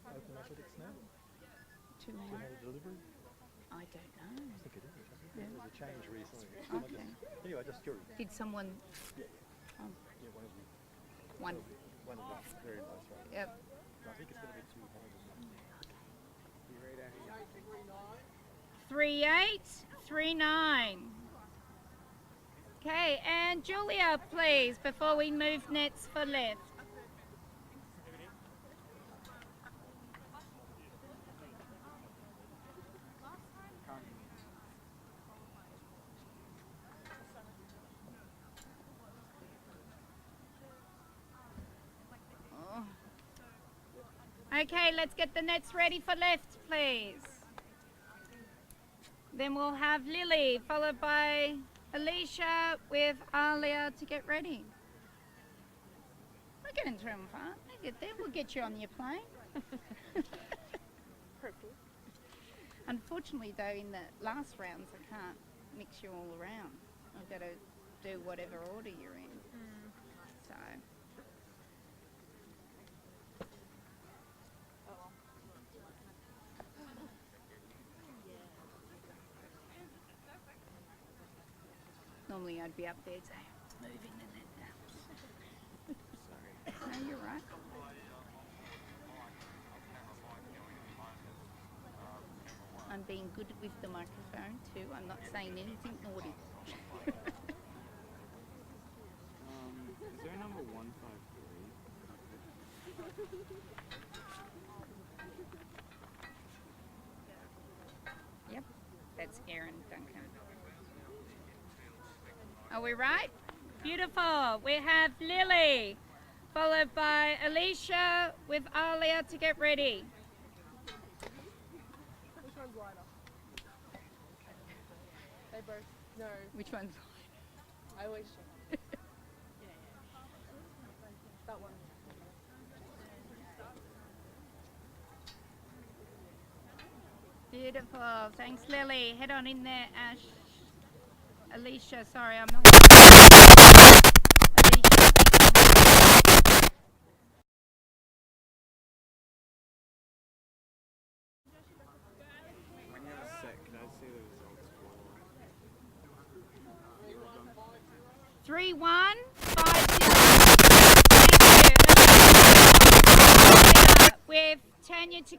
Open athletics now? Too Do you hard? have a delivery? I don't know. I think it is. Yeah. There's a change recently. Okay. Anyway, just curious. Did someone... Yeah. Oh. Yeah, one of them. One. One of them. Very nice, right? Yep. I think it's going to be too hard. You read out here? 3839. Okay, and Julia, please, before we move nets for left. Okay, let's get the nets ready for left, please. Then we'll have Lily, followed by Elissa with Alia to get ready. We're getting through them far. We'll get there. We'll get you on your plane. Unfortunately, though, in the last rounds, I can't mix you all around. I've got to do whatever order you're in. So. Normally I'd be up there saying, moving the net down. Sorry. No, you're right. I'm being good with the microphone too. I'm not saying anything naughty. Is there number 153? Yep, that's Erin Duncan. Are we right? Beautiful. We have Lily, followed by Elissa with Alia to get ready. Which one's lighter? They both. No. Which one's? I always check. That one. Beautiful. Thanks, Lily. Head on in there, Ash. Elissa, sorry, I'm not. When you have a sec, can I see the results for 3150. Thank you. With Tanya to.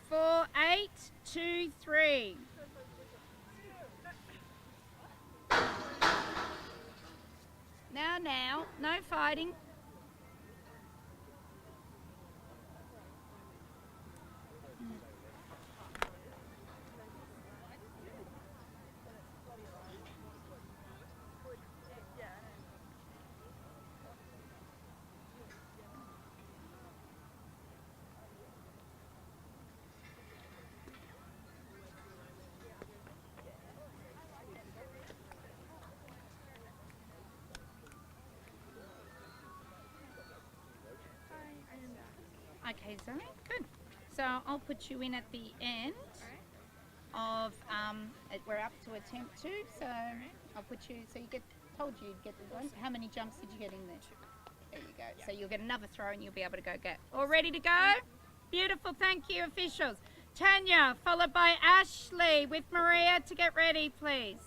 For 823. Now, no fighting. Okay, Zoe, good. So I'll put you in at the end of, we're up to attempt 2, so I'll put you, so you get, told you you'd get the one. How many jumps did you get in there? There you go. So you'll get another throw and you'll be able to go get. All ready to go? Beautiful. Thank you, officials. Tanya, followed by Ashley with Maria to get ready, please.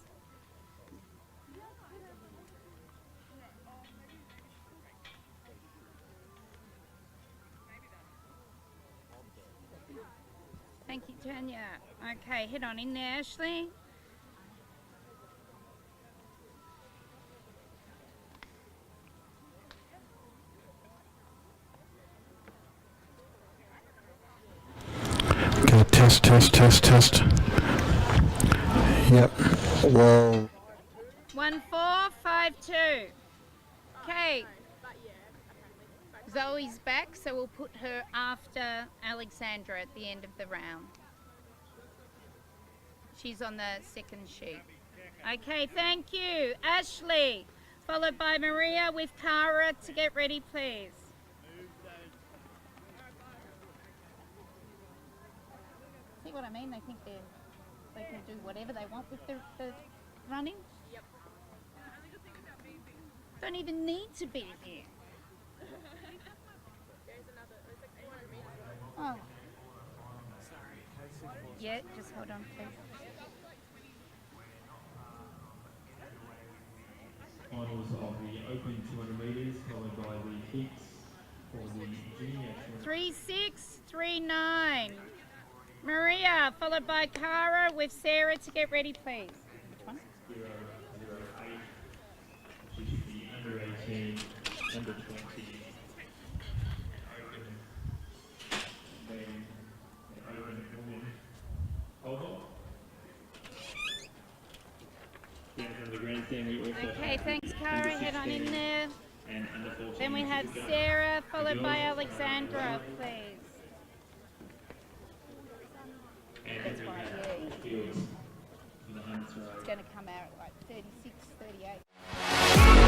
Thank you, Tanya. Okay, head on in there, Ashley. Okay, test. Yep. Whoa. 1452. Okay. Zoe's back, so we'll put her after Alexandra at the end of the round. She's on the second sheet. Okay, thank you. Ashley, followed by Maria with Cara to get ready, please. See what I mean? They think they can do whatever they want with the running. Yep. Don't even need to be here. There's another. There's like 400 meters. Oh, Sorry, can I see full yeah, just hold on, please. Finals of the Open 200 metres, followed by the heats for the junior 3639. Maria, followed by Cara with Sarah to get ready, please. Which one? 008, which is the under 18, under 20 Open men, and Open women. Hold on. Yeah, from the grandstand we also Okay, have thanks, the Cara. under Head on in 16 there. and under 14. Then we have to go. Sarah, followed by Alexandra, please. And That's then we right, have yeah. Fields for the Hunts It's Road. going to come out at like 36, 38.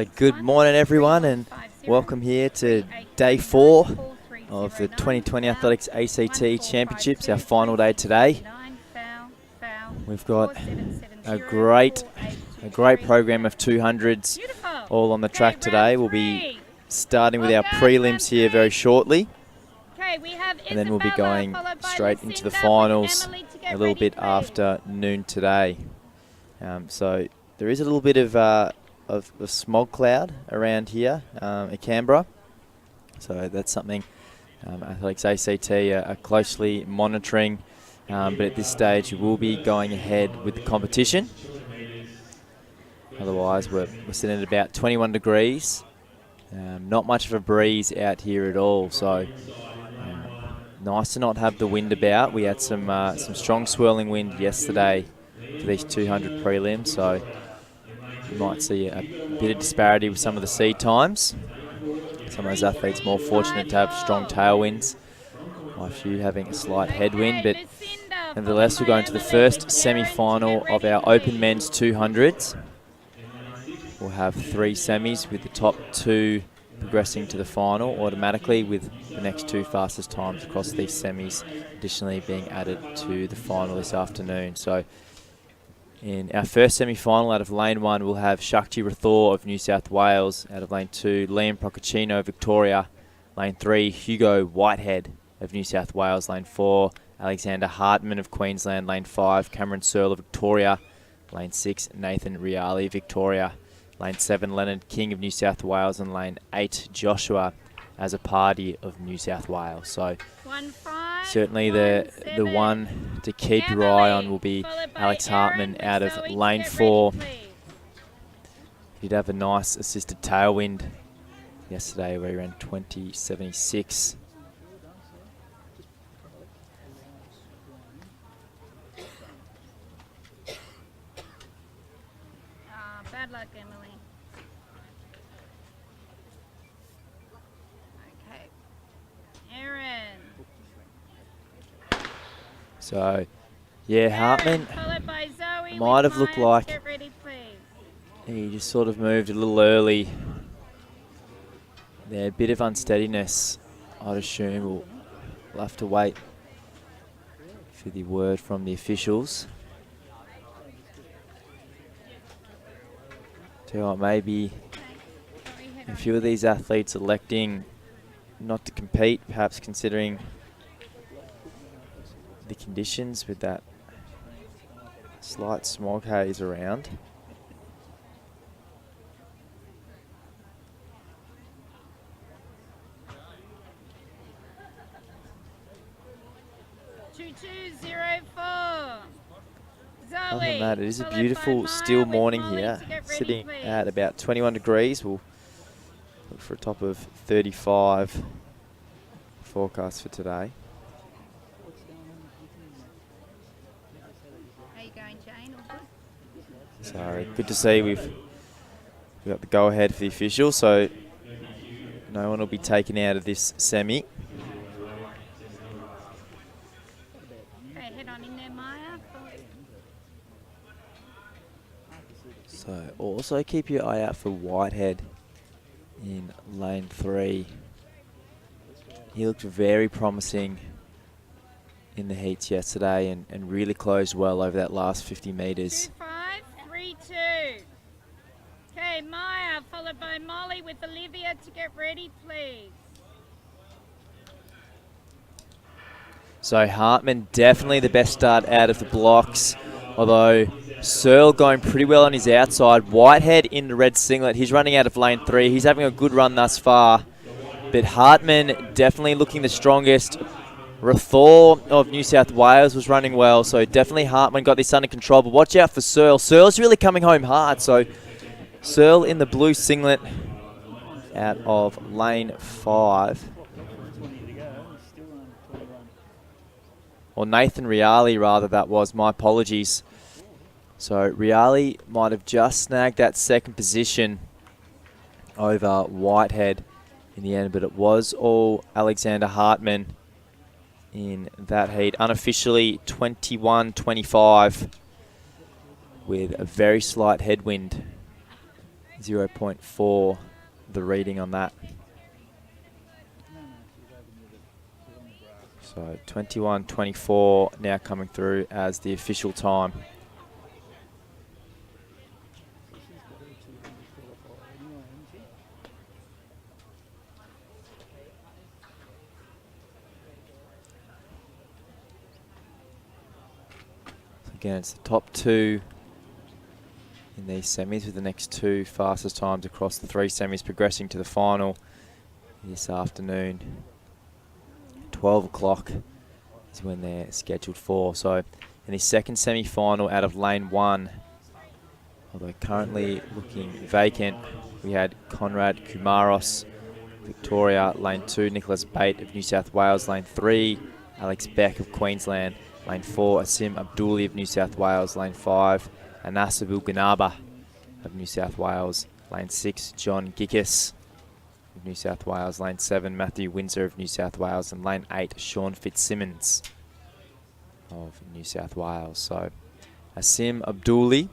Good morning, everyone, and welcome here to day 4 of the 2020 Athletics ACT Championships, our final day today. We've got a great program of 200s all on the track today. We'll be starting with our prelims here very shortly, and then we'll be going straight into the finals a little bit after noon today. So there is a little bit of a smog cloud around here at Canberra, so that's something Athletics ACT are closely monitoring, but at this stage we will be going ahead with the competition. Otherwise we're sitting at about 21 degrees, not much of a breeze out here at all, so nice to not have the wind about. We had some strong swirling wind yesterday for these 200 prelims, so you might see a bit of disparity with some of the seed times. Some of those athletes more fortunate to have strong tailwinds, a few having a slight headwind, but nevertheless we'll go into the first semi-final of our open men's 200s. We'll have 3 semis with the top 2 progressing to the final automatically, with the next 2 fastest times across these semis additionally being added to the final this afternoon. So in our first semi-final out of lane 1, we'll have Shakti Rathore of New South Wales. Out of lane 2, Liam Procaccino of Victoria. Lane 3, Hugo Whitehead of New South Wales. Lane 4, Alexander Hartman of Queensland. Lane 5, Cameron Searle of Victoria. Lane 6, Nathan Riali, Victoria. Lane 7, Leonard King of New South Wales. And lane 8, Joshua as a party of New South Wales. So certainly the one to keep your eye on will be Alex Hartman out of lane 4. He did have a nice assisted tailwind yesterday where he ran 20.76. Bad luck, Emily. Okay. Aaron. So, yeah, Hartman might have looked like he just sort of moved a little early. There, a bit of unsteadiness, I'd assume. We'll have to wait for the word from the officials. Tell you what, maybe a few of these athletes electing not to compete, perhaps considering the conditions with that slight smog haze around. Other than that, it is a beautiful still morning here, sitting at about 21 degrees. We'll look for a top of 35 forecast for today. How you going, Jane? All good? So good to see we've got the go-ahead for the official, so no one will be taken out of this semi. Okay, head on in there, Maya. So also keep your eye out for Whitehead in lane 3. He looked very promising in the heats yesterday and really closed well over that last 50 metres. 2-5-3-2. Okay, Maya, followed by Molly with Olivia to get ready, please. So Hartman definitely the best start out of the blocks, although Searle going pretty well on his outside. Whitehead in the red singlet. He's running out of lane 3. He's having a good run thus far. But Hartman definitely looking the strongest. Rathore of New South Wales was running well, so definitely Hartman got this under control. But watch out for Searle. Searle's really coming home hard. So Searle in the blue singlet out of lane 5. Or Nathan Riali, rather, that was. My apologies. So Riali might have just snagged that second position over Whitehead in the end, but it was all Alexander Hartman in that heat. Unofficially 21-25 with a very slight headwind 0.4 the reading on that. So 21:24 now coming through as the official time. Again, it's the top two in these semis, with the next two fastest times across the three semis progressing to the final this afternoon. 12 o'clock is when they're scheduled for. So in the second semi-final out of lane 1, although currently looking vacant, we had Conrad Kumaros, Victoria, lane 2, Nicholas Bate of New South Wales, lane 3, Alex Beck of Queensland, lane 4, Asim Abduli of New South Wales, lane 5, Anas Abulganaba of New South Wales, lane 6, John Gickis of New South Wales, lane 7, Matthew Windsor of New South Wales, and lane 8, Sean Fitzsimmons of New South Wales. So Asim Abduli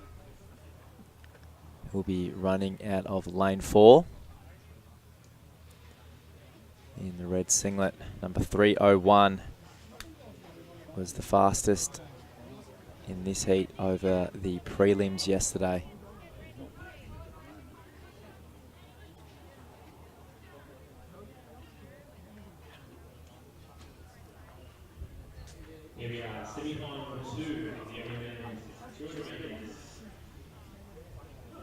will be running out of lane 4 in the red singlet. Number 3:01 was the fastest in this heat over the prelims yesterday. Here we are, semi-final 2 of the women's 200 metres.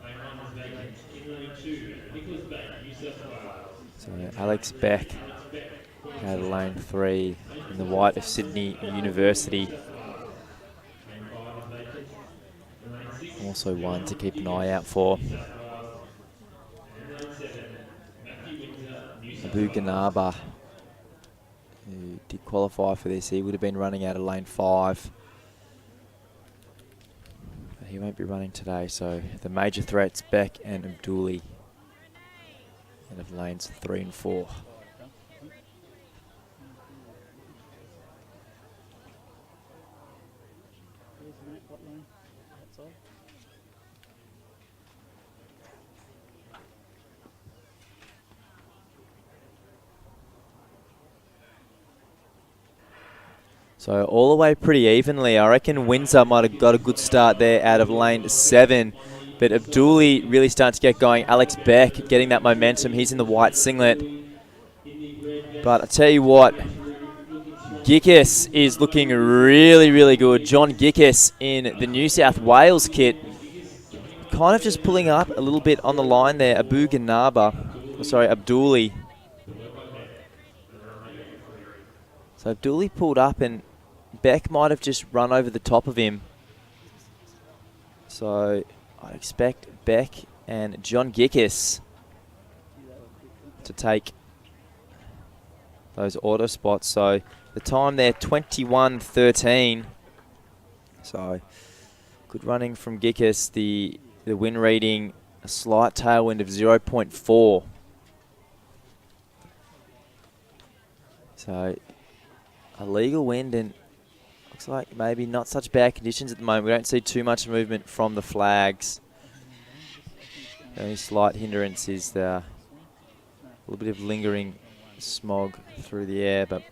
Lane 1 is vacant. In lane 2, Nicholas Bate, New South Wales. So Alex Beck had lane 3 in the white of Sydney University. Also one to keep an eye out for. Abu Ghanaba, who did qualify for this, he would have been running out of lane 5. But he won't be running today, so the major threats, Beck and Abduli, out of lanes 3 and 4. So all the way pretty evenly. I reckon Windsor might have got a good start there out of lane 7. But Abduli really starting to get going. Alex Beck getting that momentum. He's in the white singlet. But I tell you what, Gickis is looking really, really good. John Gickis in the New South Wales kit. Kind of just pulling up a little bit on the line there. Abduli. So Abduli pulled up and Beck might have just run over the top of him. So I expect Beck and John Gickis to take those auto spots. So the time there, 21:13. So good running from Gickis. The wind reading, a slight tailwind of 0.4. So a legal wind, and looks like maybe not such bad conditions at the moment. We don't see too much movement from the flags. The only slight hindrance is a little bit of lingering smog through the air, but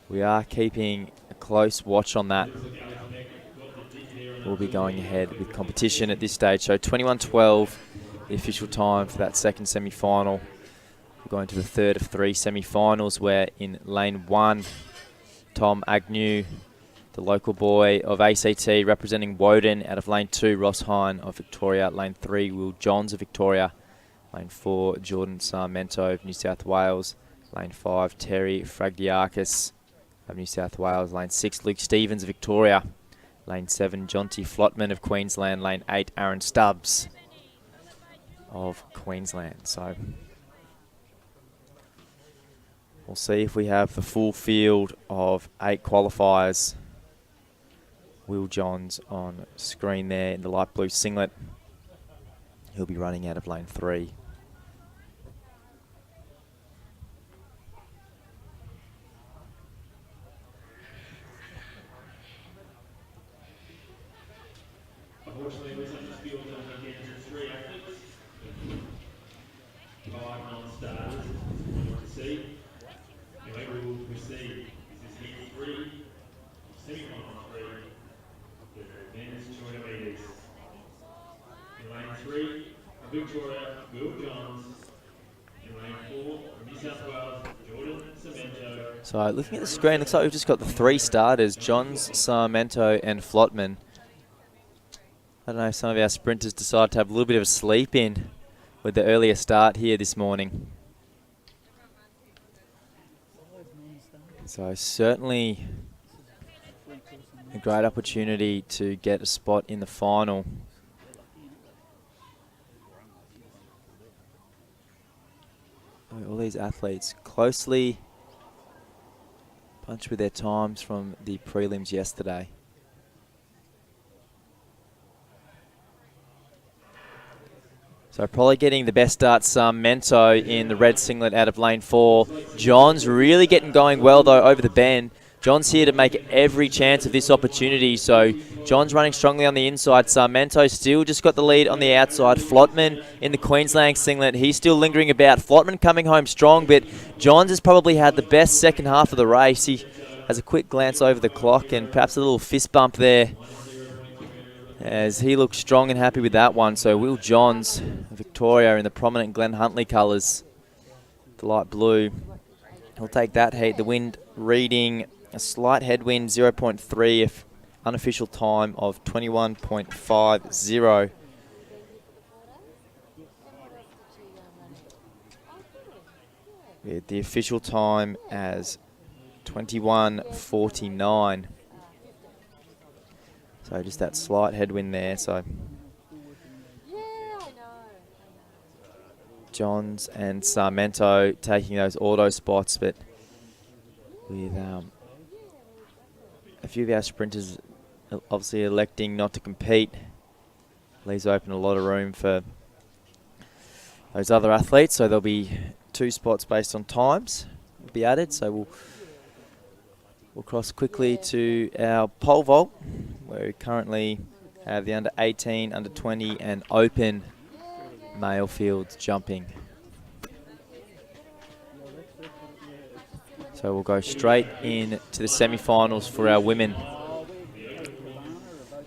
we are keeping a close watch on that. We'll be going ahead with competition at this stage. So 21:12, the official time for that second semi-final. We're going to the third of 3 semi-finals, where in lane 1, Tom Agnew, the local boy of ACT, representing Woden. Out of lane 2, Ross Hine of Victoria. Lane 3, Will Johns of Victoria. Lane 4, Jordan Sarmento of New South Wales. Lane 5, Terry Fragdiakis of New South Wales. Lane 6, Luke Stevens of Victoria. Lane 7, Jonty Flotman of Queensland. Lane 8, Aaron Stubbs of Queensland. So we'll see if we have the full field of 8 qualifiers. Will Johns on screen there in the light blue singlet. He'll be running out of lane 3. Unfortunately, we're such a field of again 3 athletes. starters, as you want to see. Anyway, we will proceed. This is heat 3, semi-final 3, with the men's 200 metres. In lane 3, Victoria, Will Johns. In lane 4, New South Wales, Jordan Cemento. So looking at the screen, looks like we've just got the 3 starters, Johns, Sarmento and Flotman. I don't know if some of our sprinters decide to have a little bit of a sleep in with the earlier start here this morning. So certainly a great opportunity to get a spot in the final. All these athletes closely bunched with their times from the prelims yesterday. So probably getting the best start, Mento in the red singlet out of lane 4. John's really getting going well though over the bend. John's here to make every chance of this opportunity. So John's running strongly on the inside. Sarmento still just got the lead on the outside. Flotman in the Queensland singlet. He's still lingering about. Flotman coming home strong, but Johns has probably had the best second half of the race. He has a quick glance over the clock and perhaps a little fist bump there as he looks strong and happy with that one. So Will Johns, Victoria in the prominent Glenn Huntley colours, the light blue. He'll take that heat. The wind reading a slight headwind, 0.3, if unofficial time of 21.50. With the official time as 21.49. So just that slight headwind there. So Johns and Sarmento taking those auto spots, but with a few of our sprinters obviously electing not to compete, leaves open a lot of room for those other athletes. So there'll be 2 spots based on times will be added. So we'll cross quickly to our pole vault, where we currently have the under 18, under 20 and open male fields jumping. So we'll go straight in to the semi-finals for our women.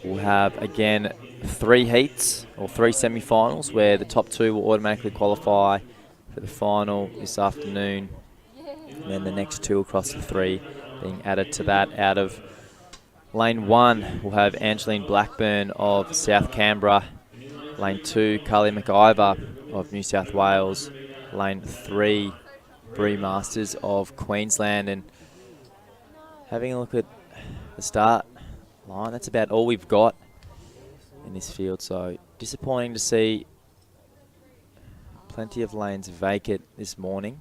We'll have, again, 3 heats or 3 semi-finals where the top 2 will automatically qualify for the final this afternoon. And then the next 2 across the 3 being added to that. Out of lane 1, we'll have Ashlinn Blackburn of South Canberra. Lane 2, Carly McIver of New South Wales. Lane 3, Bree Masters of Queensland. And having a look at the start line, that's about all we've got in this field. So disappointing to see plenty of lanes vacant this morning.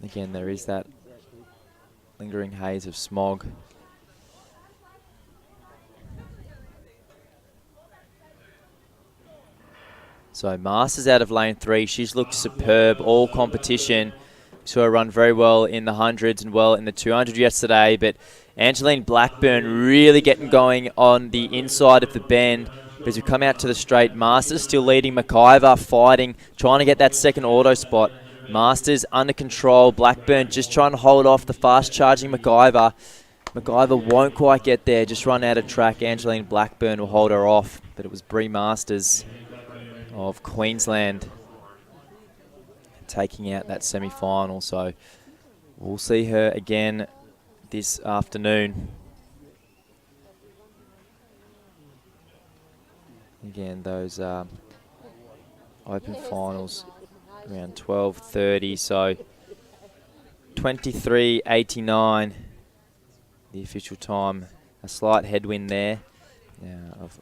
Again, there is that lingering haze of smog. So Masters out of lane 3. She's looked superb all competition. Saw her run very well in the 100s and well in the 200 yesterday. But Ashlinn Blackburn really getting going on the inside of the bend. But as we come out to the straight, Masters still leading. McIver fighting, trying to get that second auto spot. Masters under control. Blackburn just trying to hold off the fast-charging McIver. McIver won't quite get there, just run out of track. Ashlinn Blackburn will hold her off. But it was Bree Masters of Queensland taking out that semi-final. So we'll see her again this afternoon. Again, those open finals around 12:30, so 23:89 the official time. A slight headwind there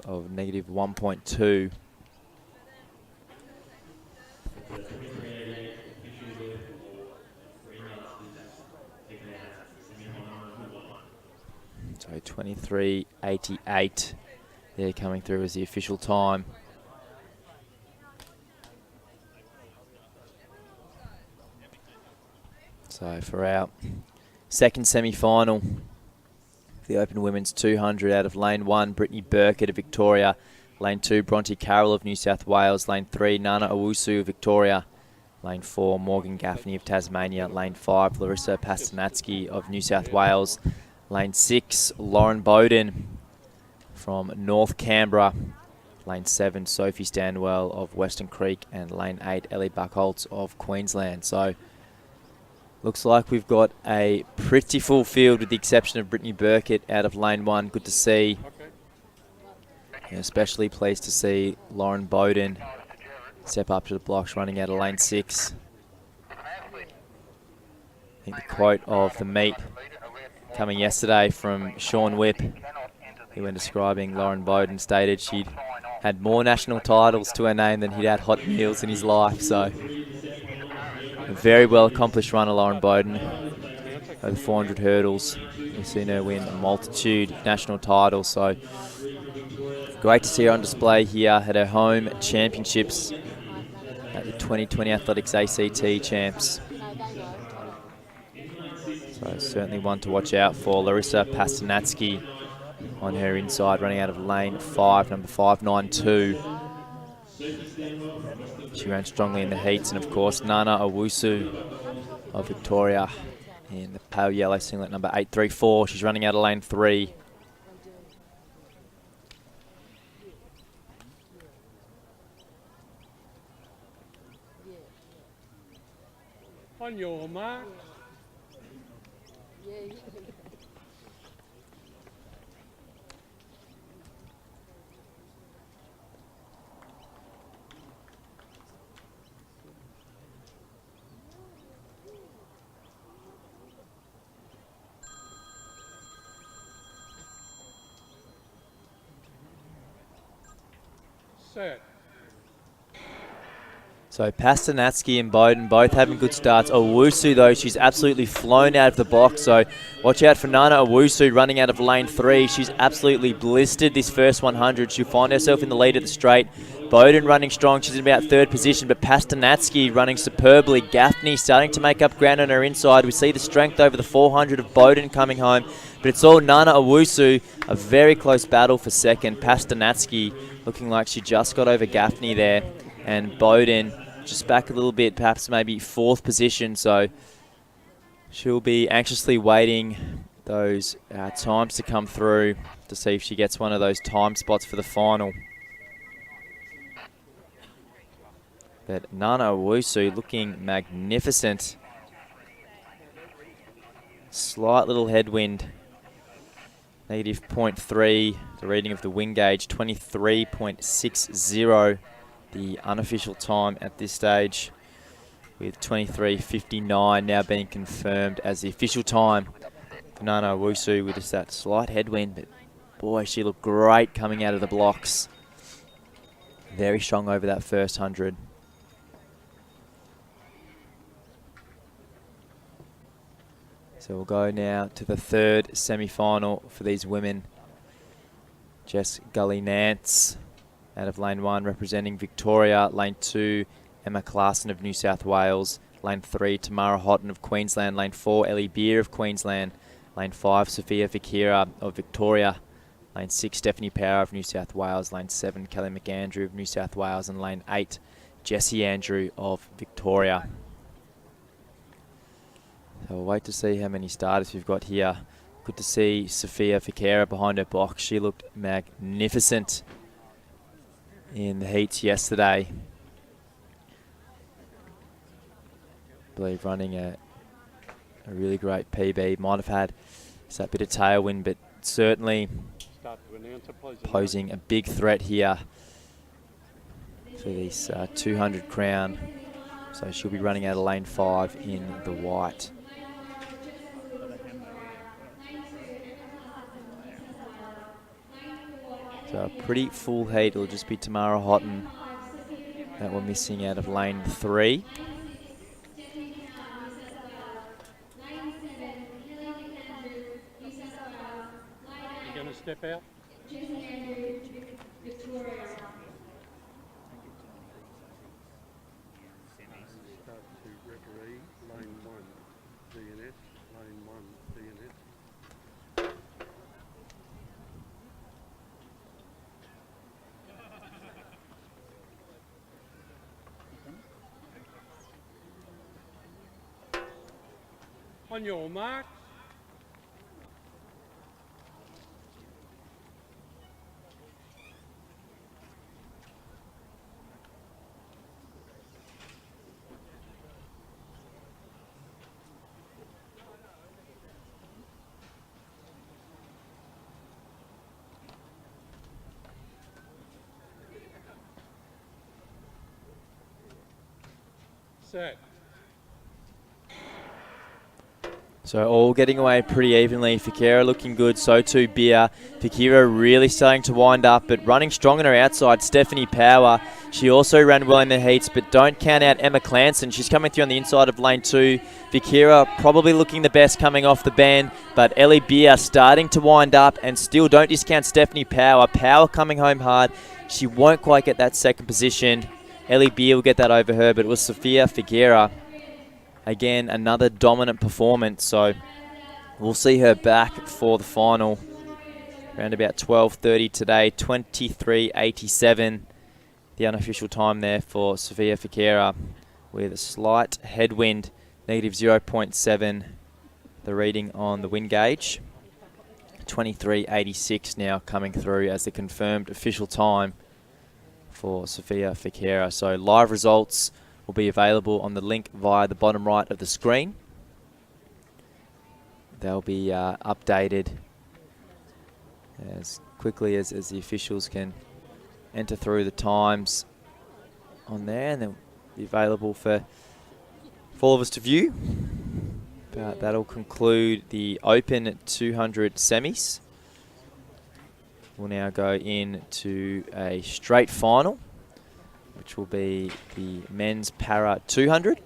of negative 1.2. So 23:88 there coming through as the official time. So for our second semi-final, the Open Women's 200 out of lane 1, Brittany Burkett of Victoria. Lane 2, Bronte Carroll of New South Wales. Lane 3, Nana Owusu of Victoria. Lane 4, Morgan Gaffney of Tasmania. Lane 5, Larissa Pastanatsky of New South Wales. Lane 6, Lauren Bowden from North Canberra. Lane 7, Sophie Stanwell of Western Creek. And Lane 8, Ellie Buckholtz of Queensland. So looks like we've got a pretty full field with the exception of Brittany Burkett out of Lane 1. Good to see. And especially pleased to see Lauren Bowden step up to the blocks running out of Lane 6. I think the quote of the meet coming yesterday from Sean Whipp, who when describing Lauren Bowden stated she'd had more national titles to her name than he'd had hot meals in his life. So a very well accomplished runner, Lauren Bowden. Over 400 hurdles. We've seen her win a multitude of national titles. So great to see her on display here at her home championships at the 2020 Athletics ACT champs. So certainly one to watch out for. Larissa Pastanatsky on her inside, running out of lane 5, number 592. She ran strongly in the heats, and of course Nana Owusu of Victoria in the pale yellow singlet, number 834. She's running out of lane 3. On your mark. Set. So Pastanatsky and Bowden both having good starts. Owusu, though, she's absolutely flown out of the box. So watch out for Nana Owusu running out of lane 3. She's absolutely blistered this first 100. She'll find herself in the lead at the straight. Bowden running strong. She's in about 3rd position, but Pastanatsky running superbly. Gaffney starting to make up ground on her inside. We see the strength over the 400 of Bowden coming home, but it's all Nana Owusu. A very close battle for second. Pastanatsky looking like she just got over Gaffney there, and Bowden just back a little bit, perhaps maybe 4th position. So she'll be anxiously waiting those times to come through to see if she gets one of those time spots for the final. But Nana Owusu looking magnificent. Slight little headwind. Negative 0.3, the reading of the wind gauge, 23.60. The unofficial time at this stage, with 23.59 now being confirmed as the official time for Nana Owusu, with just that slight headwind. But boy, she looked great coming out of the blocks. Very strong over that first 100. So we'll go now to the 3rd semi-final for these women. Jess Gully-Nance out of lane 1 representing Victoria. Lane 2, Emma Clarson of New South Wales. Lane 3, Tamara Houghton of Queensland. Lane 4, Ellie Beer of Queensland. Lane 5, Sophia Fikira of Victoria. Lane 6, Stephanie Power of New South Wales. Lane 7, Kelly McAndrew of New South Wales. And Lane 8, Jessie Andrew of Victoria. So we'll wait to see how many starters we've got here. Good to see Sophia Fikira behind her box. She looked magnificent in the heats yesterday. I believe running a really great PB. Might have had that bit of tailwind, but certainly posing a big threat here for this 200 crown. So she'll be running out of lane 5 in the white. So a pretty full heat. It'll just be Tamara Houghton that we're missing out of lane 3. You going to step out? Start to referee, lane 1, DNS, lane 1, DNS. On your mark. Set. So all getting away pretty evenly. Fakira looking good, so too Beer. Fakira really starting to wind up, but running strong on her outside, Stephanie Power. She also ran well in the heats, but don't count out Emma Clanson. She's coming through on the inside of lane 2. Fakira probably looking the best coming off the bend, but Ellie Beer starting to wind up, and still don't discount Stephanie Power. Power coming home hard. She won't quite get that second position. Ellie Beer will get that over her, but it was Sophia Figuera. Again, another dominant performance, so we'll see her back for the final around about 12:30 today, 23:87. The unofficial time there for Sophia Figuera with a slight headwind, negative 0.7, the reading on the wind gauge. 23:86 now coming through as the confirmed official time for Sophia Figuera. So live results will be available on the link via the bottom right of the screen. They'll be updated as quickly as the officials can enter through the times on there, and they'll be available for all of us to view. But that'll conclude the Open 200 semis. We'll now go into a straight final, which will be the men's para 200.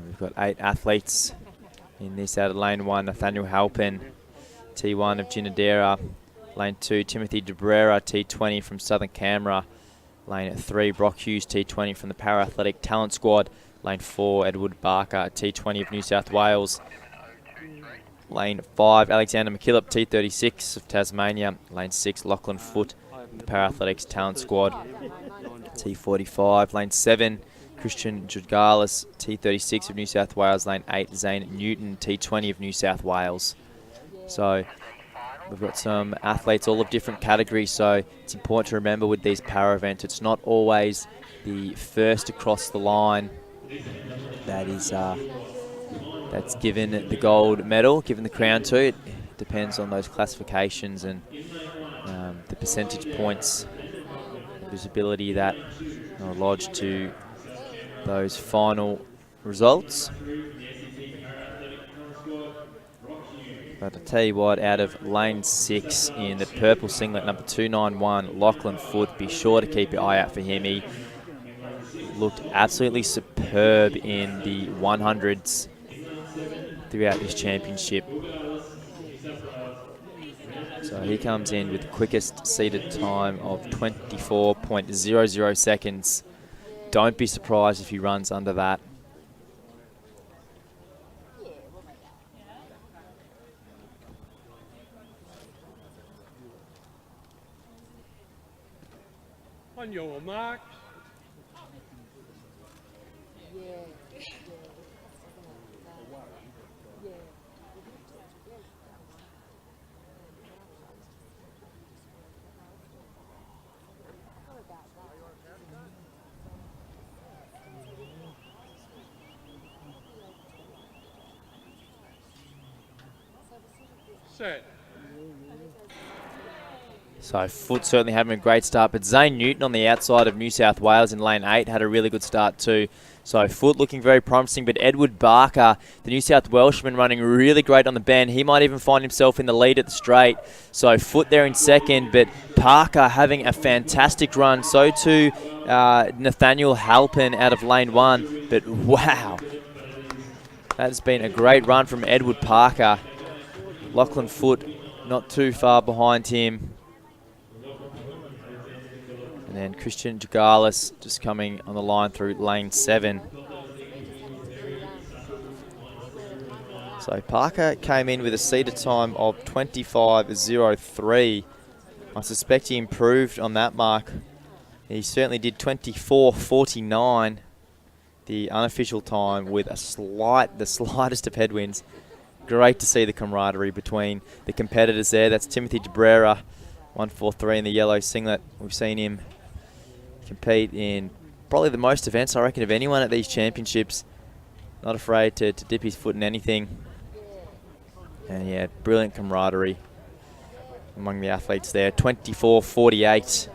We've got 8 athletes in this out of lane 1. Nathaniel Halpin, T1 of Ginadera. Lane 2, Timothy Debrera, T20 from Southern Canberra. Lane 3, Brock Hughes, T20 from the Para Athletic Talent Squad. Lane 4, Edward Barker, T20 of New South Wales. Lane 5, Alexander McKillop, T36 of Tasmania. Lane 6, Lachlan Foote, the Para-Athletics Talent Squad, T45. Lane 7, Christian Judgalis, T36 of New South Wales. Lane 8, Zane Newton, T20 of New South Wales. So we've got some athletes all of different categories, so it's important to remember with these para events, it's not always the first across the line that is that's given the gold medal, given the crown to. It depends on those classifications and the percentage points, visibility that are lodged to those final results. But I'll tell you what, out of lane 6 in the purple singlet, number 291, Lachlan Foote, be sure to keep your eye out for him. He looked absolutely superb in the 100s throughout this championship. So he comes in with the quickest seated time of 24.00 seconds. Don't be surprised if he runs under that. On your mark. Set. So Foote certainly having a great start, but Zane Newton on the outside of New South Wales in lane 8 had a really good start too. So Foote looking very promising, but Edward Barker, the New South Welshman, running really great on the bend. He might even find himself in the lead at the straight. So Foote there in second, but Parker having a fantastic run. So too Nathaniel Halpin out of lane 1. But wow, that's been a great run from Edward Parker. Lachlan Foote not too far behind him. And then Christian Jagalis just coming on the line through lane 7. So Parker came in with a seated time of 25.03. I suspect he improved on that mark. He certainly did 24.49 the the unofficial time with the slightest of headwinds. Great to see the camaraderie between the competitors there. That's Timothy Debrera, 143 in the yellow singlet. We've seen him compete in probably the most events, I reckon, of anyone at these championships. Not afraid to dip his foot in anything. And yeah, brilliant camaraderie among the athletes there. 24:48,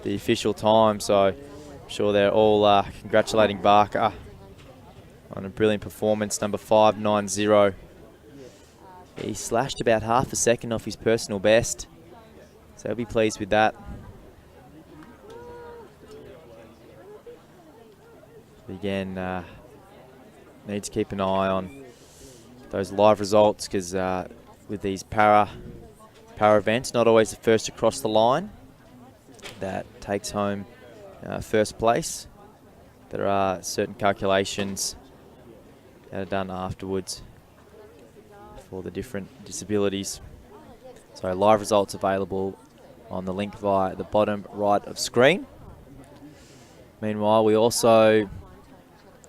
the official time. So I'm sure they're all congratulating Barker on a brilliant performance, number 590. He slashed about half a second off his personal best, so he'll be pleased with that. Again, need to keep an eye on those live results, because with these para events, not always the first across the line that takes home first place. There are certain calculations that are done afterwards for the different disabilities. So live results available on the link via the bottom right of screen. Meanwhile, we also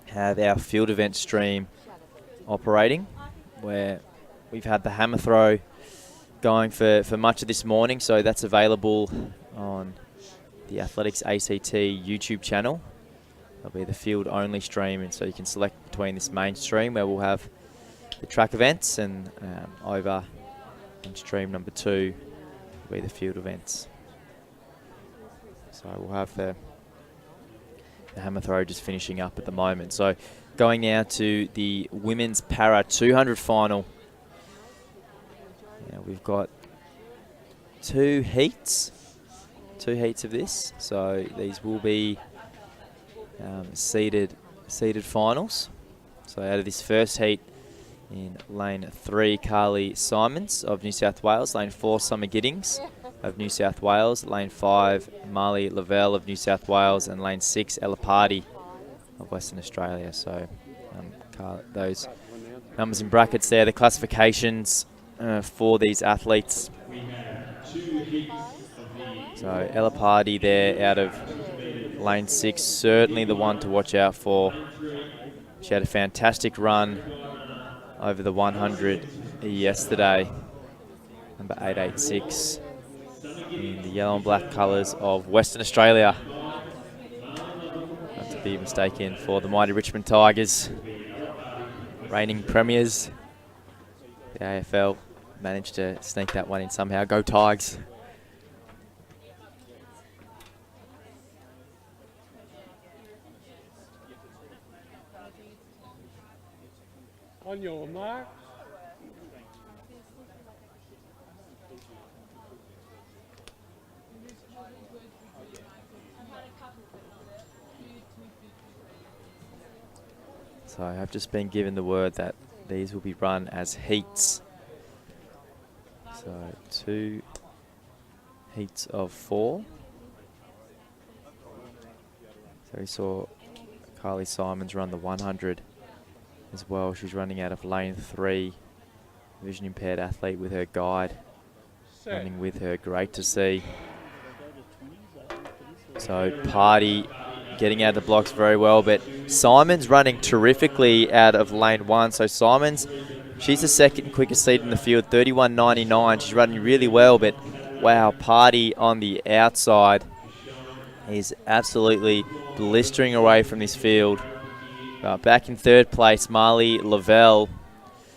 have our field event stream operating, where we've had the hammer throw going for much of this morning, so that's available on the Athletics ACT YouTube channel. That'll be the field only stream, and so you can select between this main stream where we'll have the track events, and over in stream number 2 will be the field events. So we'll have the hammer throw just finishing up at the moment. So going now to the women's para 200 final. Now we've got two heats of this, so these will be seeded finals. So out of this first heat, in lane 3, Carly Simons of New South Wales. Lane 4, Summer Giddings of New South Wales. Lane 5, Marley Lavelle of New South Wales. And lane 6, Ella Party of Western Australia. So those numbers in brackets there, the classifications for these athletes. So Ella Party there out of lane 6, certainly the one to watch out for. She had a fantastic run over the 100 yesterday, number 886, in the yellow and black colours of Western Australia. Not to be mistaken for the mighty Richmond Tigers, reigning premiers. The AFL managed to sneak that one in somehow. Go Tigers. On your mark. So I have just been given the word that these will be run as heats. So 2 heats of 4. So we saw Carly Simons run the 100 as well. She's running out of lane 3, vision impaired athlete with her guide running with her. Great to see. So Party getting out of the blocks very well, but Simons running terrifically out of lane 1. So Simons, she's the second quickest lead in the field, 31.99. She's running really well, but wow, Party on the outside is absolutely blistering away from this field. Back in 3rd place, Marley Lavelle,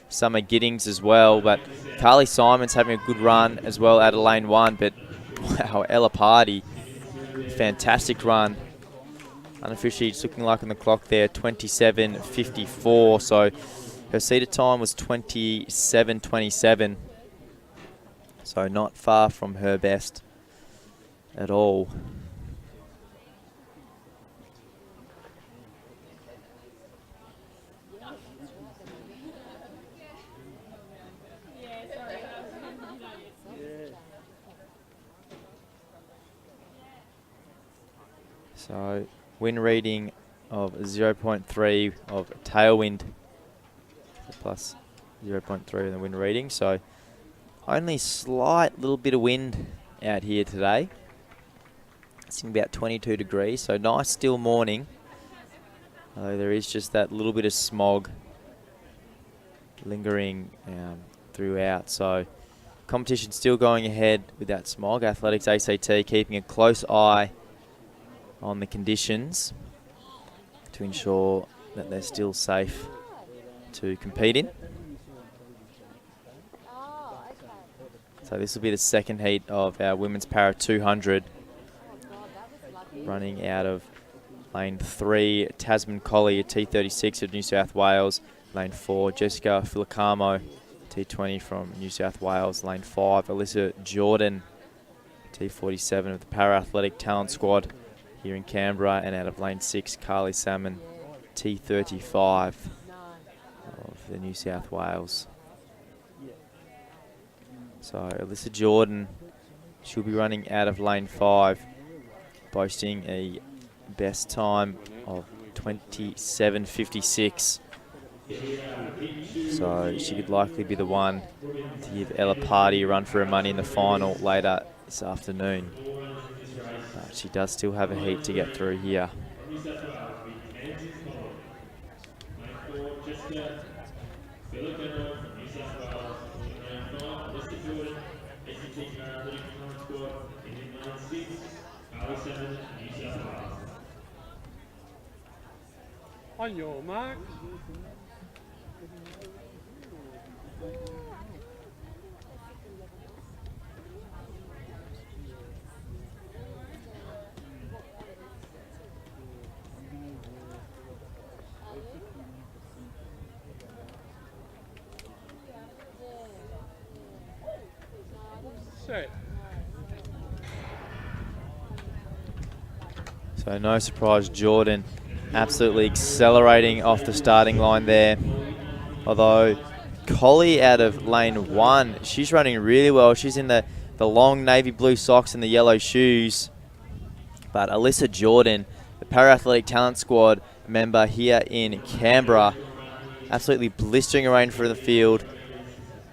Summer Giddings as well, but Carly Simons having a good run as well out of lane 1, but wow, Ella Party, fantastic run. Unofficially, it's looking like on the clock there, 27.54, so her seated time was 27.27, so not far from her best at all. So wind reading of 0.3 of tailwind, plus 0.3 in the wind reading. So only slight little bit of wind out here today. It's in about 22 degrees, so nice still morning. Although there is just that little bit of smog lingering throughout. So competition still going ahead with that smog. Athletics ACT keeping a close eye on the conditions to ensure that they're still safe to compete in. So this will be the second heat of our women's para 200, running out of lane 3, Tasman Colley, a T36 of New South Wales. Lane 4, Jessica Filicamo, T20 from New South Wales. Lane 5, Elissa Jordan, T47 of the Para Athletic Talent Squad here in Canberra. And out of lane 6, Carly Salmon, T35 of the New South Wales. So Elissa Jordan, she'll be running out of lane 5, boasting a best time of 27.56. So she could likely be the one to give Ella Party a run for her money in the final later this afternoon. But she does still have a heat to get through here. On your mark. Set. So no surprise, Jordan absolutely accelerating off the starting line there. Although Colley out of lane 1, she's running really well. She's in the long navy blue socks and the yellow shoes. But Elissa Jordan, the Para-Athletic Talent Squad member here in Canberra, absolutely blistering around for the field,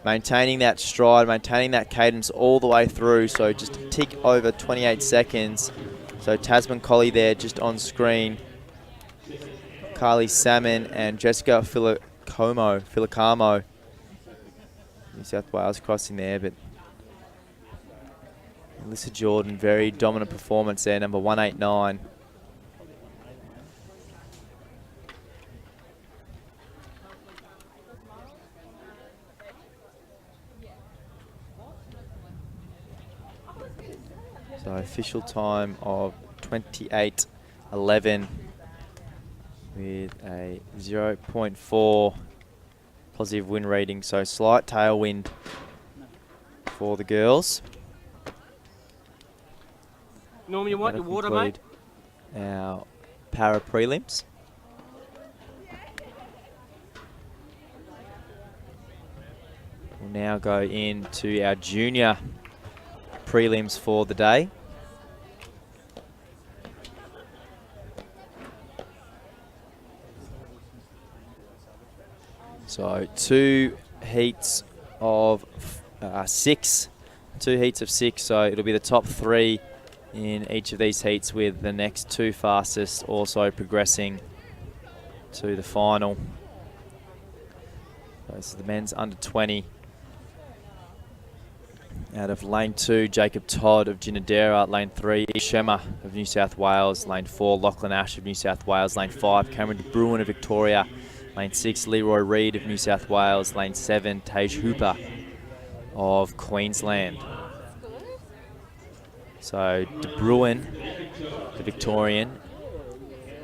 maintaining that stride, maintaining that cadence all the way through. So just a tick over 28 seconds. So Tasman Colley there just on screen. Carly Salmon and Jessica Filicamo, New South Wales crossing there, but Elissa Jordan, very dominant performance there, number 189. So official time of 28.11 with a 0.4 positive wind rating, so slight tailwind for the girls. Norm, you want your water, mate? Our para prelims. We'll now go into our junior prelims for the day. So two heats of 6. 2 heats of 6, so it'll be the top 3 in each of these heats, with the next 2 fastest also progressing to the final. So this is the men's under 20. Out of lane 2, Jakeb Todd of Ginadera. Lane 3, Shema of New South Wales. Lane 4, Lachlan Ash of New South Wales. Lane 5, Cameron De Bruin of Victoria. Lane 6, Leroy Reid of New South Wales. Lane 7, Tage Hooper of Queensland. So De Bruin, the Victorian,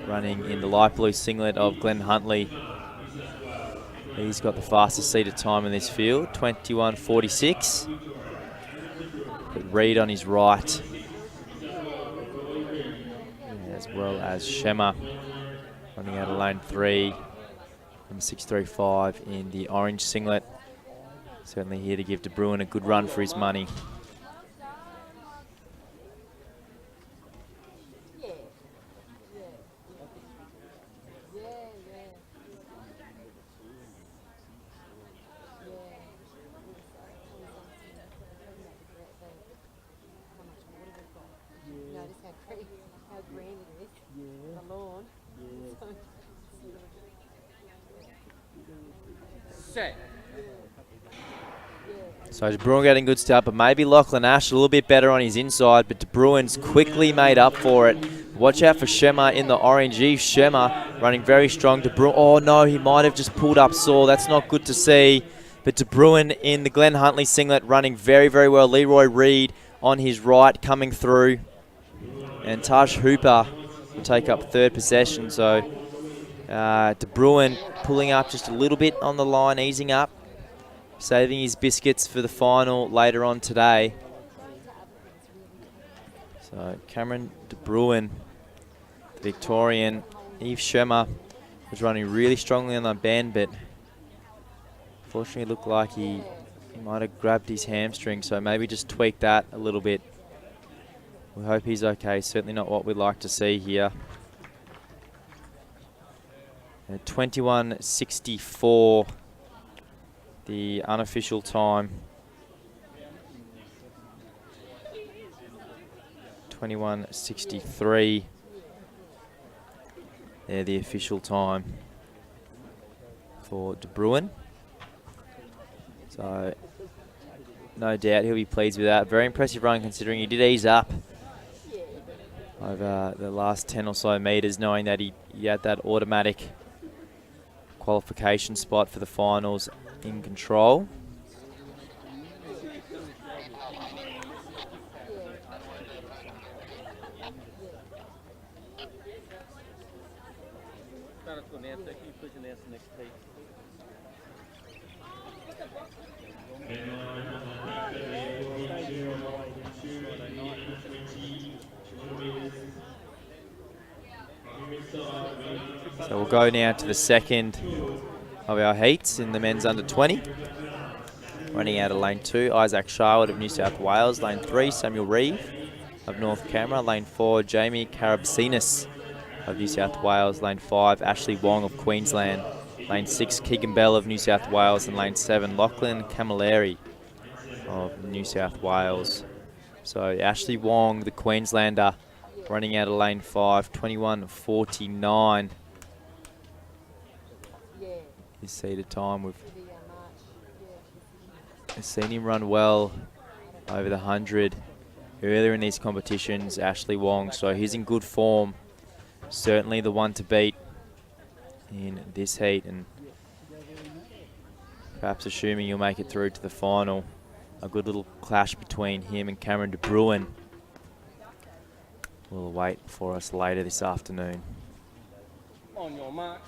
running in the light blue singlet of Glenn Huntley. He's got the fastest seated time in this field, 21.46. But Reid on his right, as well as Shema running out of lane 3, number 635 in the orange singlet. Certainly here to give De Bruin a good run for his money. Set. So De Bruin getting good start, but maybe Lachlan Ash a little bit better on his inside, but De Bruin's quickly made up for it. Watch out for Shema in the orangey. Shema running very strong. De Bruin, oh no, he might have just pulled up sore. That's not good to see. But De Bruin in the Glenn Huntley singlet running very, very well. Leroy Reed on his right coming through. And Taj Hooper will take up third possession. So De Bruin pulling up just a little bit on the line, easing up. Saving his biscuits for the final later on today. So Cameron De Bruin, the Victorian. Eve Schemmer was running really strongly on the bend, but unfortunately it looked like he might have grabbed his hamstring, so maybe just tweak that a little bit. We hope he's okay. Certainly not what we'd like to see here. 21:64. The unofficial time. 21:63. They're the official time for De Bruin. So no doubt he'll be pleased with that. Very impressive run considering he did ease up over the last 10 or so metres, knowing that he had that automatic qualification spot for the finals in control. So we'll go now to the second of our heats in the men's under 20. Running out of lane 2, Isaac Sharwood of New South Wales. Lane 3, Samuel Reeve of North Canberra. Lane 4, Jamie Karabsinis of New South Wales. Lane 5, Ashley Wong of Queensland. Lane 6, Keegan Bell of New South Wales. And lane 7, Lachlan Camilleri of New South Wales. So Ashley Wong, the Queenslander, running out of lane 5, 21:49. His seated time. We've seen him run well over the 100 earlier in these competitions, Ashley Wong, so he's in good form. Certainly the one to beat in this heat, and perhaps assuming he'll make it through to the final. A good little clash between him and Cameron De Bruin will await for us later this afternoon. On your mark.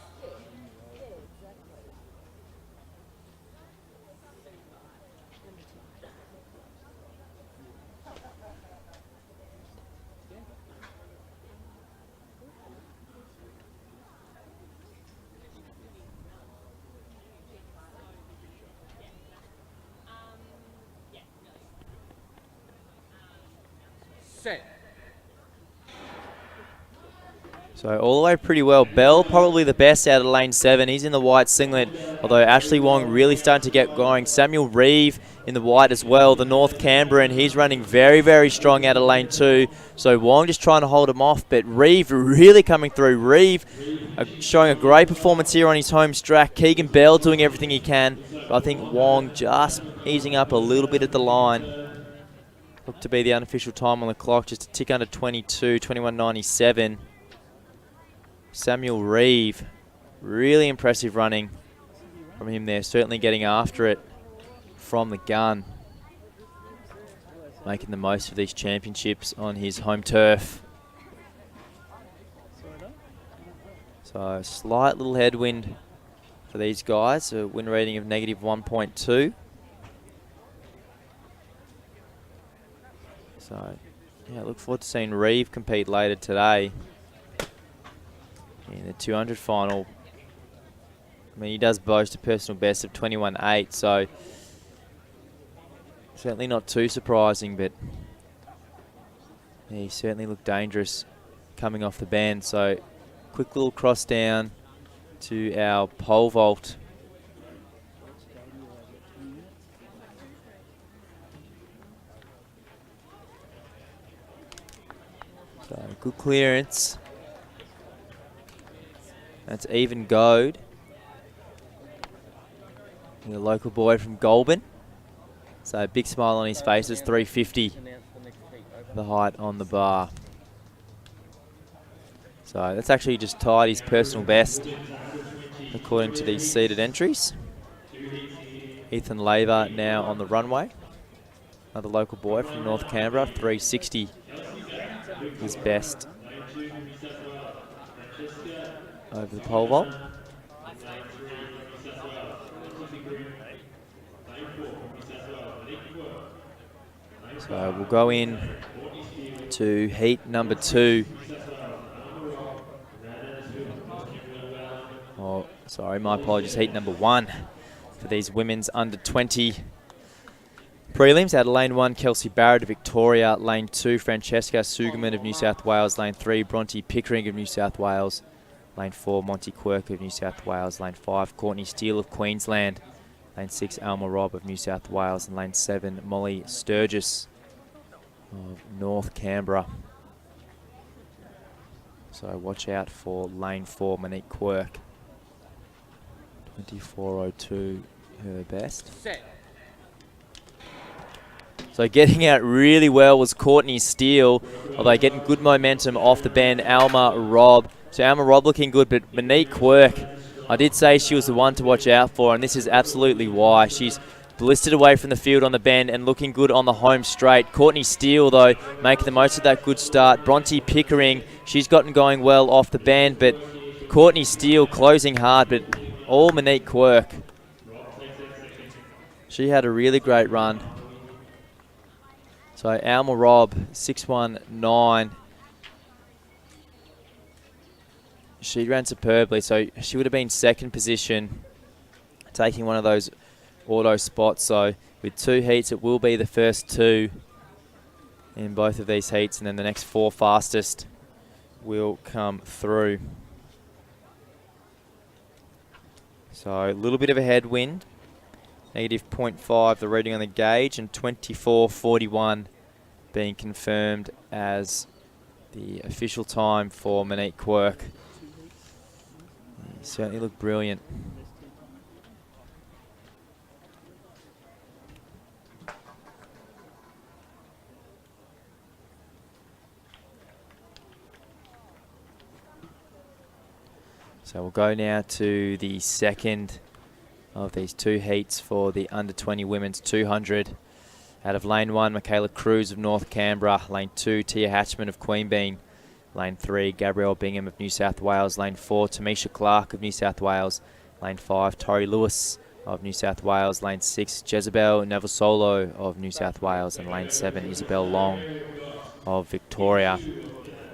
Set. So all the way pretty well. Bell probably the best out of lane 7. He's in the white singlet, although Ashley Wong really starting to get going. Samuel Reeve in the white as well, the North Canberra, and he's running very, very strong out of lane 2. So Wong just trying to hold him off, but Reeve really coming through. Reeve showing a great performance here on his home track. Keegan Bell doing everything he can, but I think Wong just easing up a little bit at the line. Look to be the unofficial time on the clock, just a tick under 22, 21:97. Samuel Reeve, really impressive running from him there. Certainly getting after it from the gun. Making the most of these championships on his home turf. So a slight little headwind for these guys. A win rating of -1.2. So, yeah, look forward to seeing Reeve compete later today in the 200 final. I mean, he does boast a personal best of 21:8, so certainly not too surprising, but yeah, he certainly looked dangerous coming off the bend. So, quick little cross down to our pole vault. So good clearance. That's even goad. The local boy from Goulburn. So a big smile on his face. It's 350, the height on the bar. So that's actually just tied his personal best according to these seeded entries. Ethan Laver now on the runway. Another local boy from North Canberra, 360, his best over the pole vault. So we'll go in to heat number 2. Oh, sorry, my apologies, heat number 1 for these women's under 20 prelims. Out of lane 1, Kelsey Barrett of Victoria. Lane 2, Francesca Sugerman of New South Wales. Lane 3, Bronte Pickering of New South Wales. Lane 4, Monty Quirk of New South Wales. Lane 5, Courtney Steele of Queensland. Lane 6, Alma Robb of New South Wales. And lane 7, Molly Sturgis of North Canberra. So watch out for lane 4, Monique Quirk. 24.02, her best. So getting out really well was Courtney Steele, although getting good momentum off the bend, Alma Robb. So Alma Robb looking good, but Monique Quirk, I did say she was the one to watch out for, and this is absolutely why. She's blistered away from the field on the bend and looking good on the home straight. Courtney Steele, though, making the most of that good start. Bronte Pickering, she's gotten going well off the bend, but Courtney Steele closing hard, but all Monique Quirk. She had a really great run. So Alma Robb, 619. She ran superbly, so she would have been second position, taking one of those auto spots. So with 2 heats, it will be the first 2 in both of these heats, and then the next 4 fastest will come through. So a little bit of a headwind, -0.5 the reading on the gauge, and 24.41 being confirmed as the official time for Monique Quirk. Certainly looked brilliant. So we'll go now to the second of these 2 heats for the under 20 women's 200. Out of lane 1, Michaela Cruz of North Canberra. Lane 2, Tia Hatchman of Queanbeyan. Lane 3, Gabrielle Bingham of New South Wales. Lane 4, Tamisha Clark of New South Wales. Lane 5, Tori Lewis of New South Wales. Lane 6, Jezebel Navasolo of New South Wales. And lane 7, Isabel Long of Victoria.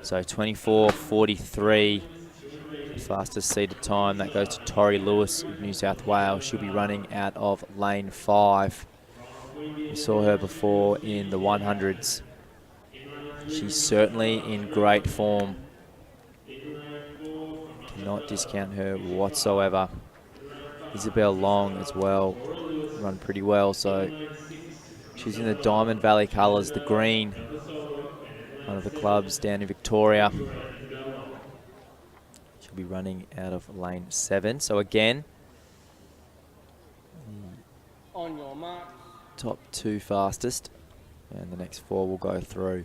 So 24.43, the fastest seeded time. That goes to Tori Lewis of New South Wales. She'll be running out of lane 5. We saw her before in the 100s. She's certainly in great form. Cannot discount her whatsoever. Isabel Long as well, run pretty well. So she's in the Diamond Valley colours, the green, one of the clubs down in Victoria. She'll be running out of lane 7. So again, On your mark. top 2 fastest, and the next 4 will go through.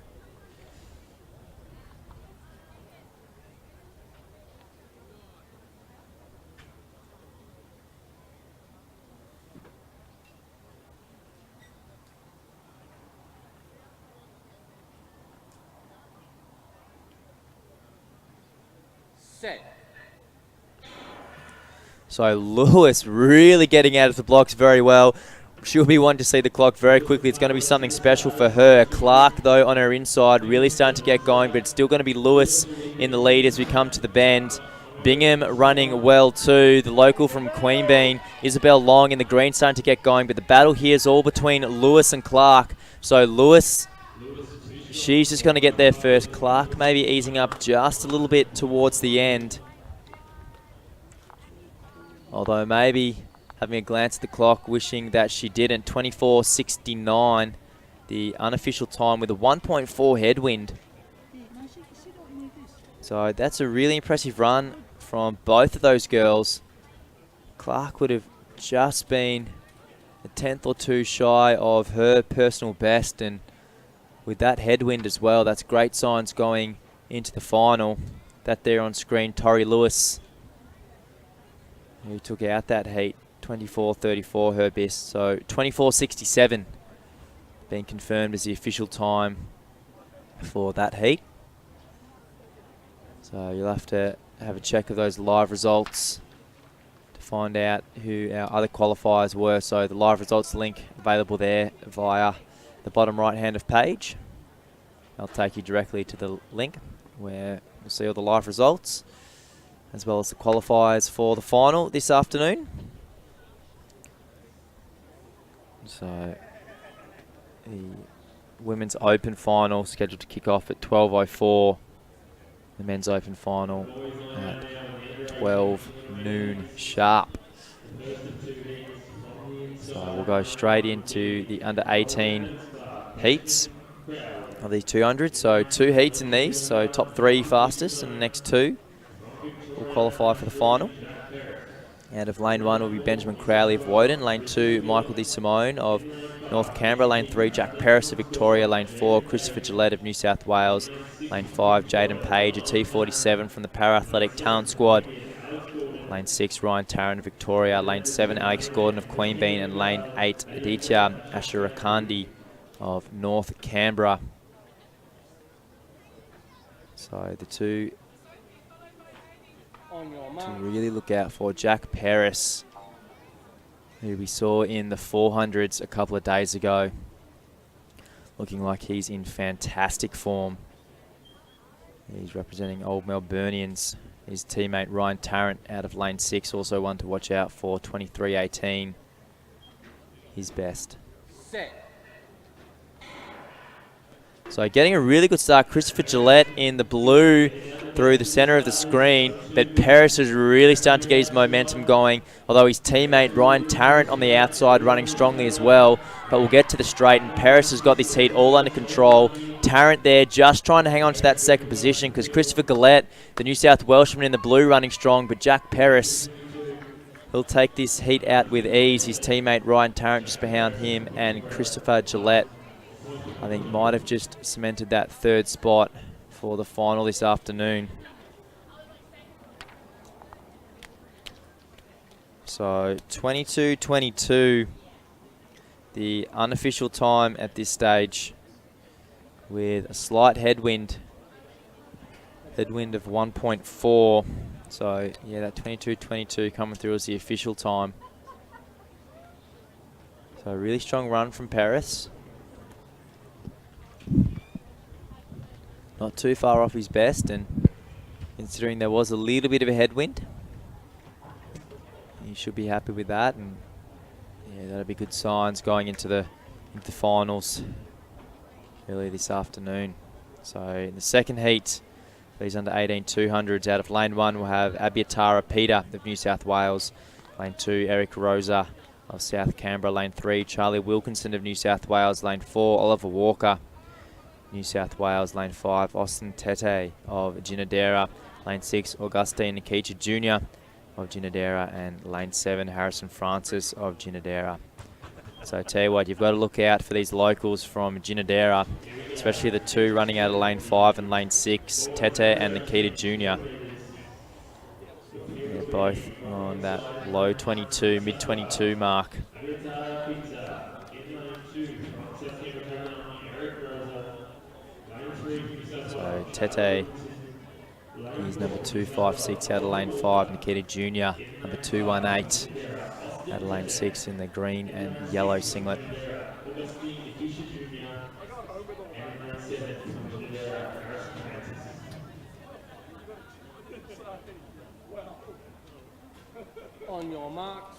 Set. So Lewis really getting out of the blocks very well. She'll be one to see the clock very quickly. It's going to be something special for her. Clark, though, on her inside, really starting to get going, but it's still going to be Lewis in the lead as we come to the bend. Bingham running well too. The local from Queanbeyan, Isabel Long in the green, starting to get going, but the battle here is all between Lewis and Clark. So Lewis, she's just going to get there first. Clark maybe easing up just a little bit towards the end. Although maybe having a glance at the clock, wishing that she didn't. 24.69, the unofficial time with a 1.4 headwind. So that's a really impressive run from both of those girls. Clark would have just been a tenth or two shy of her personal best, and with that headwind as well, that's great signs going into the final. That there on screen, Tori Lewis, who took out that heat, 24.34 her best, so 24.67 being confirmed as the official time for that heat. So you'll have to have a check of those live results to find out who our other qualifiers were. So the live results link available there via the bottom right hand of page. I'll take you directly to the link where you'll see all the live results as well as the qualifiers for the final this afternoon. So the women's open final scheduled to kick off at 12:04. The men's open final at 12 noon sharp. So we'll go straight into the under 18 heats of these 200. So 2 heats in these, so top 3 fastest, and the next 2 will qualify for the final. Out of lane 1 will be Benjamin Crowley of Woden. Lane 2, Michael De Simone of North Canberra. Lane 3, Jack Paris of Victoria. Lane 4, Christopher Gillette of New South Wales. Lane 5, Jaden Page, a T47 from the Para-Athletic Talent Squad. Lane 6, Ryan Tarrant of Victoria. Lane 7, Alex Gordon of Queanbeyan. And Lane 8, Aditya Ashurakandi of North Canberra. So the two to really look out for, Jack Paris, who we saw in the 400s a couple of days ago, looking like he's in fantastic form. He's representing Old Melburnians. His teammate Ryan Tarrant out of lane 6, also one to watch out for, 23.18, his best. Set. So getting a really good start, Christopher Gillette in the blue through the centre of the screen, but Paris is really starting to get his momentum going, although his teammate Ryan Tarrant on the outside running strongly as well. But we'll get to the straight, and Paris has got this heat all under control. Tarrant there just trying to hang on to that second position, because Christopher Gillette, the New South Welshman in the blue, running strong, but Jack Paris, he'll take this heat out with ease. His teammate Ryan Tarrant just behind him, and Christopher Gillette, I think, might have just cemented that 3rd spot for the final this afternoon. So 22:22, the unofficial time at this stage, with a slight headwind of 1.4. So yeah, that 22:22 coming through as the official time. So a really strong run from Paris. Not too far off his best, and considering there was a little bit of a headwind, he should be happy with that, and yeah, that'll be good signs going into the finals early this afternoon. So in the second heat, these under 18 200s, out of lane 1 we'll have Abiatara Peter of New South Wales. Lane 2, Eric Rosa of South Canberra. Lane 3, Charlie Wilkinson of New South Wales. Lane 4, Oliver Walker, New South Wales. Lane 5, Austin Tete of Ginadera. Lane 6, Augustine Nikicha Jr. of Ginadera. And Lane 7, Harrison Francis of Ginadera. So I tell you what, you've got to look out for these locals from Ginadera, especially the 2 running out of lane 5 and lane 6, Tete and Nikita Jr. They're both on that low 22, mid 22 mark. So Tete, he's number 256 out of lane 5. Nikita Jr. number 218 out of lane 6 in the green and yellow singlet. On your marks.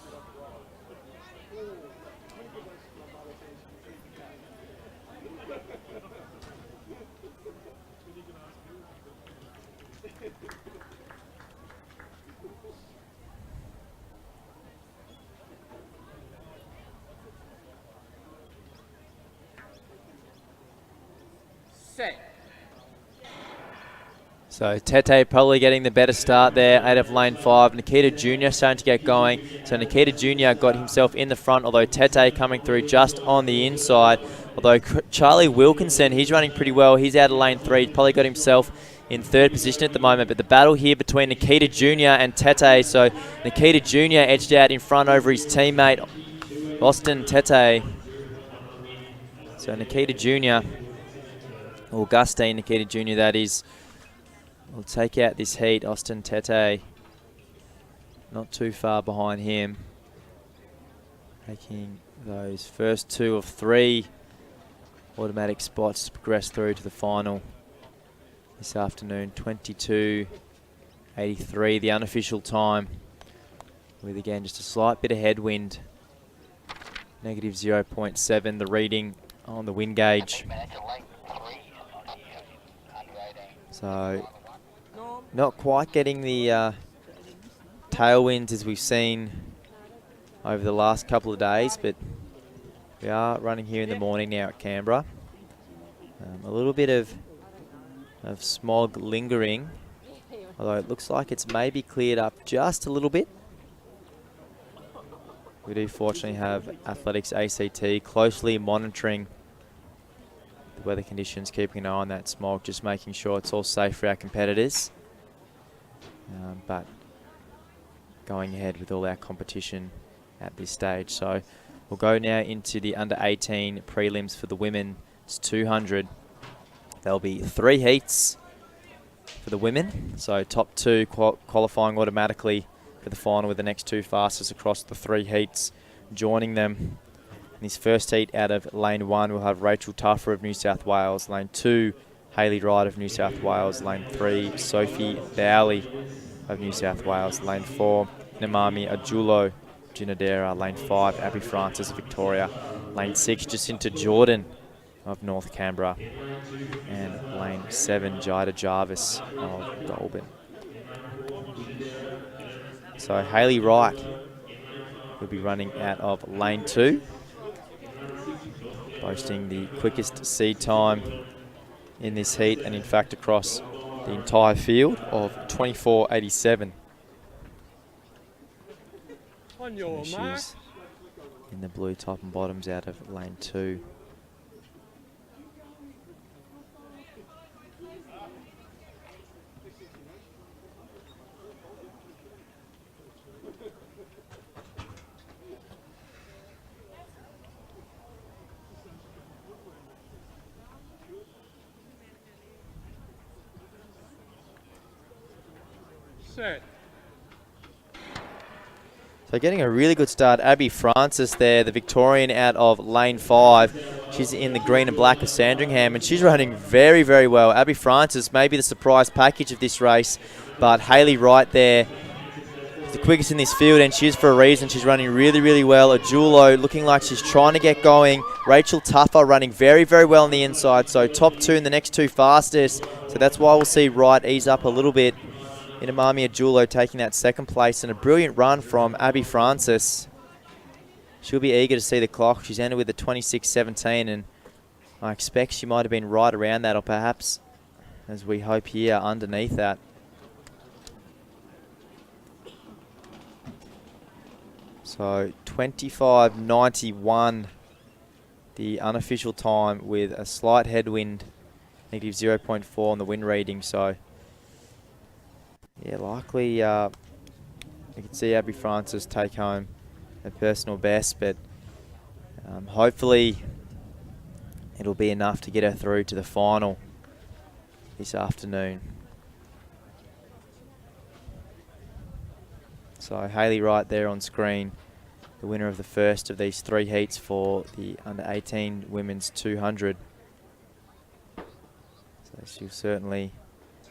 Set. So Tete probably getting the better start there out of lane 5. Nikita Jr. starting to get going. So Nikita Jr. got himself in the front, although Tete coming through just on the inside. Although Charlie Wilkinson, he's running pretty well. He's out of lane 3. He's probably got himself in 3rd position at the moment. But the battle here between Nikita Jr. and Tete. So Nikita Jr. edged out in front over his teammate, Austin Tete. So Nikita Jr., Augustine Nikita Jr. that is, will take out this heat. Austin Tete not too far behind him, taking those first 2 of 3 automatic spots to progress through to the final this afternoon. 22:83 the unofficial time, with again just a slight bit of headwind, negative 0.7 the reading on the wind gauge. So not quite getting the tailwinds as we've seen over the last couple of days, but we are running here in the morning now at Canberra. A little bit of smog lingering, although it looks like it's maybe cleared up just a little bit. We do fortunately have Athletics ACT closely monitoring the weather conditions, keeping an eye on that smog, just making sure it's all safe for our competitors. But going ahead with all our competition at this stage. So we'll go now into the under 18 prelims for the women. It's 200. There'll be 3 heats for the women. So top 2 qualifying automatically for the final, with the next 2 fastest across the 3 heats joining them. In this first heat out of lane 1, we'll have Rachel Tuffer of New South Wales. Lane 2, Hayley Wright of New South Wales. Lane 3, Sophie Bowley of New South Wales. Lane 4, Namami Ajulo, Ginadera. Lane 5, Abby Francis of Victoria. Lane 6, Jacinta Jordan of North Canberra. And lane 7, Jida Jarvis of Goulburn. So Hayley Wright will be running out of lane 2, boasting the quickest seed time in this heat, and in fact across the entire field of 24:87. On your mark. She's in the blue top and bottoms out of lane 2. Set. So getting a really good start. Abby Francis there, the Victorian out of lane 5. She's in the green and black of Sandringham, and she's running very, very well. Abby Francis may be the surprise package of this race, but Hayley Wright there, the quickest in this field, and she is for a reason. She's running really, really well. Ajulo looking like she's trying to get going. Rachel Tuffer running very, very well on the inside. So top 2 in the next 2 fastest. So that's why we'll see Wright ease up a little bit. Inamami Ajulo taking that 2nd place, and a brilliant run from Abby Francis. She'll be eager to see the clock. She's ended with a 26:17, and I expect she might have been right around that, or perhaps, as we hope here, underneath that. So 25:91, the unofficial time, with a slight headwind, negative 0.4 on the wind reading. So yeah, likely you can see Abby Francis take home a personal best, but hopefully it'll be enough to get her through to the final this afternoon. So Hayley Wright there on screen, the winner of the first of these 3 heats for the under 18 women's 200. So she'll certainly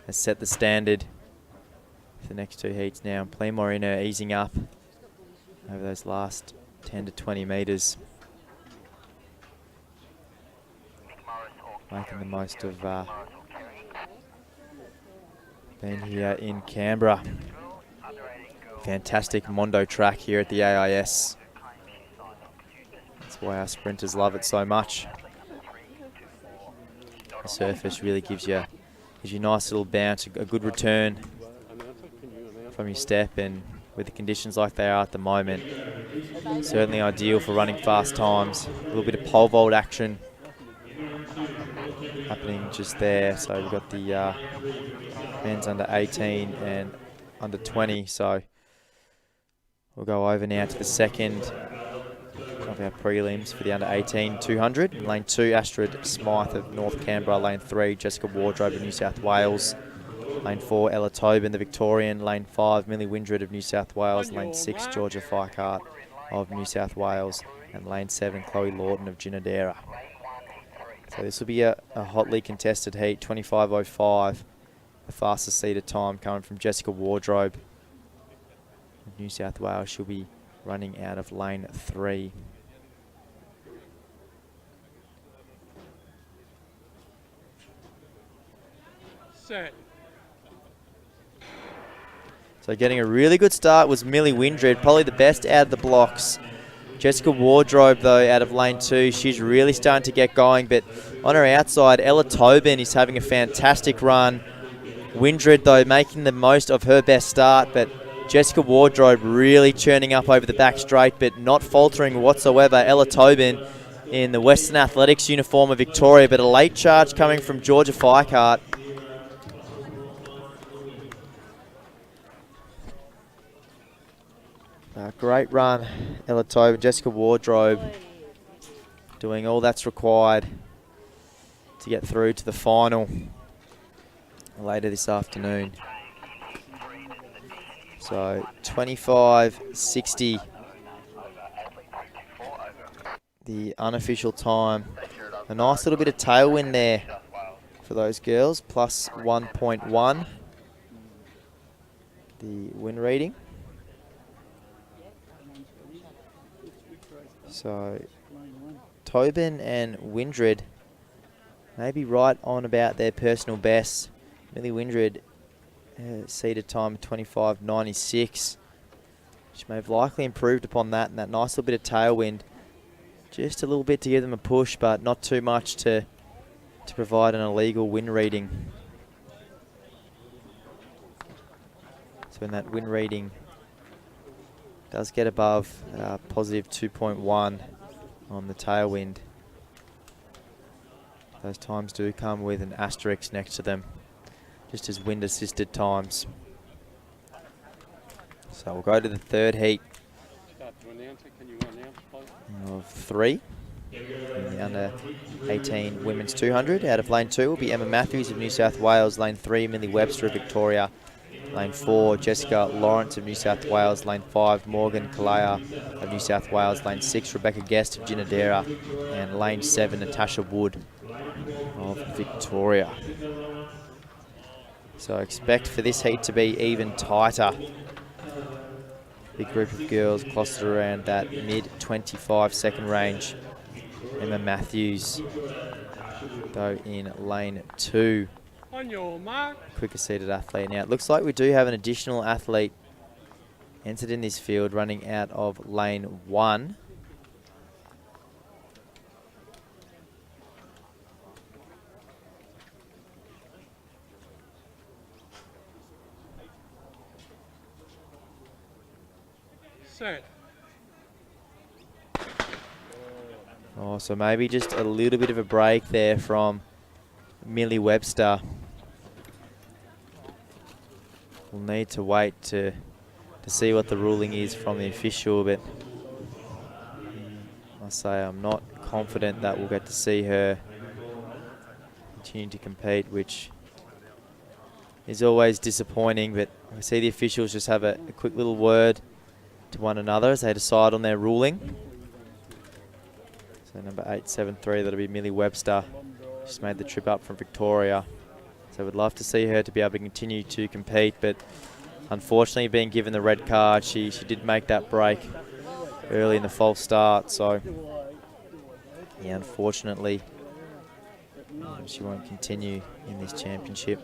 has set the standard for the next 2 heats now. Plenty more in her, easing up over those last 10 to 20 metres. Making the most of being here in Canberra. Fantastic Mondo track here at the AIS. That's why our sprinters love it so much. The surface really gives you gives you a nice little bounce, a good return Announcer, can you announce? from your step, and with the conditions like they are at the moment, certainly ideal for running fast times. A little bit of pole vault action happening just there. So we've got the men's under 18 and under 20. So we'll go over now to the second of our prelims for the under 18 200. In lane 2, Astrid Smythe of North Canberra. Lane 3, Jessica Wardrobe of New South Wales. Lane 4, Ella Tobin, the Victorian. Lane 5, Millie Windred of New South Wales. Lane 6, Georgia Fikart of New South Wales. And lane 7, Chloe Lawton of Ginadera. So this will be a hotly contested heat, 25.05. The fastest seated time coming from Jessica Wardrobe of New South Wales. She'll be running out of lane 3. Set. So getting a really good start was Millie Windred, probably the best out of the blocks. Jessica Wardrobe, though, out of lane 2, she's really starting to get going. But on her outside, Ella Tobin is having a fantastic run. Windred, though, making the most of her best start. But Jessica Wardrobe really churning up over the back straight, but not faltering whatsoever. Ella Tobin in the Western Athletics uniform of Victoria, but a late charge coming from Georgia Fikart. Great run, Ella Tobin. Jessica Wardrobe doing all that's required to get through to the final later this afternoon. So 25.60, the unofficial time. A nice little bit of tailwind there for those girls, plus 1.1, the win rating. So Tobin and Windred maybe right on about their personal best. Millie Windred seated time 25.96. She may have likely improved upon that, and that nice little bit of tailwind. Just a little bit to give them a push, but not too much to provide an illegal win rating. So when that win rating does get above positive 2.1 on the tailwind, those times do come with an asterisk next to them, just as wind assisted times. So we'll go to the third heat Can you announce, please? of 3 in the under 18 women's 200. Out of lane 2 will be Emma Matthews of New South Wales. Lane 3, Millie Webster of Victoria. Lane 4, Jessica Lawrence of New South Wales. Lane 5, Morgan Kalea of New South Wales. Lane 6, Rebecca Guest of Ginadera. And lane 7, Natasha Wood of Victoria. So expect for this heat to be even tighter. Big group of girls clustered around that mid-25 second range. Emma Matthews, though, in lane 2. On your mark. Quicker seated athlete. Now, it looks like we do have an additional athlete entered in this field running out of lane 1. Set. Oh, so maybe just a little bit of a break there from Millie Webster. We'll need to wait to see what the ruling is from the official, but I say I'm not confident that we'll get to see her continue to compete, which is always disappointing. But I see the officials just have a quick little word to one another as they decide on their ruling. So number 873, that'll be Millie Webster. She's made the trip up from Victoria. So we'd love to see her to be able to continue to compete, but unfortunately being given the red card, she did make that break early in the false start. So yeah, unfortunately, she won't continue in this championship.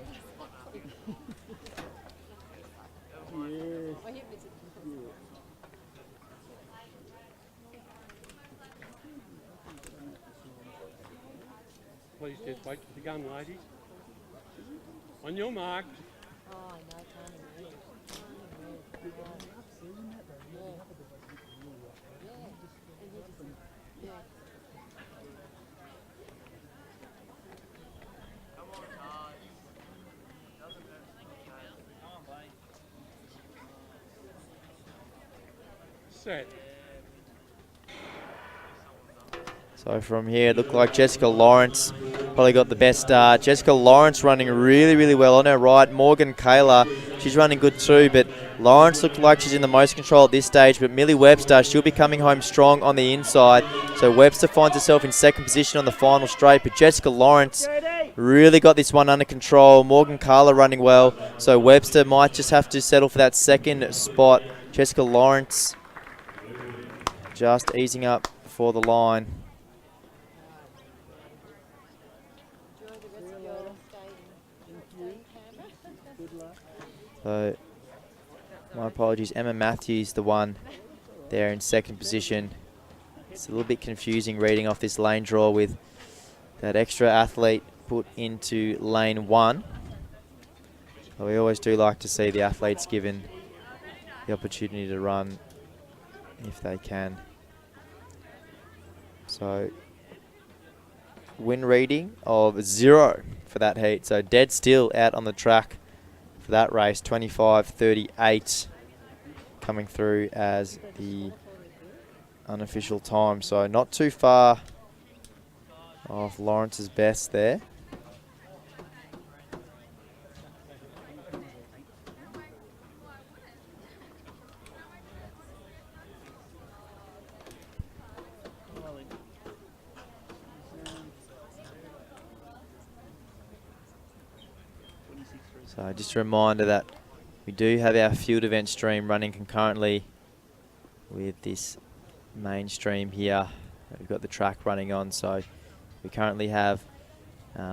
Please just wait for the gun, ladies. On your mark. Set. So from here, it looked like Jessica Lawrence probably got the best start. Jessica Lawrence running really, really well on her right. Morgan Kayla, she's running good too, but Lawrence looked like she's in the most control at this stage, but Millie Webster, she'll be coming home strong on the inside. So Webster finds herself in second position on the final straight, but Jessica Lawrence really got this one under control. Morgan Kayla running well, so Webster might just have to settle for that second spot. Jessica Lawrence just easing up for the line. So, my apologies, Emma Matthews, the one there in second position. It's a little bit confusing reading off this lane draw with that extra athlete put into lane 1. But we always do like to see the athletes given the opportunity to run if they can. So, win reading of 0 for that heat. So dead still out on the track for that race, 25:38 coming through as the unofficial time. So not too far off Lawrence's best there. So just a reminder that we do have our field event stream running concurrently with this main stream here. We've got the track running on, so we currently have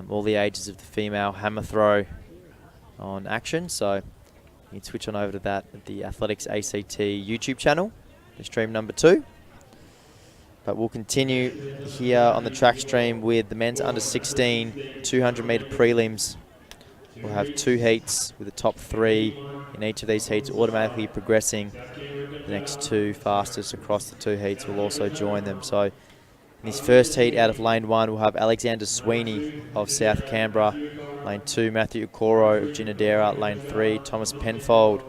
all the ages of the female hammer throw on action. So you can switch on over to that at the Athletics ACT YouTube channel, the stream number 2. But we'll continue here on the track stream with the men's under 16 200 metre prelims. We'll have 2 heats with the top 3 in each of these heats automatically progressing. The next 2 fastest across the 2 heats will also join them. So in this first heat out of lane 1, we'll have Alexander Sweeney of South Canberra. Lane 2, Matthew Okoro of Ginadera. Lane 3, Thomas Penfold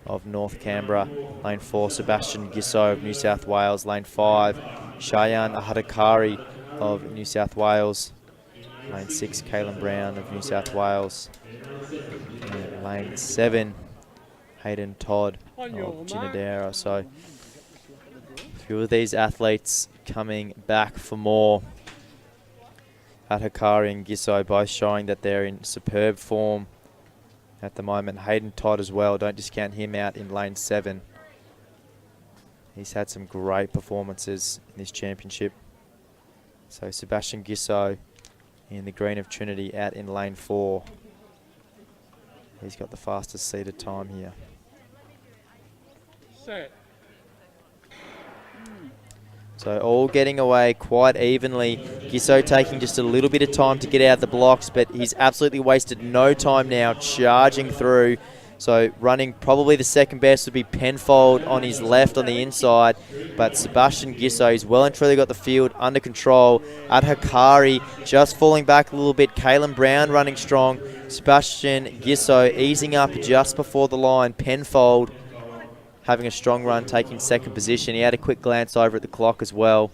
of North Canberra. Lane 4, Sebastian Gisso of New South Wales. Lane 5, Shayan Ahadakari of New South Wales. Lane 6, Caelan Brown of New South Wales. And lane 7, Hayden Todd of Ginadera. So a few of these athletes coming back for more. Ahadakari and Gisso both showing that they're in superb form at the moment. Hayden Todd as well, don't discount him out in lane 7. He's had some great performances in this championship. So Sebastian Gisso in the green of Trinity out in lane 4. He's got the fastest seated time here. Set. So all getting away quite evenly. Gisso taking just a little bit of time to get out of the blocks, but he's absolutely wasted no time now charging through. So running probably the second best would be Penfold on his left on the inside, but Sebastian Gisso, he's well and truly got the field under control. Ahadakari just falling back a little bit. Caelan Brown running strong. Sebastian Gisso easing up just before the line. Penfold having a strong run, taking second position. He had a quick glance over at the clock as well.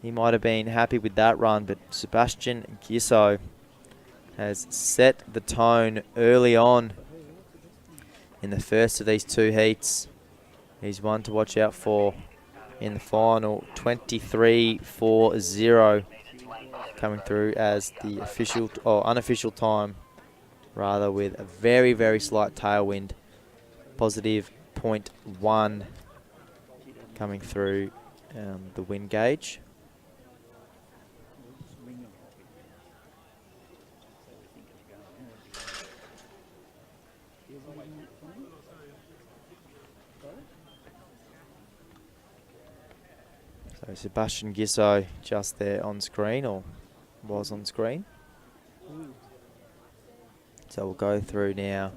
He might have been happy with that run, but Sebastian Gisso has set the tone early on in the first of these 2 heats. He's one to watch out for in the final. 23:40 coming through as the official or unofficial time, rather, with a very, very slight tailwind. Positive 0.1 coming through the wind gauge. So Sebastian Gisso just there on screen, or was on screen. So we'll go through now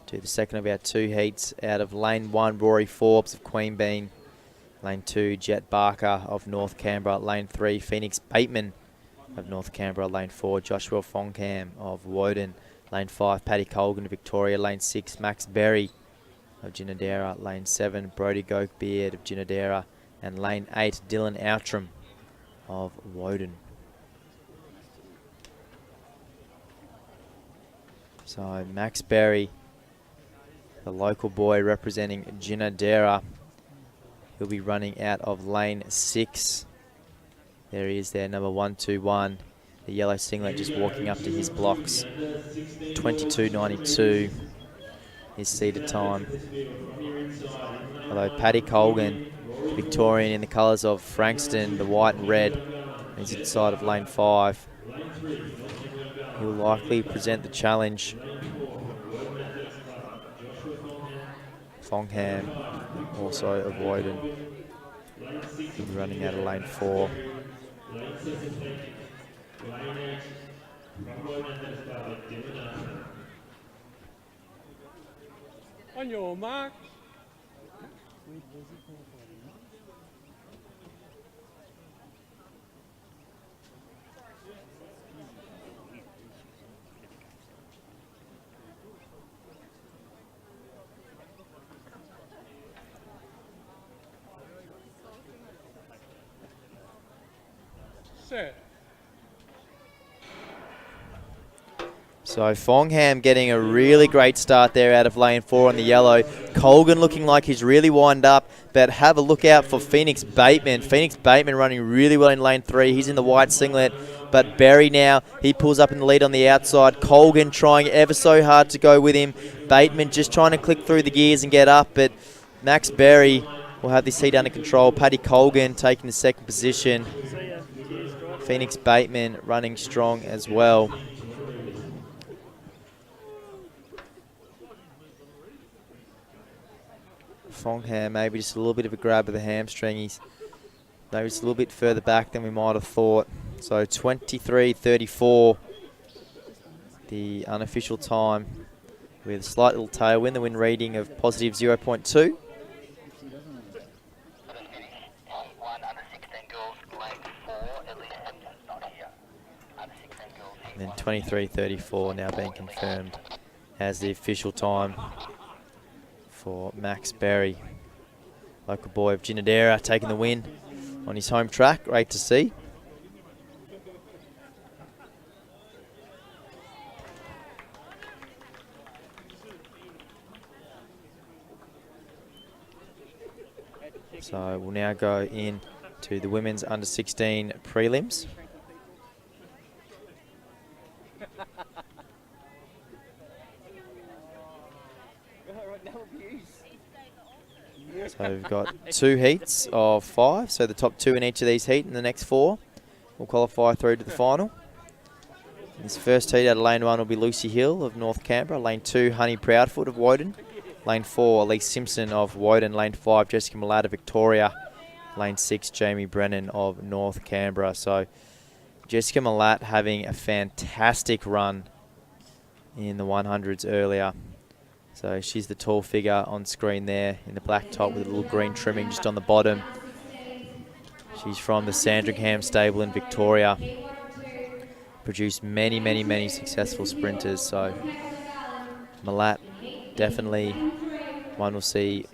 to the second of our 2 heats. Out of lane 1, Rory Forbes of Queen Bean. Lane 2, Jet Barker of North Canberra. Lane 3, Phoenix Bateman of North Canberra. Lane 4, Joshua Fonkham of Woden. Lane 5, Paddy Colgan of Victoria. Lane 6, Max Berry of Ginadera. Lane 7, Brody Gokebeard of Ginadera. And lane 8, Dylan Outram of Woden. So Max Berry, the local boy representing Ginadera, he'll be running out of lane 6. There he is there, number 121. The yellow singlet just walking up to his blocks. 22.92 his seated time. Although Paddy Colgan, Victorian in the colours of Frankston, the white and red, is inside of lane 5. He'll likely present the challenge. Fonkham, also of Woden, he'll be running out of lane 4. On your mark. Set. So Fonkham getting a really great start there out of lane 4 on the yellow. Colgan looking like he's really wind up, but have a look out for Phoenix Bateman. Phoenix Bateman running really well in lane 3. He's in the white singlet, but Berry now, he pulls up in the lead on the outside. Colgan trying ever so hard to go with him. Bateman just trying to click through the gears and get up, but Max Berry will have this heat under control. Paddy Colgan taking the second position. Phoenix Bateman running strong as well. Fonkham maybe just a little bit of a grab of the hamstring. He's maybe just a little bit further back than we might have thought. So 23.34, the unofficial time, with a slight little tailwind, the wind reading of positive 0.2. And then 23.34 now being confirmed as the official time for Max Berry. Local boy of Ginadera taking the win on his home track. Great to see. So we'll now go in to the women's under 16 prelims. So we've got 2 heats of 5, so the top 2 in each of these heats, and the next 4 will qualify through to the final. This first heat out of lane 1 will be Lucy Hill of North Canberra. Lane 2, Honey Proudfoot of Woden. Lane 4, Elise Simpson of Woden. Lane 5, Jessica Millard of Victoria. Lane 6, Jamie Brennan of North Canberra. So Jessica Millard having a fantastic run in the 100s earlier. So she's the tall figure on screen there in the black top with a little green trimming just on the bottom. She's from the Sandringham stable in Victoria. Produced many, many, many successful sprinters. So Malat, definitely one we'll see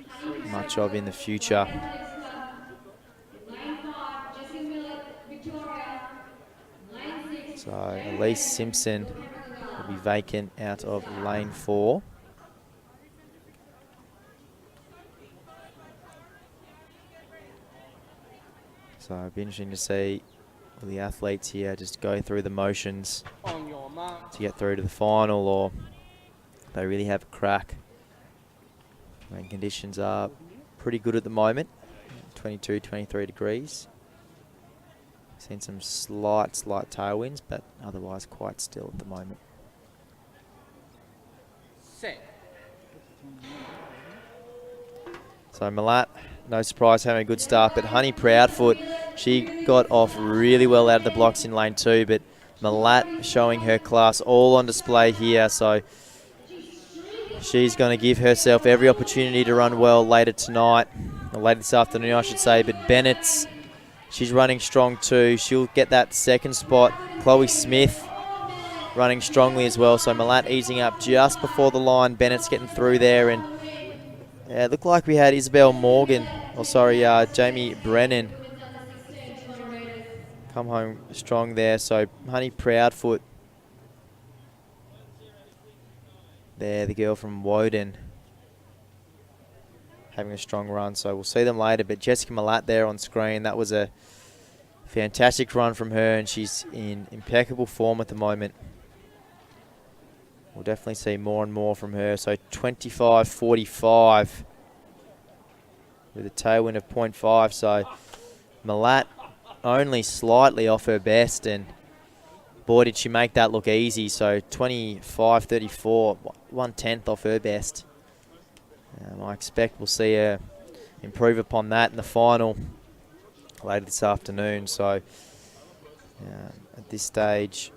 much of in the future. So Elise Simpson will be vacant out of lane 4. So it'll be interesting to see the athletes here just go through the motions to get through to the final, or they really have a crack. Rain conditions are pretty good at the moment, 22, 23 degrees. Seen some slight tailwinds, but otherwise quite still at the moment. Set. So Malat, no surprise, having a good start, but Honey Proudfoot, she got off really well out of the blocks in lane 2, but Malat showing her class all on display here, so she's going to give herself every opportunity to run well later tonight, or later this afternoon I should say, but Bennett's, she's running strong too. She'll get that second spot. Chloe Smith running strongly as well, so Malat easing up just before the line. Bennett's getting through there, and it looked like we had Jamie Brennan come home strong there. So Honey Proudfoot there, the girl from Woden, having a strong run. So we'll see them later. But Jessica Malat there on screen, that was a fantastic run from her, and she's in impeccable form at the moment. We'll definitely see more and more from her. So 25.45 with a tailwind of 0.5. So Malat only slightly off her best, and boy did she make that look easy. So 25.34, 1/10 off her best. I expect we'll see her improve upon that in the final later this afternoon. So at this stage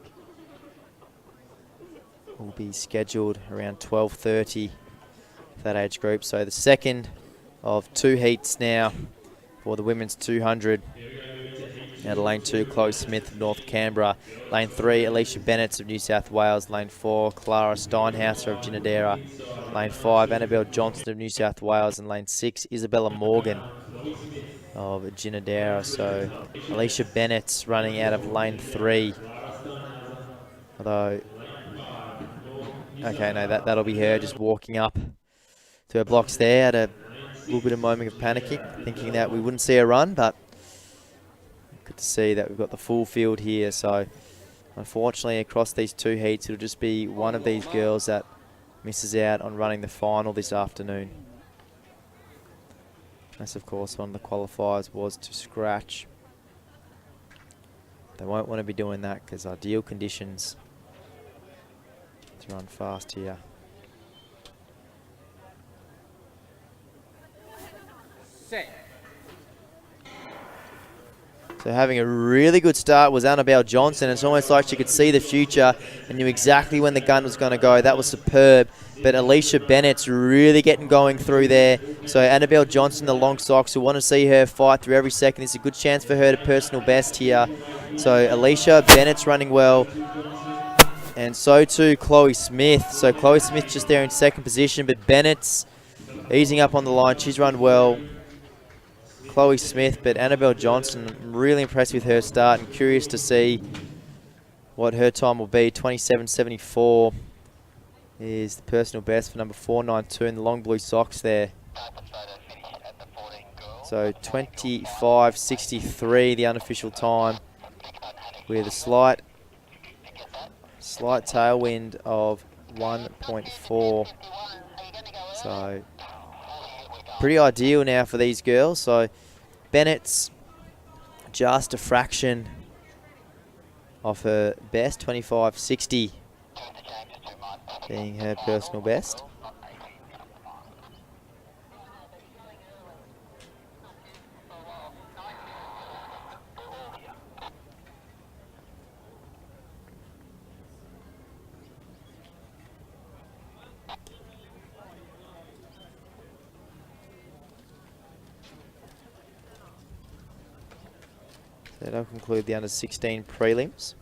will be scheduled around 12:30 for that age group. So the second of two heats now for the women's 200. Now to lane 2, Chloe Smith of North Canberra. Lane 3, Alicia Bennett of New South Wales. Lane 4, Clara Steinhauser of Ginadera. Lane 5, Annabelle Johnson of New South Wales. And lane 6, Isabella Morgan of Ginadera. So Alicia Bennett's running out of lane 3. Although, okay, no, that'll be her just walking up to her blocks there. Had a little bit of moment of panicking, thinking that we wouldn't see her run, but good to see that we've got the full field here. So unfortunately across these two heats, it'll just be one of these girls that misses out on running the final this afternoon. As of course one of the qualifiers was to scratch. They won't want to be doing that because ideal conditions to run fast here. Set. So having a really good start was Annabelle Johnson. It's almost like she could see the future and knew exactly when the gun was going to go. That was superb. But Alicia Bennett's really getting going through there. So Annabelle Johnson, the long socks, we want to see her fight through every second. It's a good chance for her to personal best here. So Alicia Bennett's running well. And so too Chloe Smith. So Chloe Smith just there in second position, but Bennett's easing up on the line. She's run well. Chloe Smith, but Annabelle Johnson, I'm really impressed with her start and curious to see what her time will be. 27.74 is the personal best for number 492 in the long blue socks there. So 25.63 the unofficial time, with a slight tailwind of 1.4. So pretty ideal now for these girls. So Bennett's just a fraction off her best, 25.60 being her personal best. That'll conclude the under-16 prelims.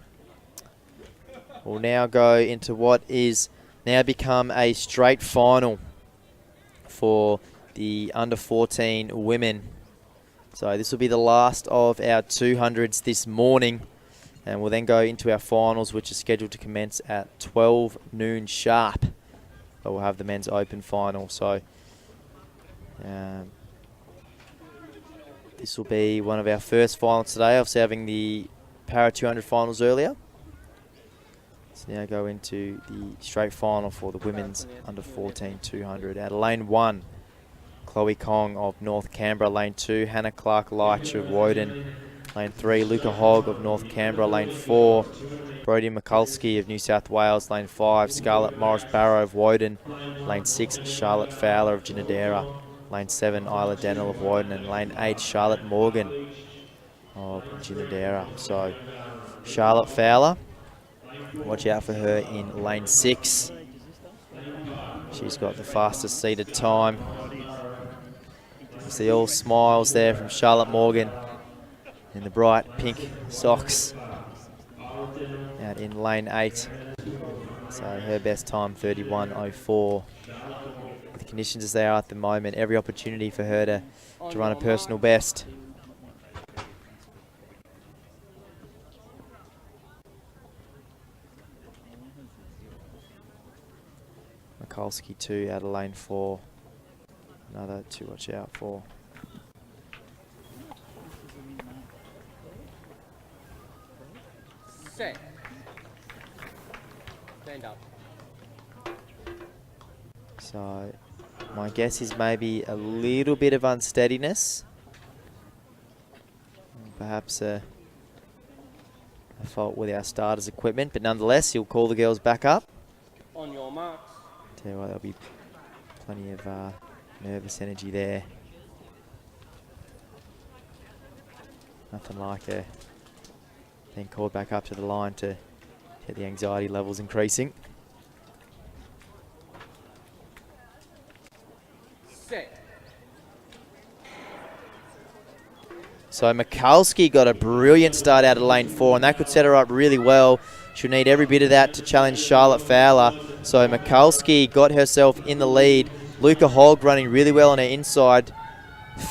We'll now go into what is now become a straight final for the under-14 women. So this will be the last of our 200s this morning, and we'll then go into our finals, which is scheduled to commence at 12 noon sharp. But we'll have the men's open final. So this will be one of our first finals today, obviously having the Para 200 finals earlier. Let's now go into the straight final for the women's under 14 200. Out of lane 1, Chloe Kong of North Canberra. Lane 2, Hannah Clark-Leitch of Woden. Lane 3, Luca Hogg of North Canberra. Lane 4, Brodie Mikulski of New South Wales. Lane 5, Scarlett Morris-Barrow of Woden. Lane 6, Charlotte Fowler of Ginadera. Lane 7, Isla Dennell of Woden. And lane 8, Charlotte Morgan of Ginadera. So Charlotte Fowler Watch out for her in lane 6. She's got the fastest seated time. You see all smiles there from Charlotte Morgan in the bright pink socks out in lane 8. So her best time 31:04. With the conditions as they are at the moment, every opportunity for her to run a personal best. Mikulski 2 out of lane 4. Another to watch out for. Set. Stand up. So my guess is maybe a little bit of unsteadiness. Perhaps a fault with our starters equipment, but nonetheless, he'll call the girls back up. On your marks. Tell you what, there'll be plenty of nervous energy there. Nothing like being called back up to the line to get the anxiety levels increasing. Set. So Mikulski got a brilliant start out of lane 4, and that could set her up really well. She'll need every bit of that to challenge Charlotte Fowler. So Mikulski got herself in the lead. Luca Hogg running really well on her inside.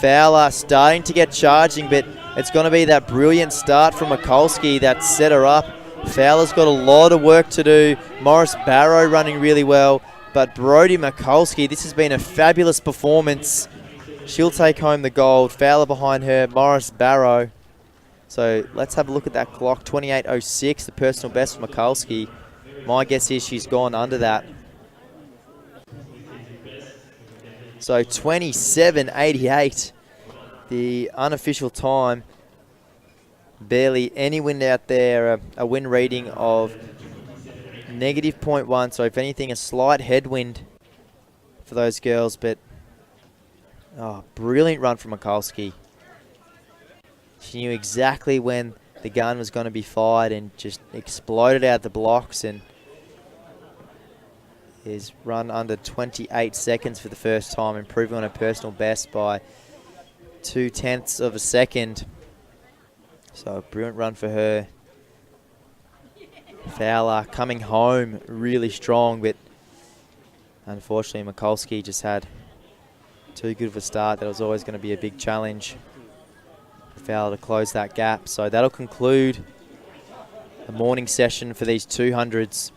Fowler starting to get charging, but it's going to be that brilliant start from Mikulski that set her up. Fowler's got a lot of work to do. Morris Barrow running really well, but Brodie Mikulski, this has been a fabulous performance. She'll take home the gold. Fowler behind her, Morris Barrow. So let's have a look at that clock. 28:06, the personal best for Mikulski. My guess is she's gone under that. So 27:88, the unofficial time. Barely any wind out there. A wind reading of -0.1. So if anything, a slight headwind for those girls. But brilliant run from Mikulski. She knew exactly when the gun was going to be fired and just exploded out the blocks, and is run under 28 seconds for the first time, improving on her personal best by 0.2 of a second. So a brilliant run for her. Fowler coming home really strong, but unfortunately Mikulski just had too good of a start. That was always going to be a big challenge for Fowler to close that gap. So that'll conclude the morning session for these 200s.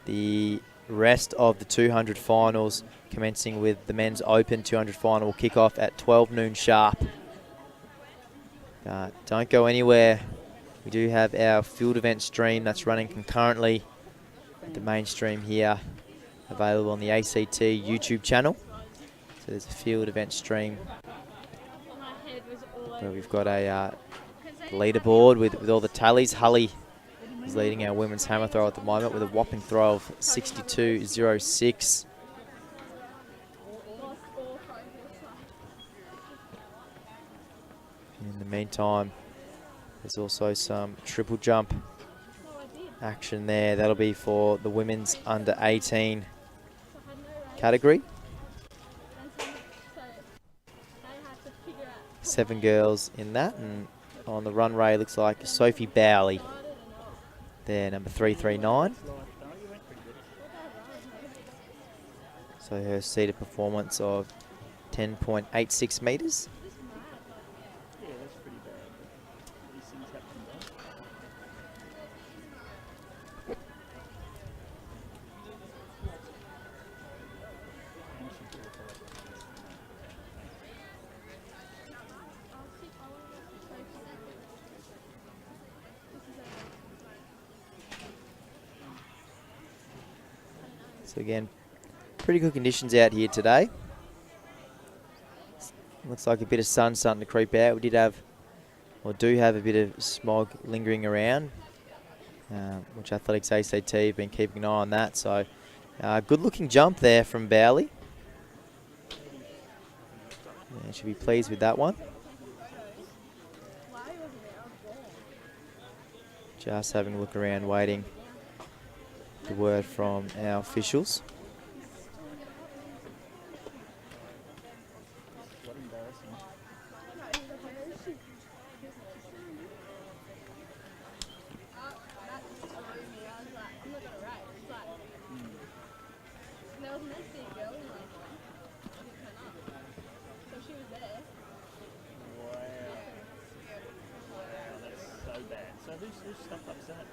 The rest of the 200 finals commencing with the men's open 200 final will kick off at 12 noon sharp. Don't go anywhere. We do have our field event stream that's running concurrently with the main stream here, available on the ACT YouTube channel. So there's a field event stream where we've got a leaderboard with all the tallies. Hully is leading our women's hammer throw at the moment with a whopping throw of 62.06. In the meantime, there's also some triple jump action there. That'll be for the women's under 18 category. 7 girls in that, and on the runway looks like Sophie Bowley there, number 339. So her seated performance of 10.86 metres. So again, pretty good conditions out here today. Looks like a bit of sun starting to creep out. We did have, or do have, a bit of smog lingering around, which Athletics ACT have been keeping an eye on that. So good looking jump there from Bowley. Yeah, should be pleased with that one. Just having a look around, waiting the word from our officials. Whose stuff up's that?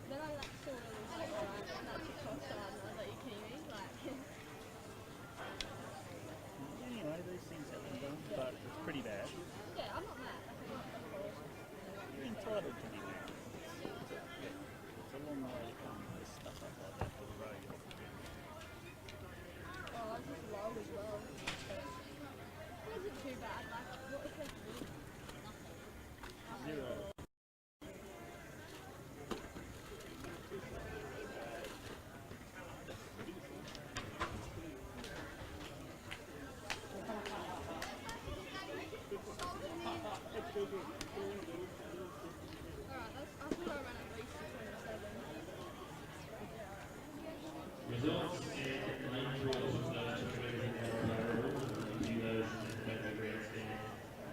Then I like saw it was like, alright, and that's a cross side, and I was like, you kidding me? Like, Anyway, these things happen, but it's pretty bad. yeah, I'm not mad. Like, I'm not appalled. You're entitled to be mad. It's a long way to come with stuff up like that for the road. Oh, I was just low as well. It wasn't too bad. Like, what was there to do? Nothing. Zero. Alright, I thought I ran at least 27. Results and lane draws of those two meetings in the do those at the grandstand.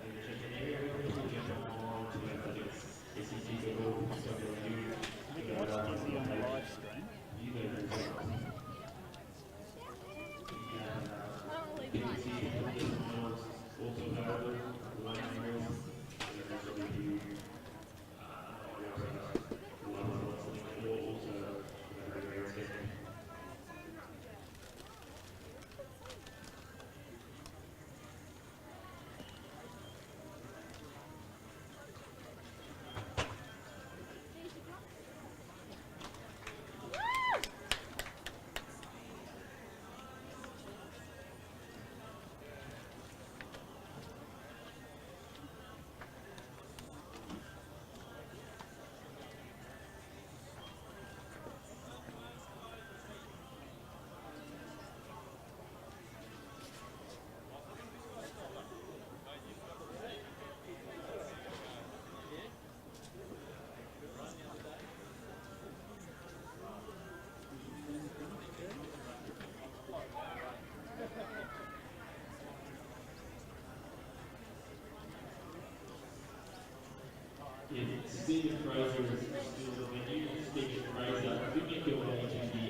And check in area, we'll jump on to athletics. SEC football, WU. We can watch Dizzy on the live stream. View those results. I don't really like Also available, lane draws, and WU. Stephen Fraser is still the venue. Stephen Fraser, could make your way to the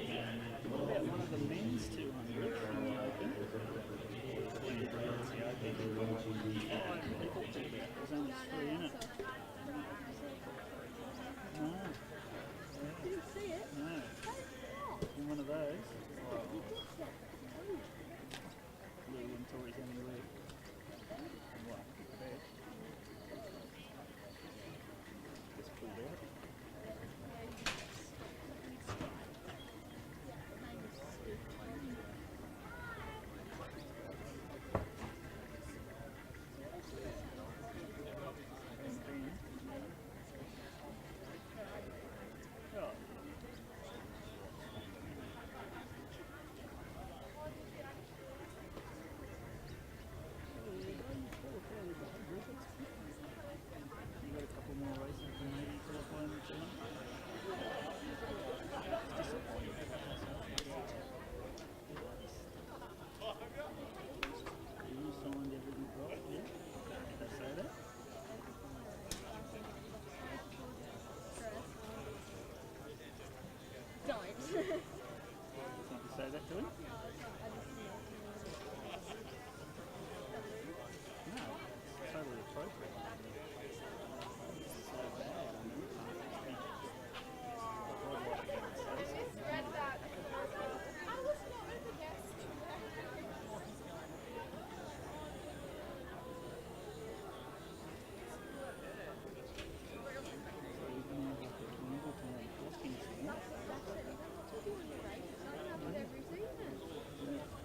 What about one of the men's 200 from the Open? Stephen Fraser's the Open. They talked about it. There's only 3 in it. No. Didn't see it. No. In one of those. Little and Tories anyway. What? The bed. Just pulled out. You got a couple more races and maybe qualify in the tournament. It's disappointing. You signed everything right, yeah? Did they say that? Don't. Did you say that to him? No, it's totally appropriate. It's so bad. I mean, I'd like to say something. So you're going to have like a Middletown blocking sport. That's it. That's what you rate. It's not enough with every season. Yeah.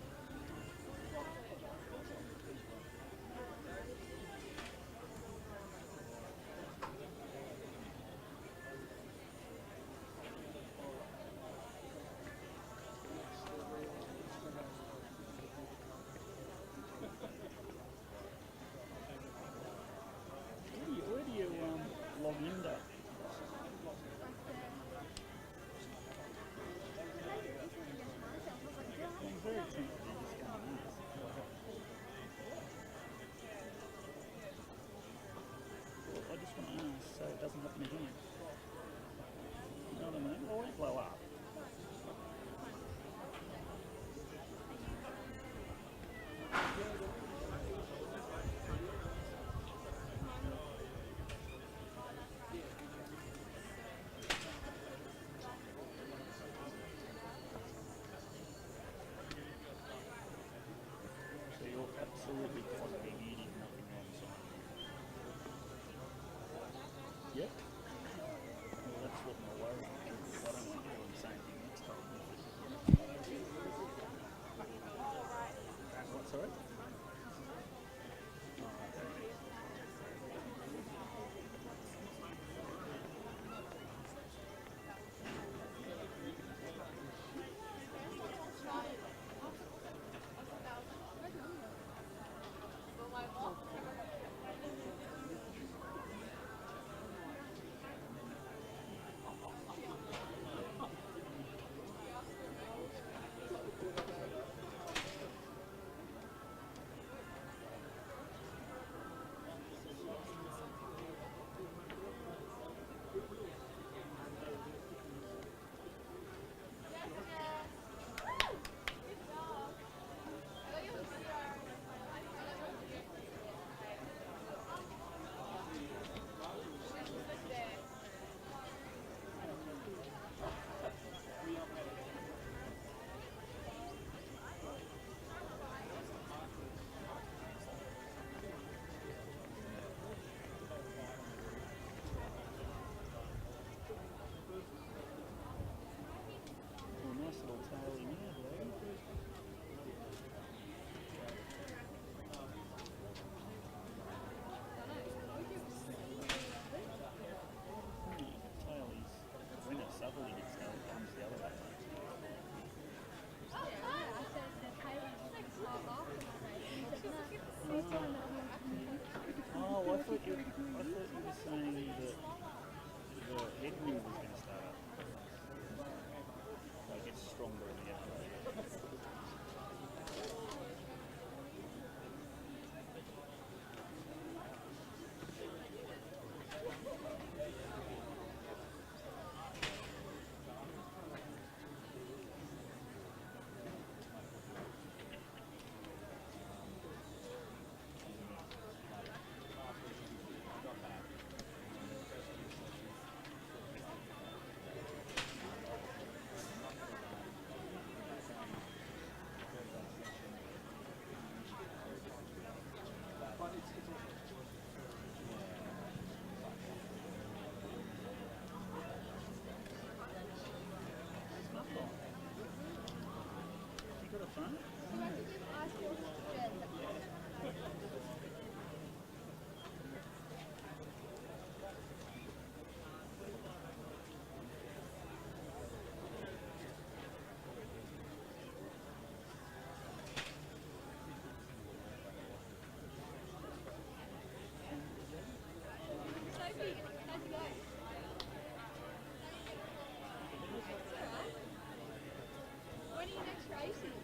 When are you next racing?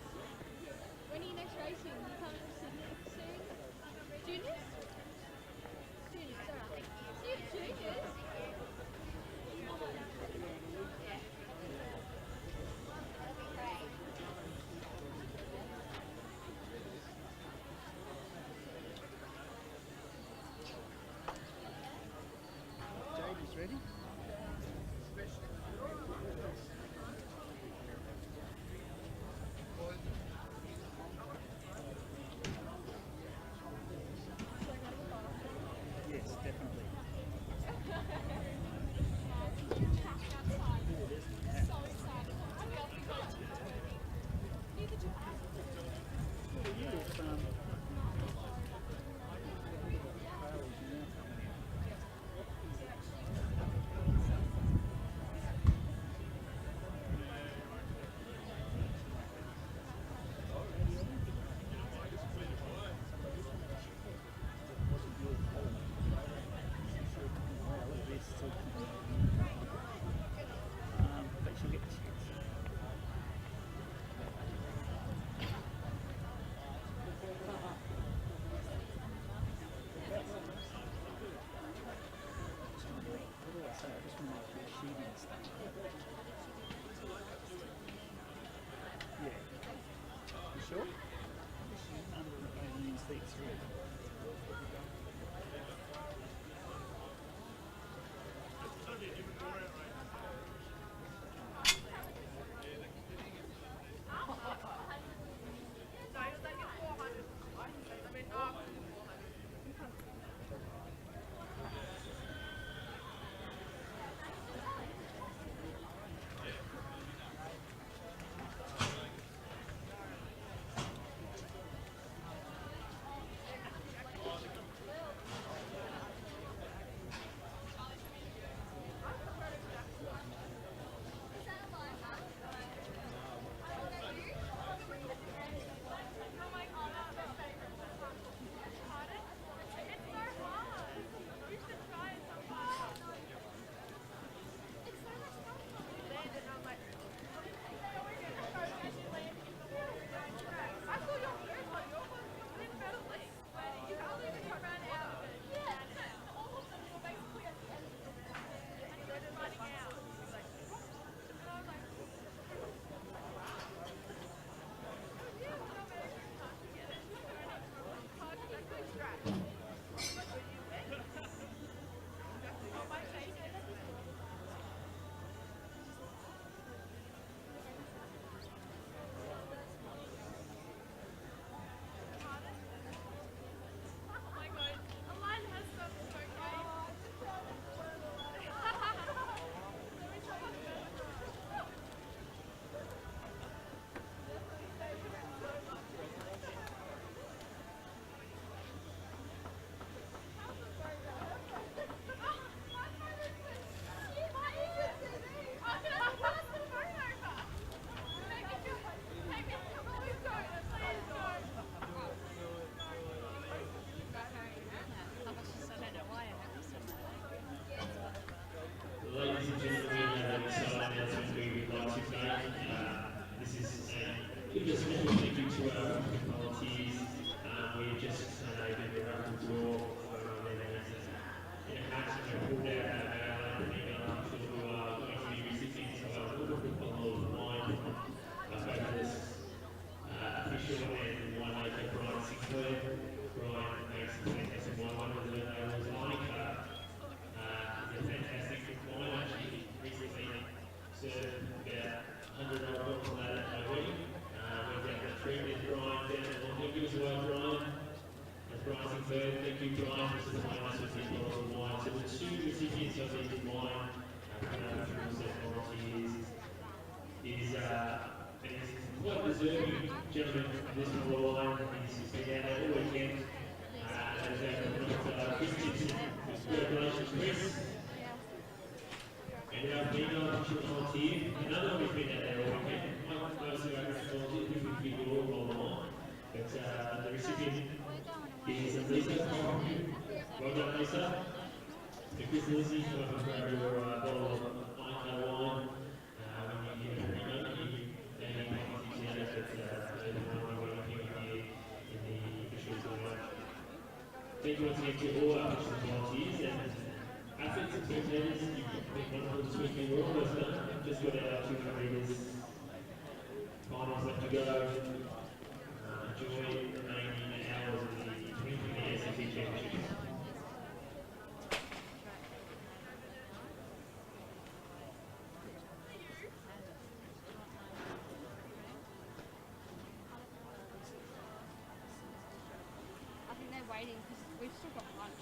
When are you next racing? You coming to Sydney soon? Juniors? Juniors, alright. See you at juniors. Jade is ready. Yes, definitely. But she'll get the chance. What do I say? I just want to make sure she didn't stay. Yeah. You sure? Under 18 seat 3. Ladies and gentlemen, we have an exciting announcement we would like to make. This is a special thank you to our volunteers. We just did a raffle draw for their names in a hat, and we pulled out our male and female officials who are going to be recipients of a little bottle of wine. Both this official and winemaker Brian Sinclair. Brian makes a fantastic wine. One of the was Monica. It's a fantastic wine. Actually, recently served about 100 bottles of that at my wedding. Went down the tree with Brian down at the Give us a word, Brian. That's Brian Sinclair. Thank you, Brian. This is the wine with these bottles of wine. So the two recipients of this wine, volunteers, is quite deserving gentleman in this number line. He's been down there all weekend. As Chris Gibson. Congratulations, Chris. And our female official volunteer, another one who's been down there all weekend. Those who are volunteers, we can keep it all on. But the recipient is Elissa. Well done, Elissa. To Chris and Lizzie, come up and grab your bottle of Ico wine. When you get it, and you can that in the officials line. Thank you once again to all our official volunteers and athletes and spectators. You've been wonderful this weekend. We're almost done. Just got our 200 metres finals left to go. Enjoy the remaining hours of the 2020 SAT Championships. I think they're waiting because we've still got lunch.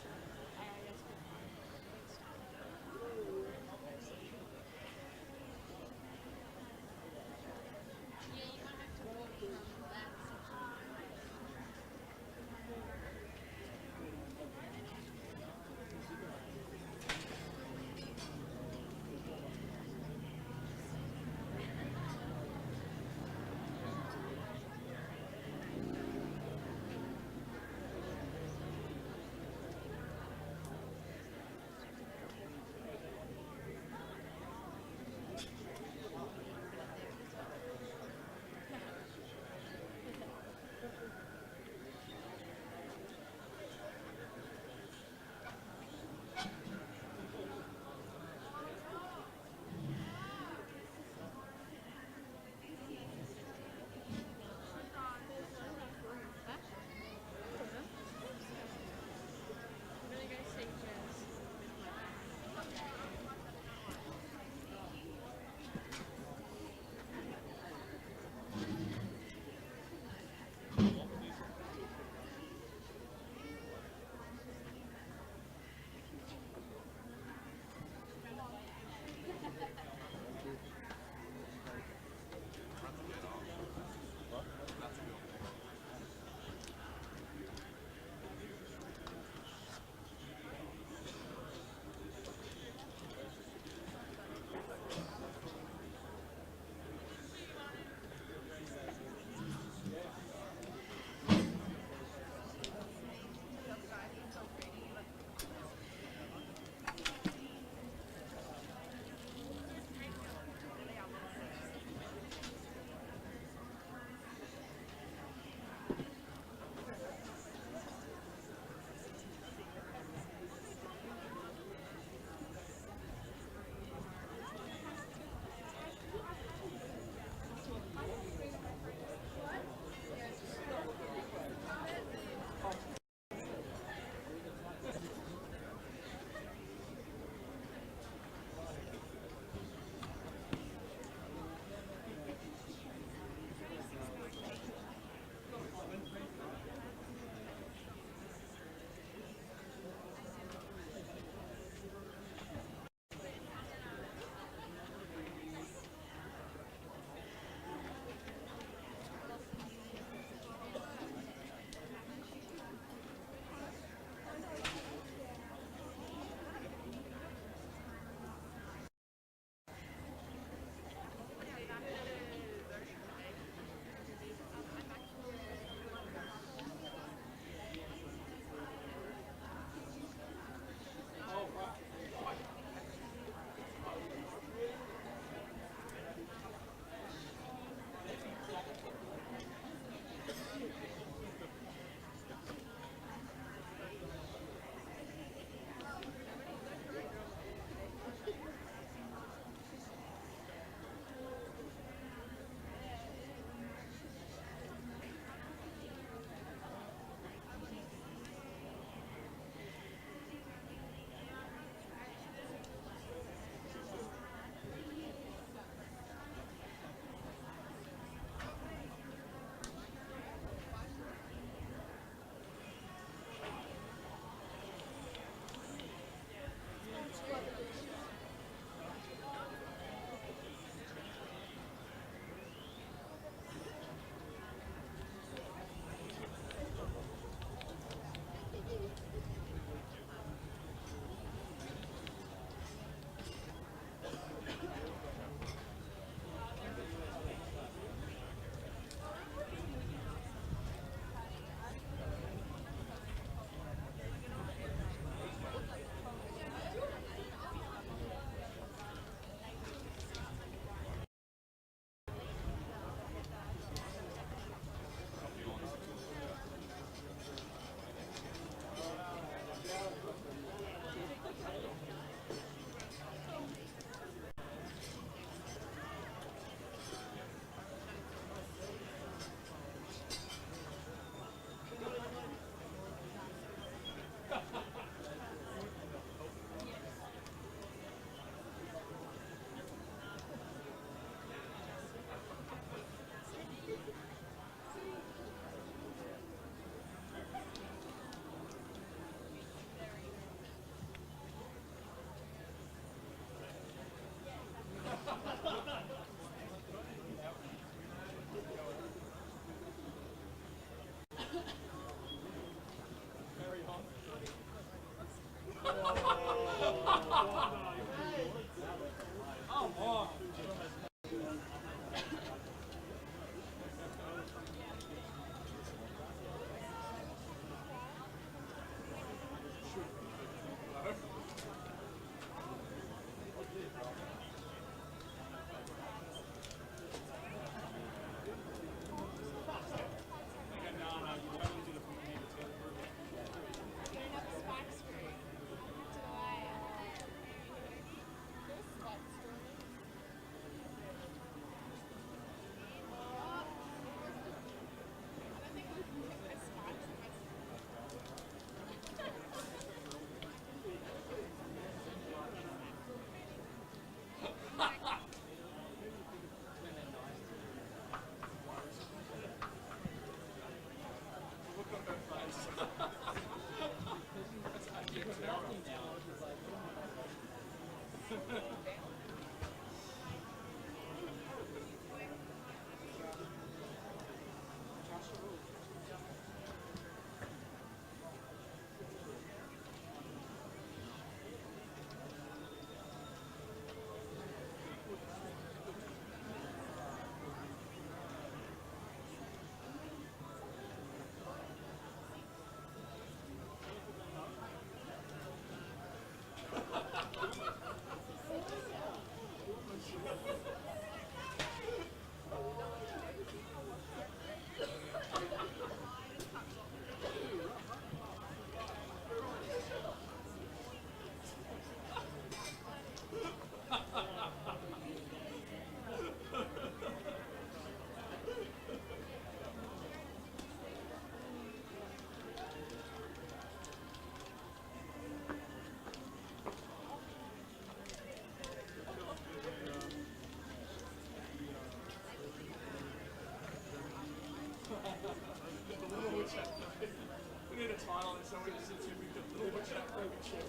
We need a title and so we just said we got the little chat room chef.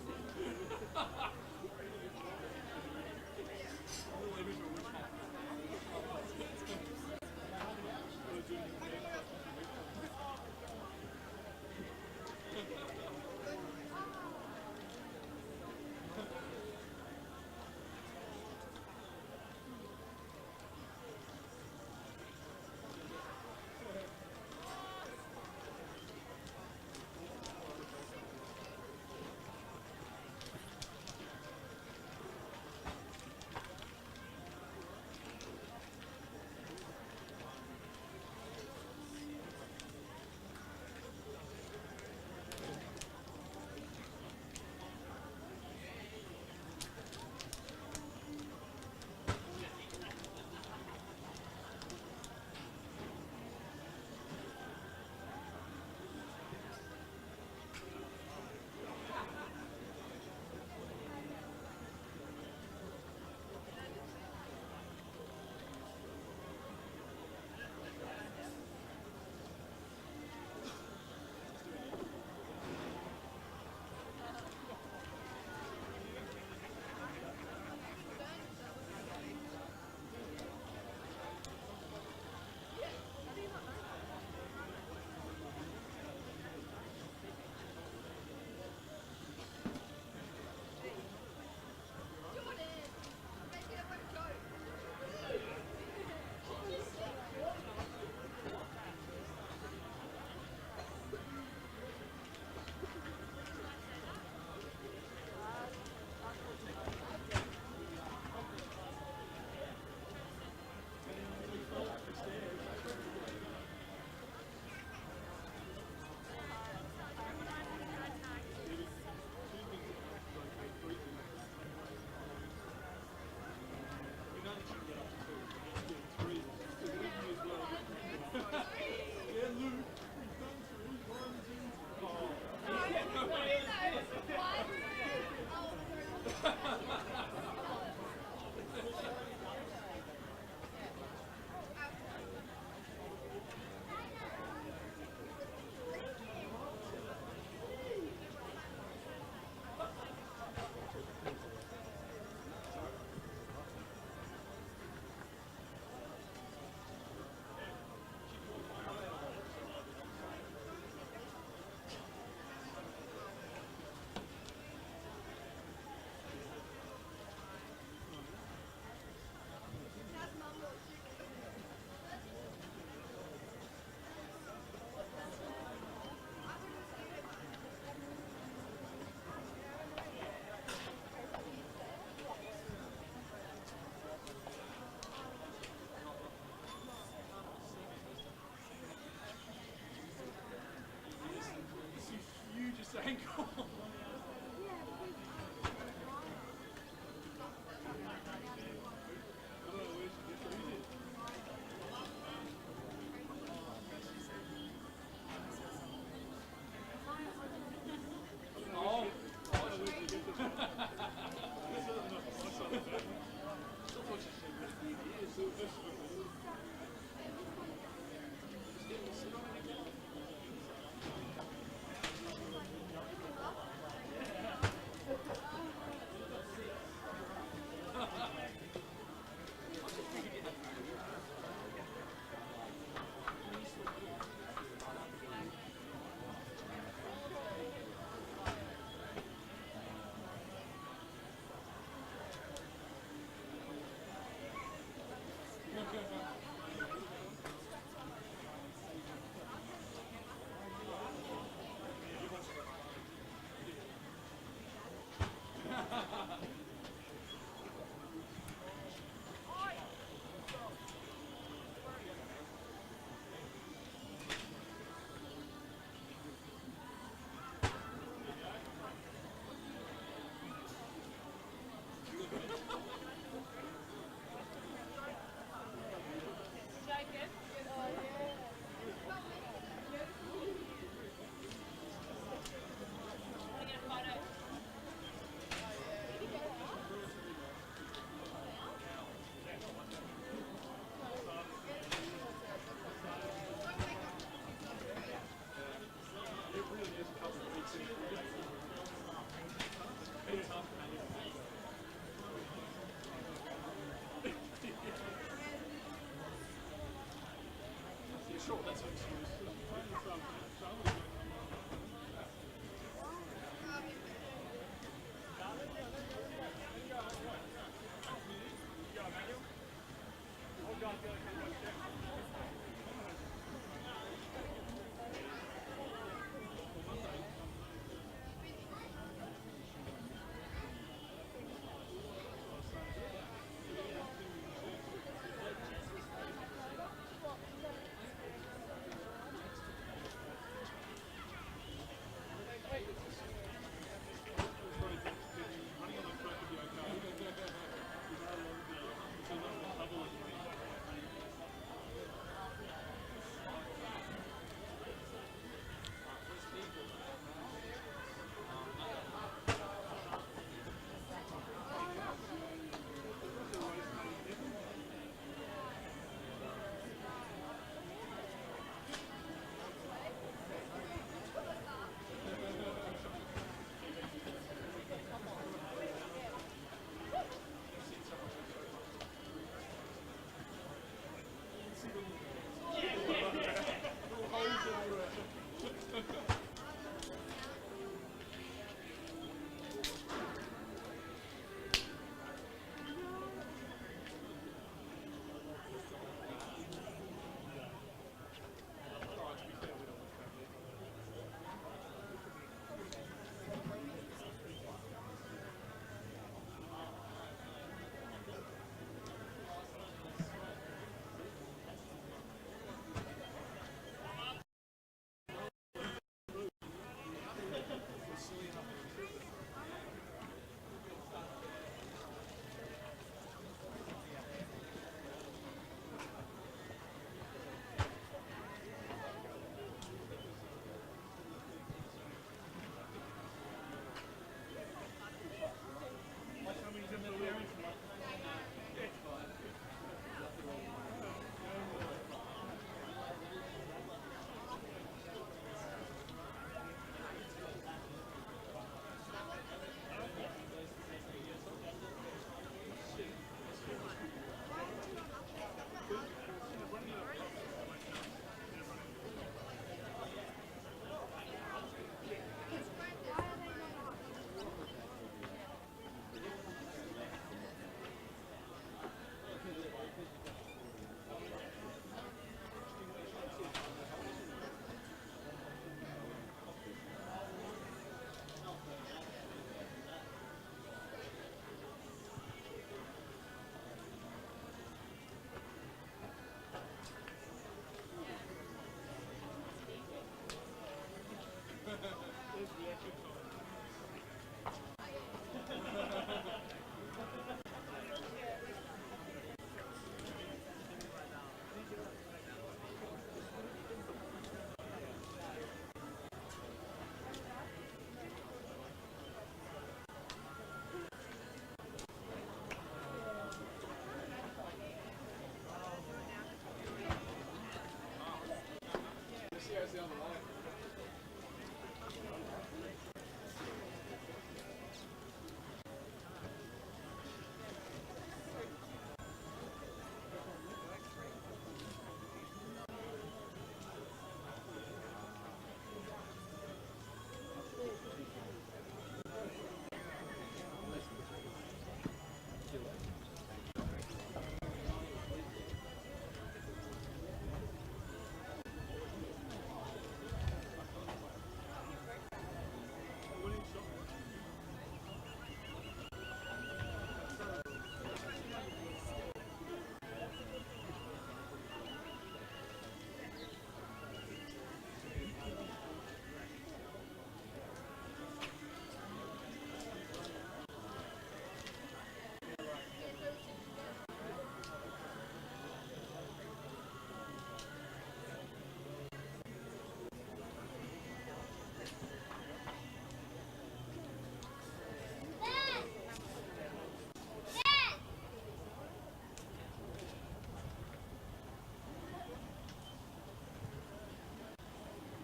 Sure, that's an excuse.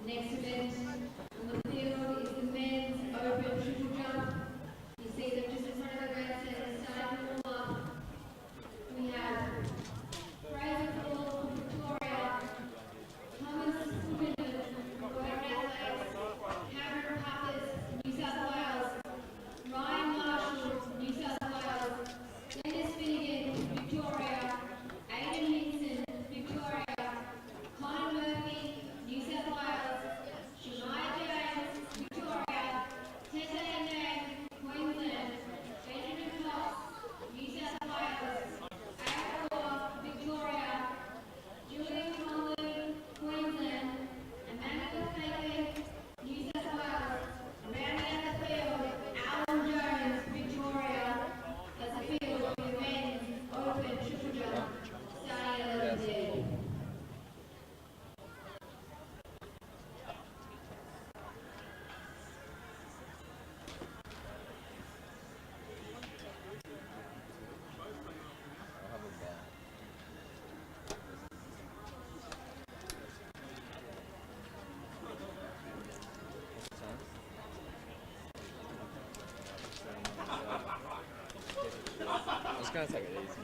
Next event on the field is the men's open triple jump. You see them just in front of the grandstand starting to warm up. We have Fraser from Victoria, just going to take it easy.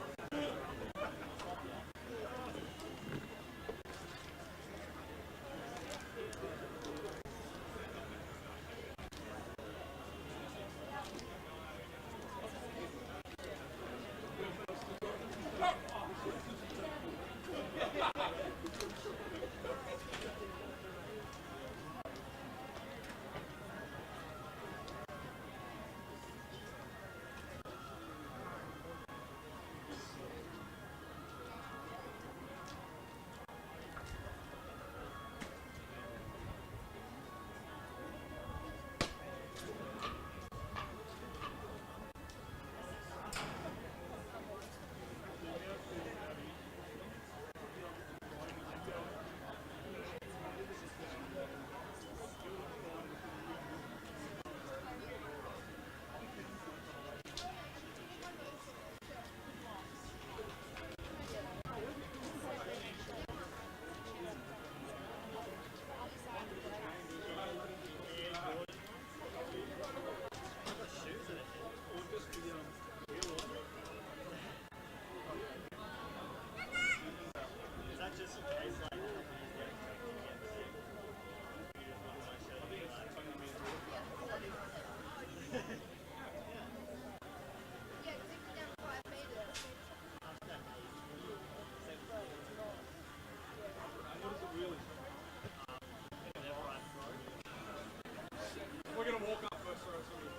We're going to walk up first row, sorry.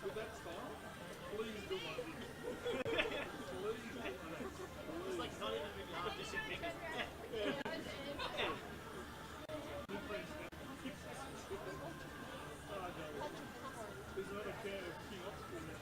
With that style, please do one. It's like not even a competition figure. There's another can of King Oxford now.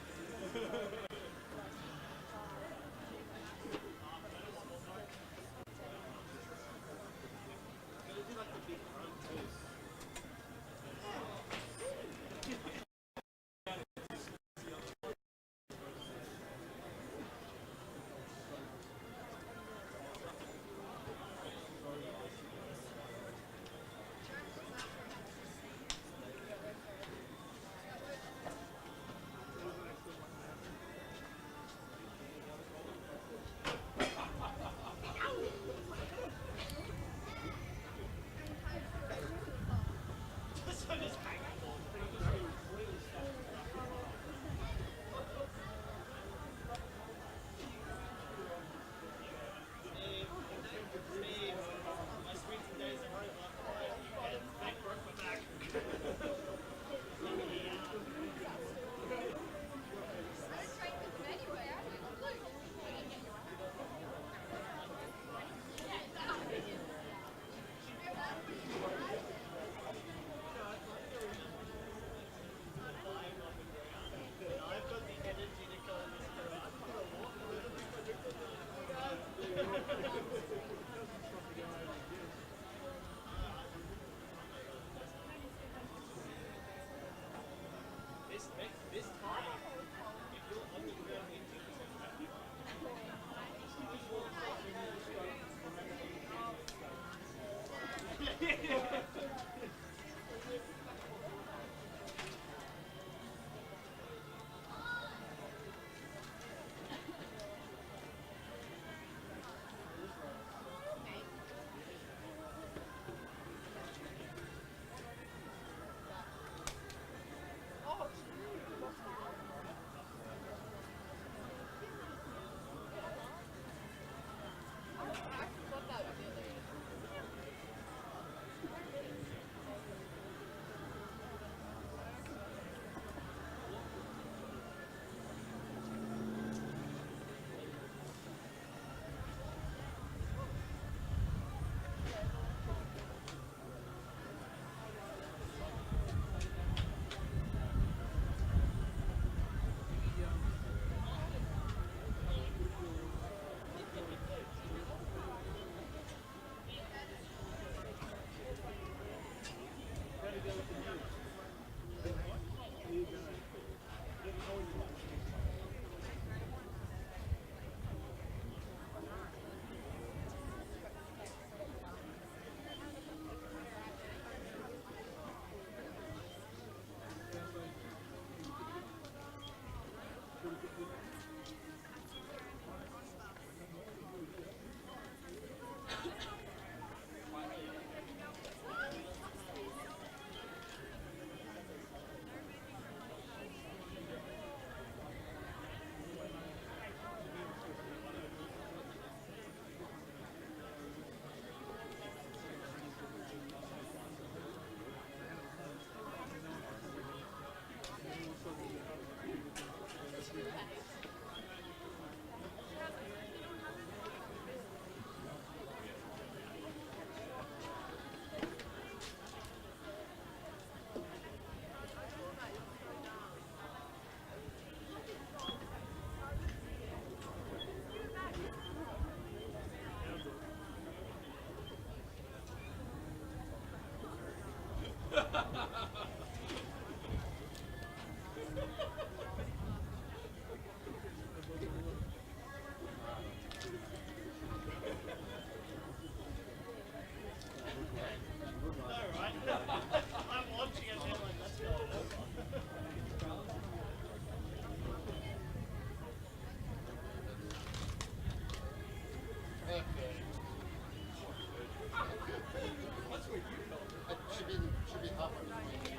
Should be halfway between.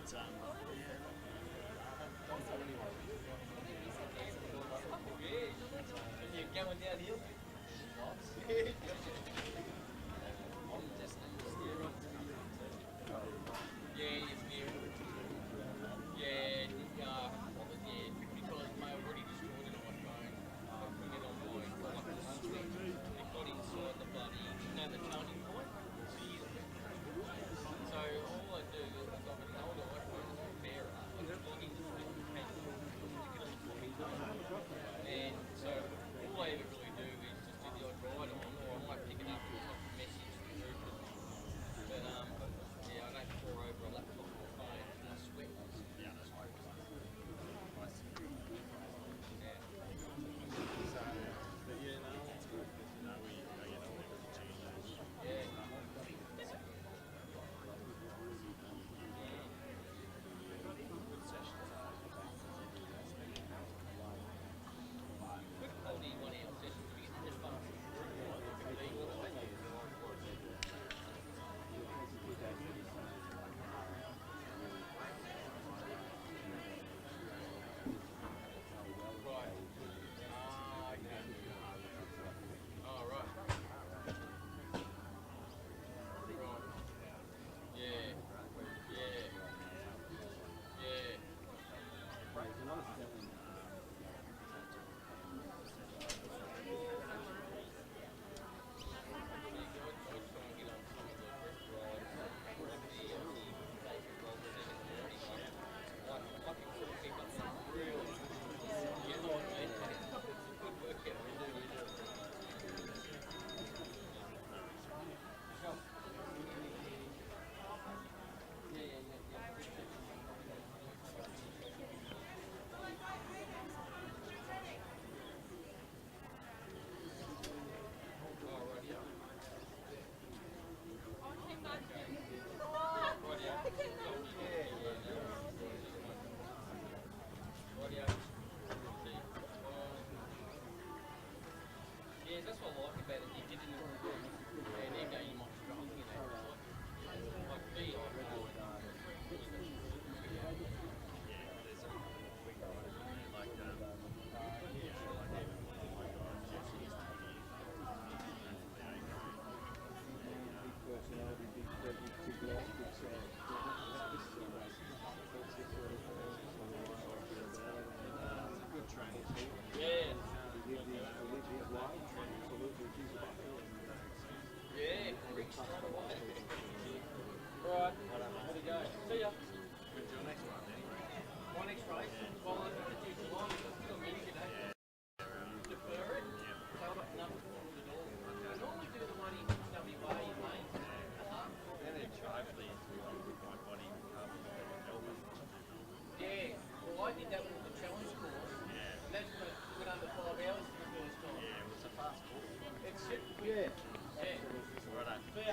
But You're going downhill. Yeah, it's near. Yeah, because I already destroyed it on my phone. I put it on my switch. It got inside the bloody, the charging point. So all I do is I've got an older iPhone, it's a bearer. I just log into the and so all I ever really do is just do the odd ride on, or I might pick it up and like message the group. But yeah, I don't pour over a laptop or phone and I sweat. Yeah. Yeah, that's what I like about it. You get in the room, and then go, you might struggle, you know. Like me, I Right, there we go. See ya. When's your next one anyway? My next race? Well, I think it's due July, but I've still got a meeting today. Defer it? Yeah. So I've got nothing for the door. I normally do the one in WA in Maine. Then it hopefully my body Yeah, well I did that with the challenge course. Yeah. And that's when it went under 5 hours for the first time. Yeah, it was a fast course. It's super quick. Yeah. Righto. See ya.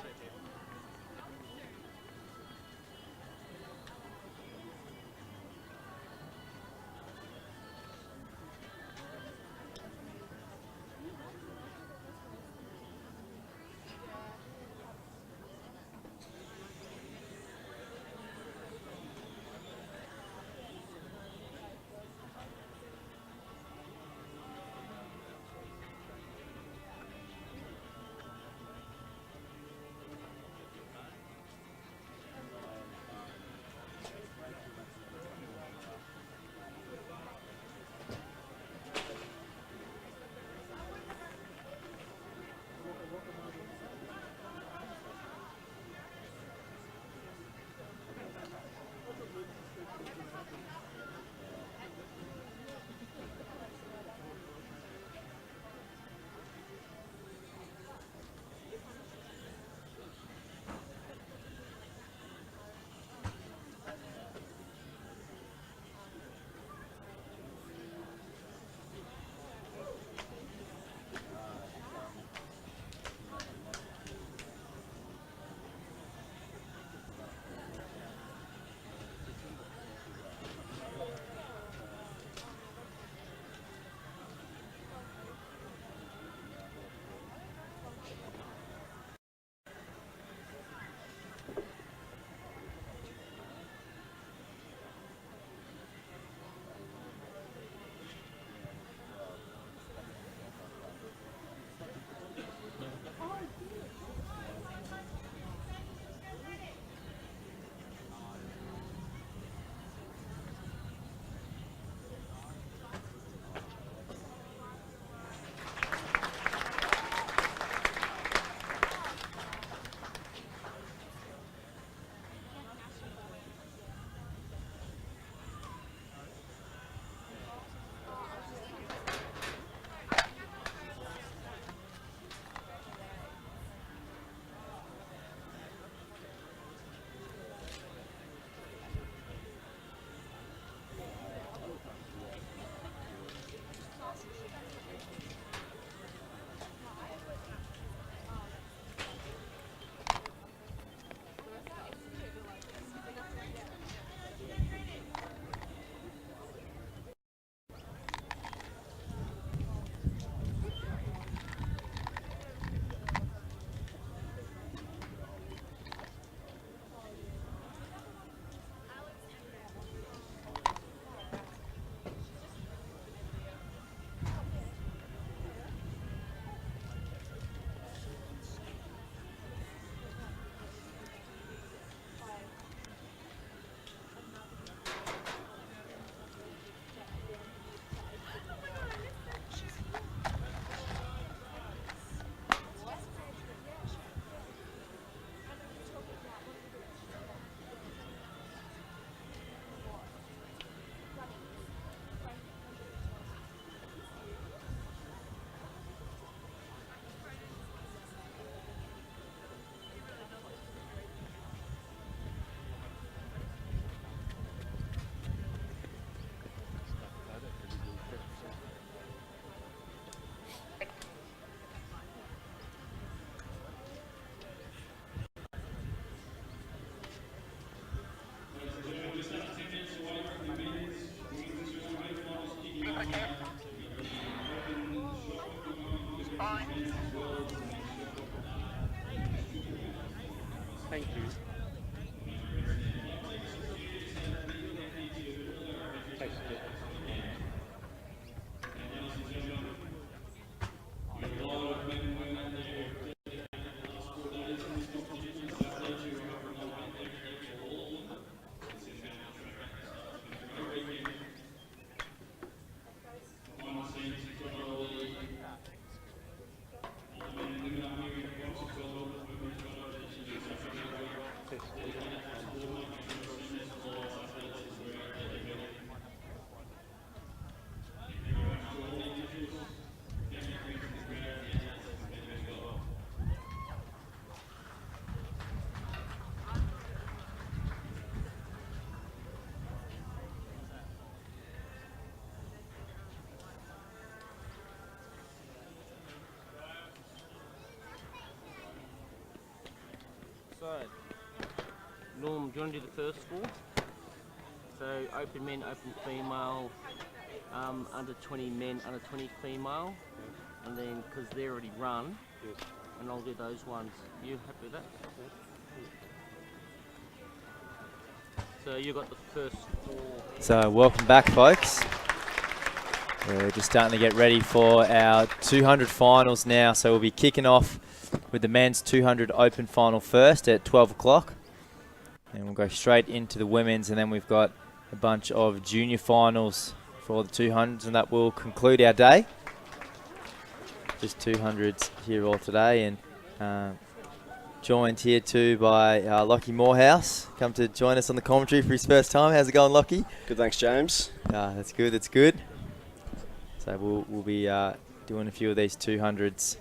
So, Norm, do you want to do the first four? So, open men, open female, under 20 men, under 20 female, and then, because they're already run, and I'll do those ones. You happy with that? So, you got the first four. So welcome back, folks. We're just starting to get ready for our 200 finals now. So we'll be kicking off with the men's 200 open final first at 12 o'clock. And we'll go straight into the women's, and then we've got a bunch of junior finals for the 200s, and that will conclude our day. Just 200s here all today, and joined here too by Lachie Morehouse. Come to join us on the commentary for his first time. How's it going, Lachie? Good, thanks, James. That's good, that's good. So we'll be doing a few of these 200s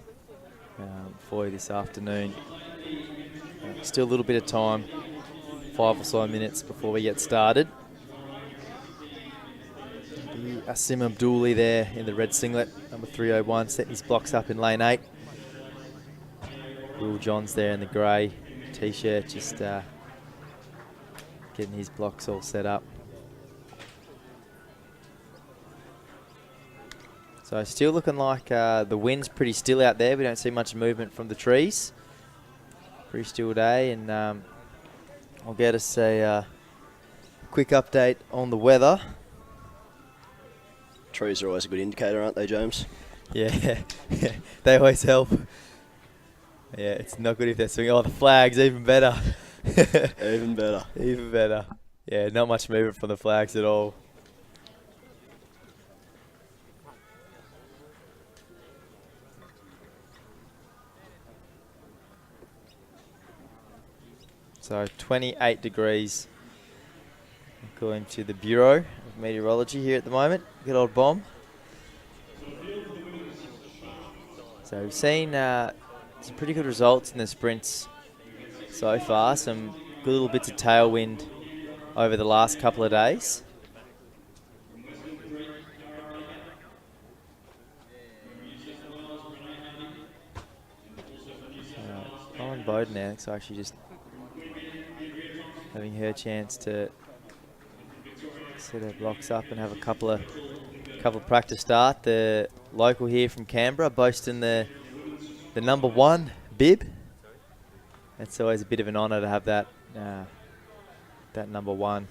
for you this afternoon. Still a little bit of time, 5 or so minutes before we get started. Asim Abduli there in the red singlet, number 301, setting his blocks up in lane 8. Will Johns there in the grey t-shirt, just getting his blocks all set up. So still looking like the wind's pretty still out there. We don't see much movement from the trees. Pretty still day, and I'll get us a quick update on the weather. Trees are always a good indicator, aren't they, James? Yeah, they always help. Yeah, it's not good if they're swinging. Oh, the flags, even better. Even better. Even better. Yeah, not much movement from the flags at all. So 28 degrees according to the Bureau of Meteorology here at the moment. Good old bomb. So we've seen some pretty good results in the sprints so far. Some good little bits of tailwind over the last couple of days. Lauren Bowden now, so actually just having her chance to set her blocks up and have a couple of practice start. The local here from Canberra boasting the number 1 bib. It's always a bit of an honour to have that number 1.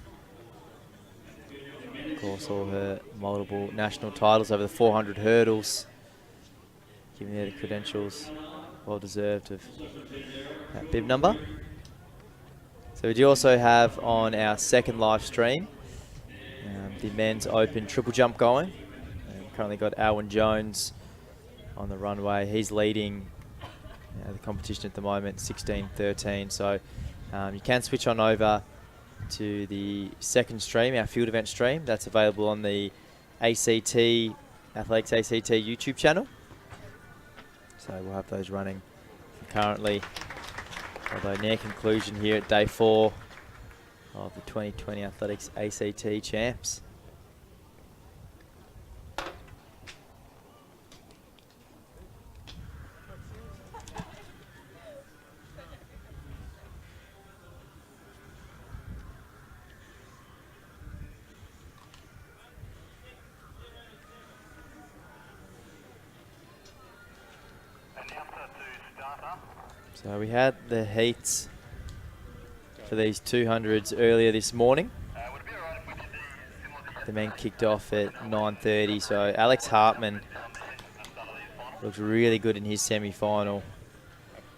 Of course, all her multiple national titles over the 400 hurdles, giving her the credentials well deserved of that bib number. So we do also have on our second live stream the men's open triple jump going. Currently got Alwyn Jones on the runway. He's leading the competition at the moment, 16-13. So you can switch on over to the second stream, our field event stream. That's available on the ACT, Athletics ACT YouTube channel. So we'll have those running currently. Although near conclusion here at day 4 of the 2020 Athletics ACT champs. So we had the heats for these 200s earlier this morning. The men kicked off at 9:30. So Alex Hartman looked really good in his semi-final.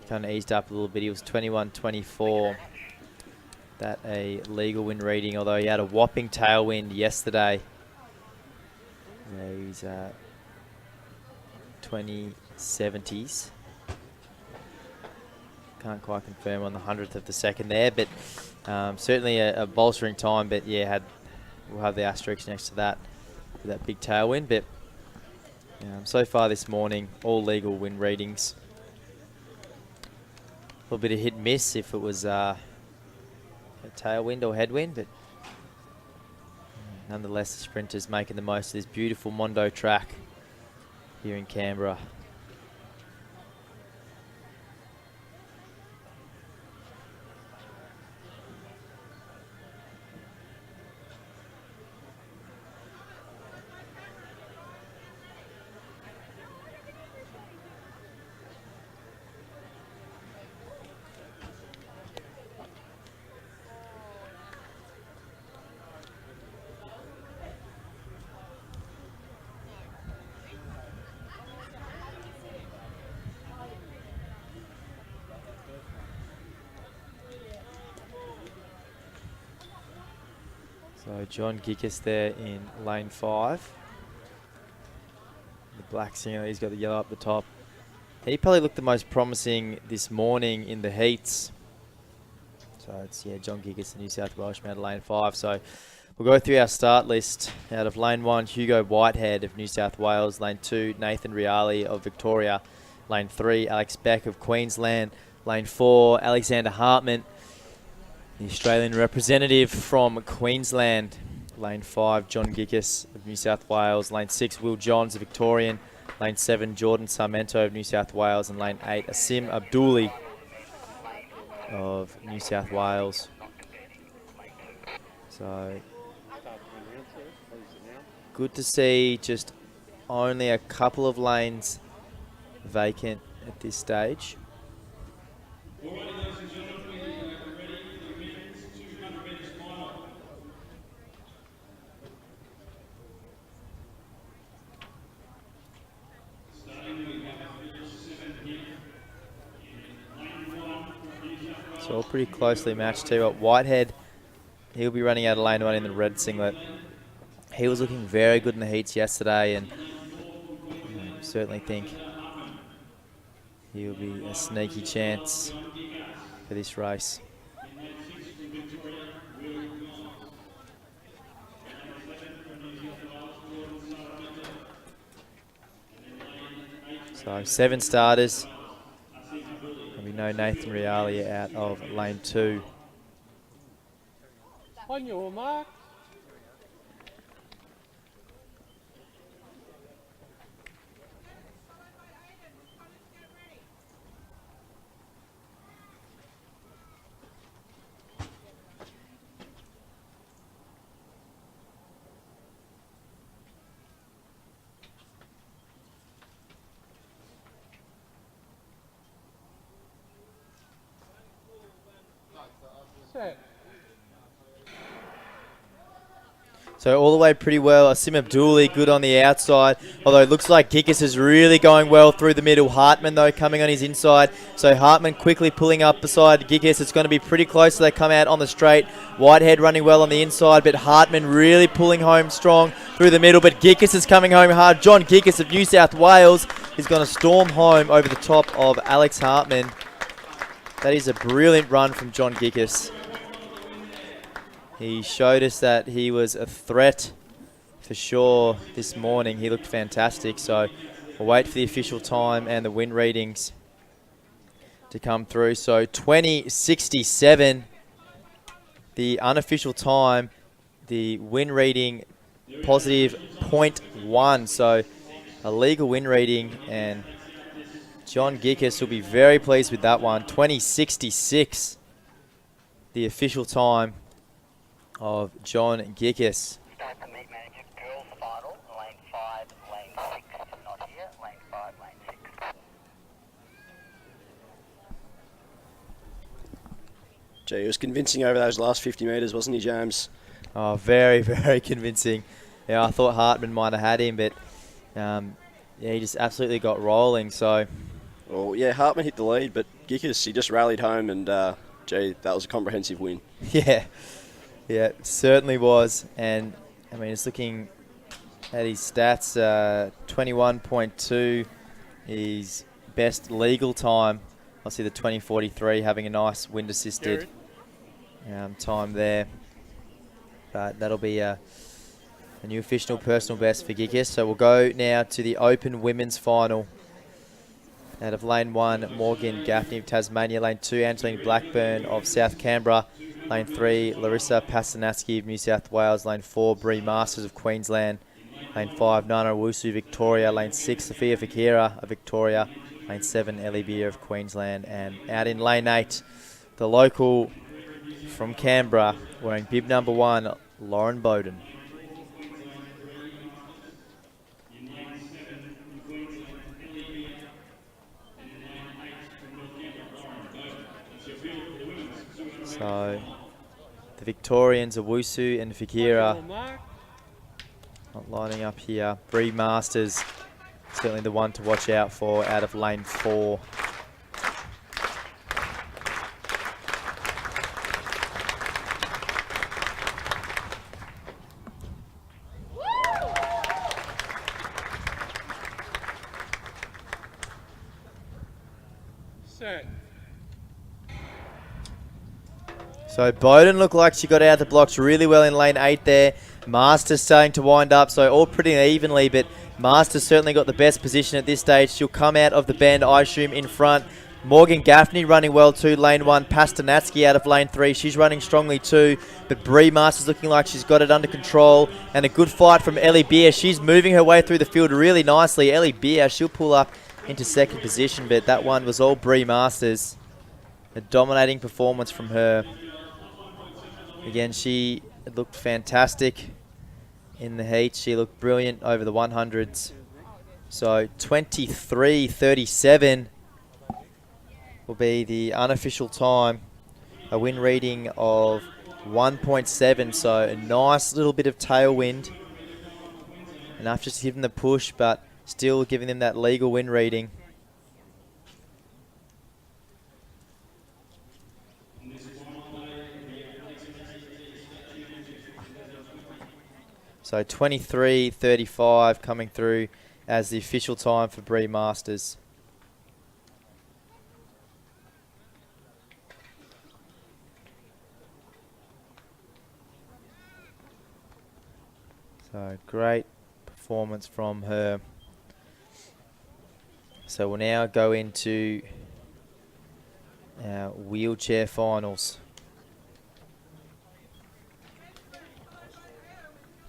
Kind of eased up a little bit. He was 21-24. That a legal wind reading, although he had a whopping tailwind yesterday. Yeah, he's 2070s. Can't quite confirm on the 100th of the second there, but certainly a bolstering time. But yeah, we'll have the asterisk next to that with that big tailwind. But so far this morning, all legal wind readings. A little bit of hit and miss if it was a tailwind or headwind, but nonetheless, the sprinters making the most of this beautiful Mondo track here in Canberra. So John Gickus there in lane 5. The black singer, he's got the yellow up the top. He probably looked the most promising this morning in the heats. So it's, yeah, John Gickus, the New South Welshman out of lane 5. So we'll go through our start list. Out of lane 1, Hugo Whitehead of New South Wales. Lane 2, Nathan Reali of Victoria. Lane 3, Alex Beck of Queensland. Lane 4, Alexander Hartman, the Australian representative from Queensland. Lane 5, John Gickus of New South Wales. Lane 6, Will Johns, a Victorian. Lane 7, Jordan Sarmento of New South Wales. And lane 8, Asim Abduli of New South Wales. So good to see just only a couple of lanes vacant at this stage. So all pretty closely matched too. Whitehead, he'll be running out of lane 1 in the red singlet. He was looking very good in the heats yesterday, and certainly think he'll be a sneaky chance for this race. So 7 starters. And we know Nathan Reali out of lane 2. On your mark. Set. So all the way pretty well. Asim Abduli good on the outside. Although it looks like Gickus is really going well through the middle. Hartman, though, coming on his inside. So Hartman quickly pulling up beside Gickus. It's going to be pretty close so they come out on the straight. Whitehead running well on the inside, but Hartman really pulling home strong through the middle. But Gickus is coming home hard. John Gickus of New South Wales is going to storm home over the top of Alex Hartman. That is a brilliant run from John Gickus. He showed us that he was a threat for sure this morning. He looked fantastic. So we'll wait for the official time and the win readings to come through. So 20:67, the unofficial time, the win reading positive 0.1. So a legal win reading, and John Gickus will be very pleased with that one. 20:66, the official time of John Gickus. Start the meet manager girls final, lane 5, lane 6, not here, lane 5, lane 6. Gee, he was convincing over those last 50 metres, wasn't he, James? Oh, very, very convincing. Yeah, I thought Hartman might have had him, but yeah, he just absolutely got rolling. So, well, yeah, Hartman hit the lead, but Gickus, he just rallied home, and gee, that was a comprehensive win. yeah. Yeah, it certainly was. And, I mean, it's looking at his stats, 21.2, his best legal time. Obviously, the 20:43, having a nice wind-assisted time there. But that'll be a new official personal best for Gickus. So we'll go now to the Open Women's Final. Out of lane 1, Morgan Gaffney of Tasmania. Lane 2, Angeline Blackburn of South Canberra. Lane 3, Larissa Pasanaski of New South Wales. Lane 4, Bree Masters of Queensland. Lane 5, Nana Owusu, Victoria. Lane 6, Sophia Fakira of Victoria. Lane 7, Ellie Beer of Queensland. And out in lane 8, the local from Canberra, wearing bib number 1, Lauren Bowden. So the Victorians, Owusu and Fakira, not lining up here. Bree Masters, certainly the one to watch out for out of lane 4. So Bowden looked like she got out of the blocks really well in lane 8 there. Masters starting to wind up, so all pretty evenly, but Masters certainly got the best position at this stage. She'll come out of the bend, I assume, in front. Morgan Gaffney running well too, lane 1. Pastanatsky out of lane 3. She's running strongly too, but Bree Masters looking like she's got it under control. And a good fight from Ellie Beer. She's moving her way through the field really nicely. Ellie Beer, she'll pull up into second position, but that one was all Bree Masters. A dominating performance from her. Again, she looked fantastic in the heat. She looked brilliant over the 100s. So 23:37 will be the unofficial time. A wind reading of 1.7, so a nice little bit of tailwind. Enough just to give them the push, but still giving them that legal wind reading. So 23:35 coming through as the official time for Bree Masters. So great performance from her. So we'll now go into our wheelchair finals.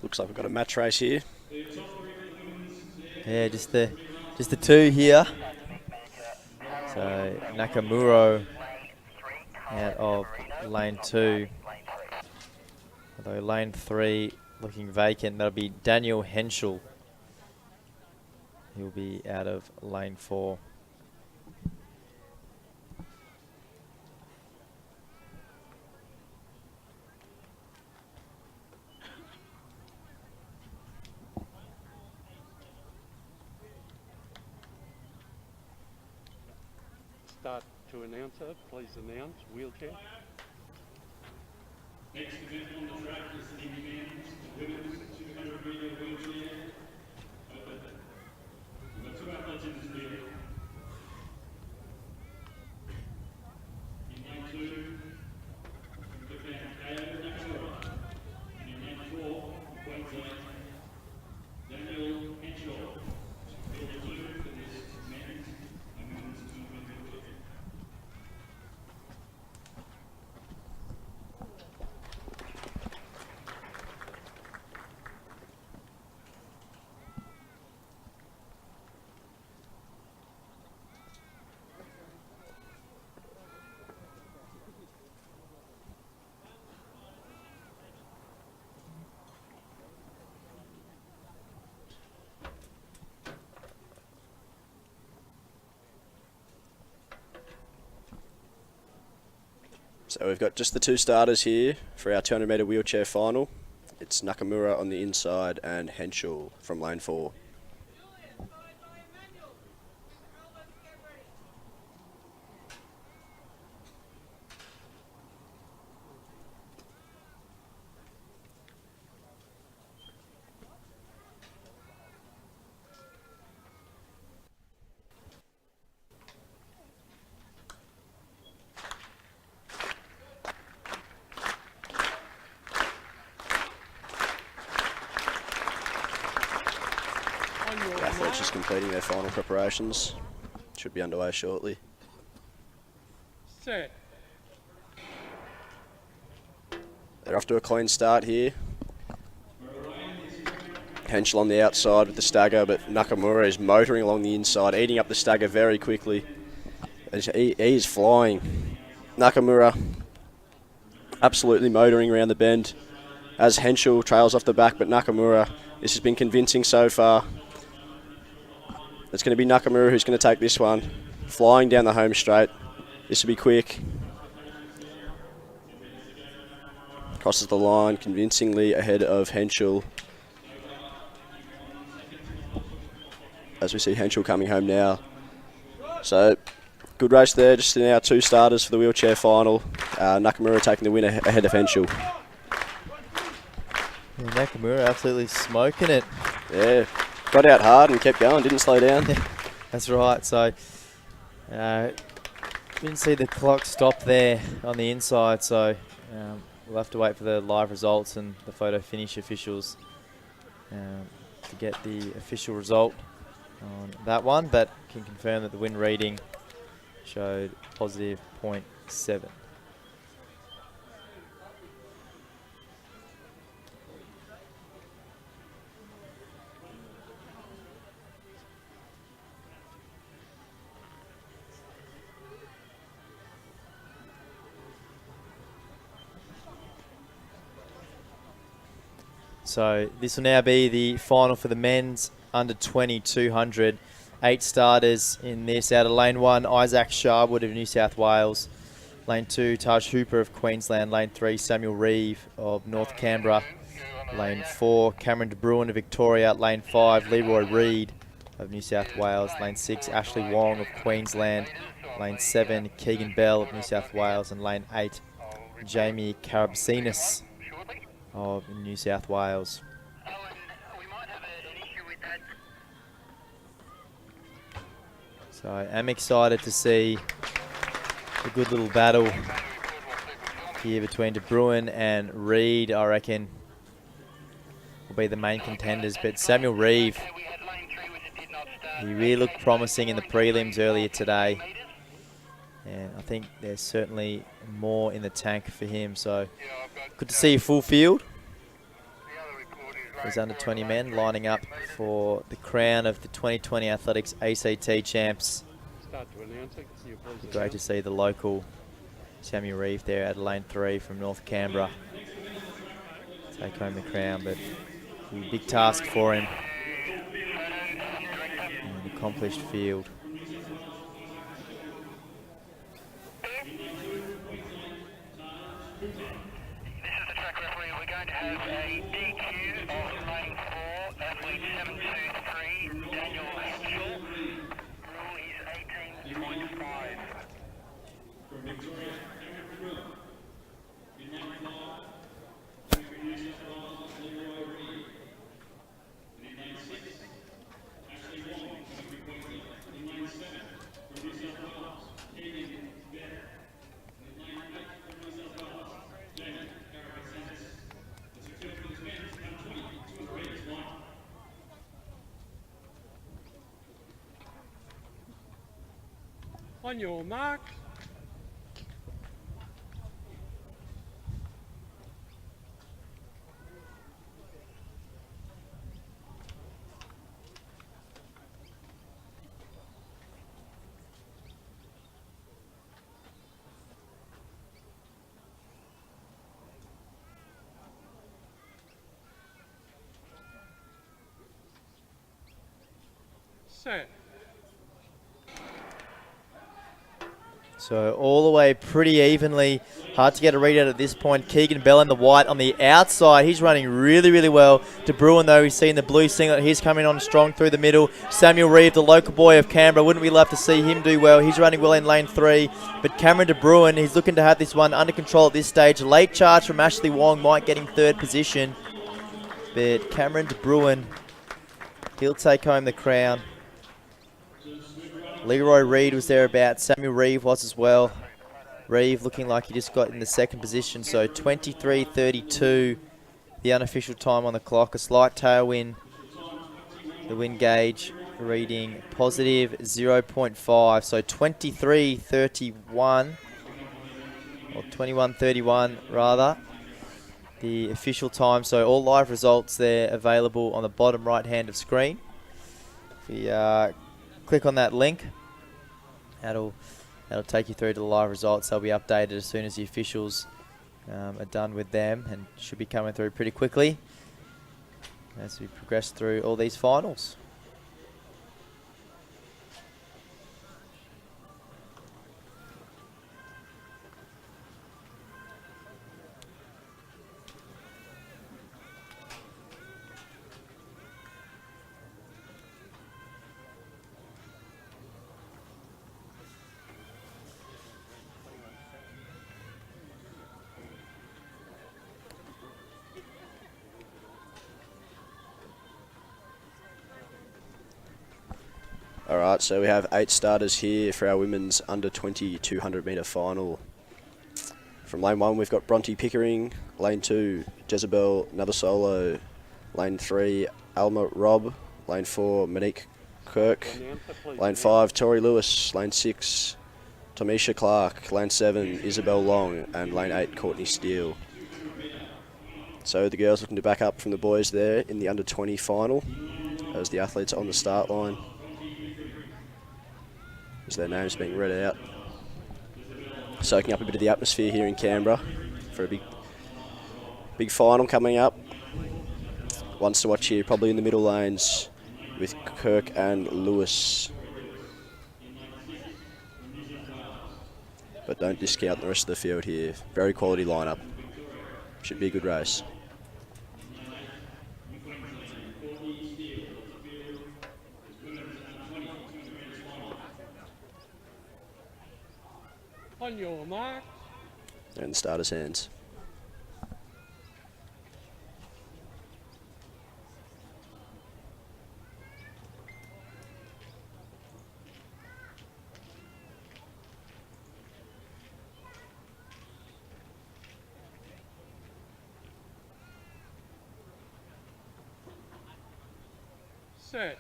Looks like we've got a match race here. Yeah, just the two here. So Nakamura out of lane 2. Although lane 3 looking vacant. That'll be Daniel Henschel. He'll be out of lane 4. Start to announcer, please announce wheelchair. Next event on the track is the men's women's 200-meter wheelchair. We've got 2 athletes in this field. In lane 2, we've got Jakeb and in lane 4, Queensland, Daniel Henschel. Field 2 for this men's and women's 200-meter wheelchair. So we've got just the 2 starters here for our 200-meter wheelchair final. It's Nakamura on the inside and Henschel from lane 4. The athletes just completing their final preparations. Should be underway shortly. Set. They're off to a clean start here. Henschel on the outside with the stagger, but Nakamura is motoring along the inside, eating up the stagger very quickly. He is flying. Nakamura absolutely motoring around the bend as Henschel trails off the back, but Nakamura, this has been convincing so far. It's going to be Nakamura who's going to take this one. Flying down the home straight. This will be quick. Crosses the line convincingly ahead of Henschel. As we see Henschel coming home now. So, good race there. Just now 2 starters for the wheelchair final. Nakamura taking the win ahead of Henschel. Yeah, Nakamura absolutely smoking it. Yeah. Got out hard and kept going, didn't slow down. That's right. So, didn't see the clock stop there on the inside. So, We'll have to wait for the live results and the photo finish officials to get the official result on that one, but can confirm that the wind reading showed positive 0.7. So this will now be the final for the men's under 20 200. 8 starters in this. Out of lane 1, Isaac Sharwood of New South Wales. Lane 2, Taj Hooper of Queensland. Lane 3, Samuel Reeve of North Canberra. Lane 4, Cameron De Bruin of Victoria. Lane 5, Leroy Reid of New South Wales. Lane 6, Ashley Wong of Queensland. Lane 7, Keegan Bell of New South Wales. And lane 8, Jamie Karabasinis of New South Wales. So I am excited to see a good little battle here between De Bruin and Reid. I reckon will be the main contenders. But Samuel Reeve, he really looked promising in the prelims earlier today. And I think there's certainly more in the tank for him. So good to see a full field. There's under 20 men lining up for the crown of the 2020 Athletics ACT champs. Great to see the local Samuel Reeve there at lane 3 from North Canberra take home the crown, but a big task for him. An accomplished field. On your mark. Set. So all the way pretty evenly. Hard to get a readout at this point. Keegan Bell in the white on the outside. He's running really, really well. De Bruin, though, he's seen the blue singlet. He's coming on strong through the middle. Samuel Reeve, the local boy of Canberra. Wouldn't we love to see him do well? He's running well in lane 3. But Cameron De Bruin, he's looking to have this one under control at this stage. Late charge from Ashley Wong might get him 3rd position. But Cameron De Bruin, he'll take home the crown. Leroy Reid was thereabouts. Samuel Reeve was as well. Reeve looking like he just got in the 2nd position. So 23:32, the unofficial time on the clock. A slight tailwind. The wind gauge reading positive 0.5. So 23:31, or 21:31 rather. The official time. So all live results there available on the bottom right hand of screen. If we click on that link, that'll take you through to the live results. They'll be updated as soon as the officials are done with them, and should be coming through pretty quickly as we progress through all these finals. Alright, so we have 8 starters here for our women's under 20 200 metre final From lane 1, we've got Bronte Pickering. Lane 2, Jezebel, another solo. Lane 3, Alma Robb. Lane 4, Monique Kirk. Lane 5, Tori Lewis. Lane 6, Tomisha Clark. Lane 7, Isabel Long. And lane 8, Courtney Steele. So the girls looking to back up from the boys there in the under-20 final as the athletes are on the start line. As their names being read out. Soaking up a bit of the atmosphere here in Canberra for a big final coming up. Ones to watch here, probably in the middle lanes with Kirk and Lewis. But don't discount the rest of the field here. Very quality lineup. Should be a good race. On your mark. They're in the starters' hands. Set.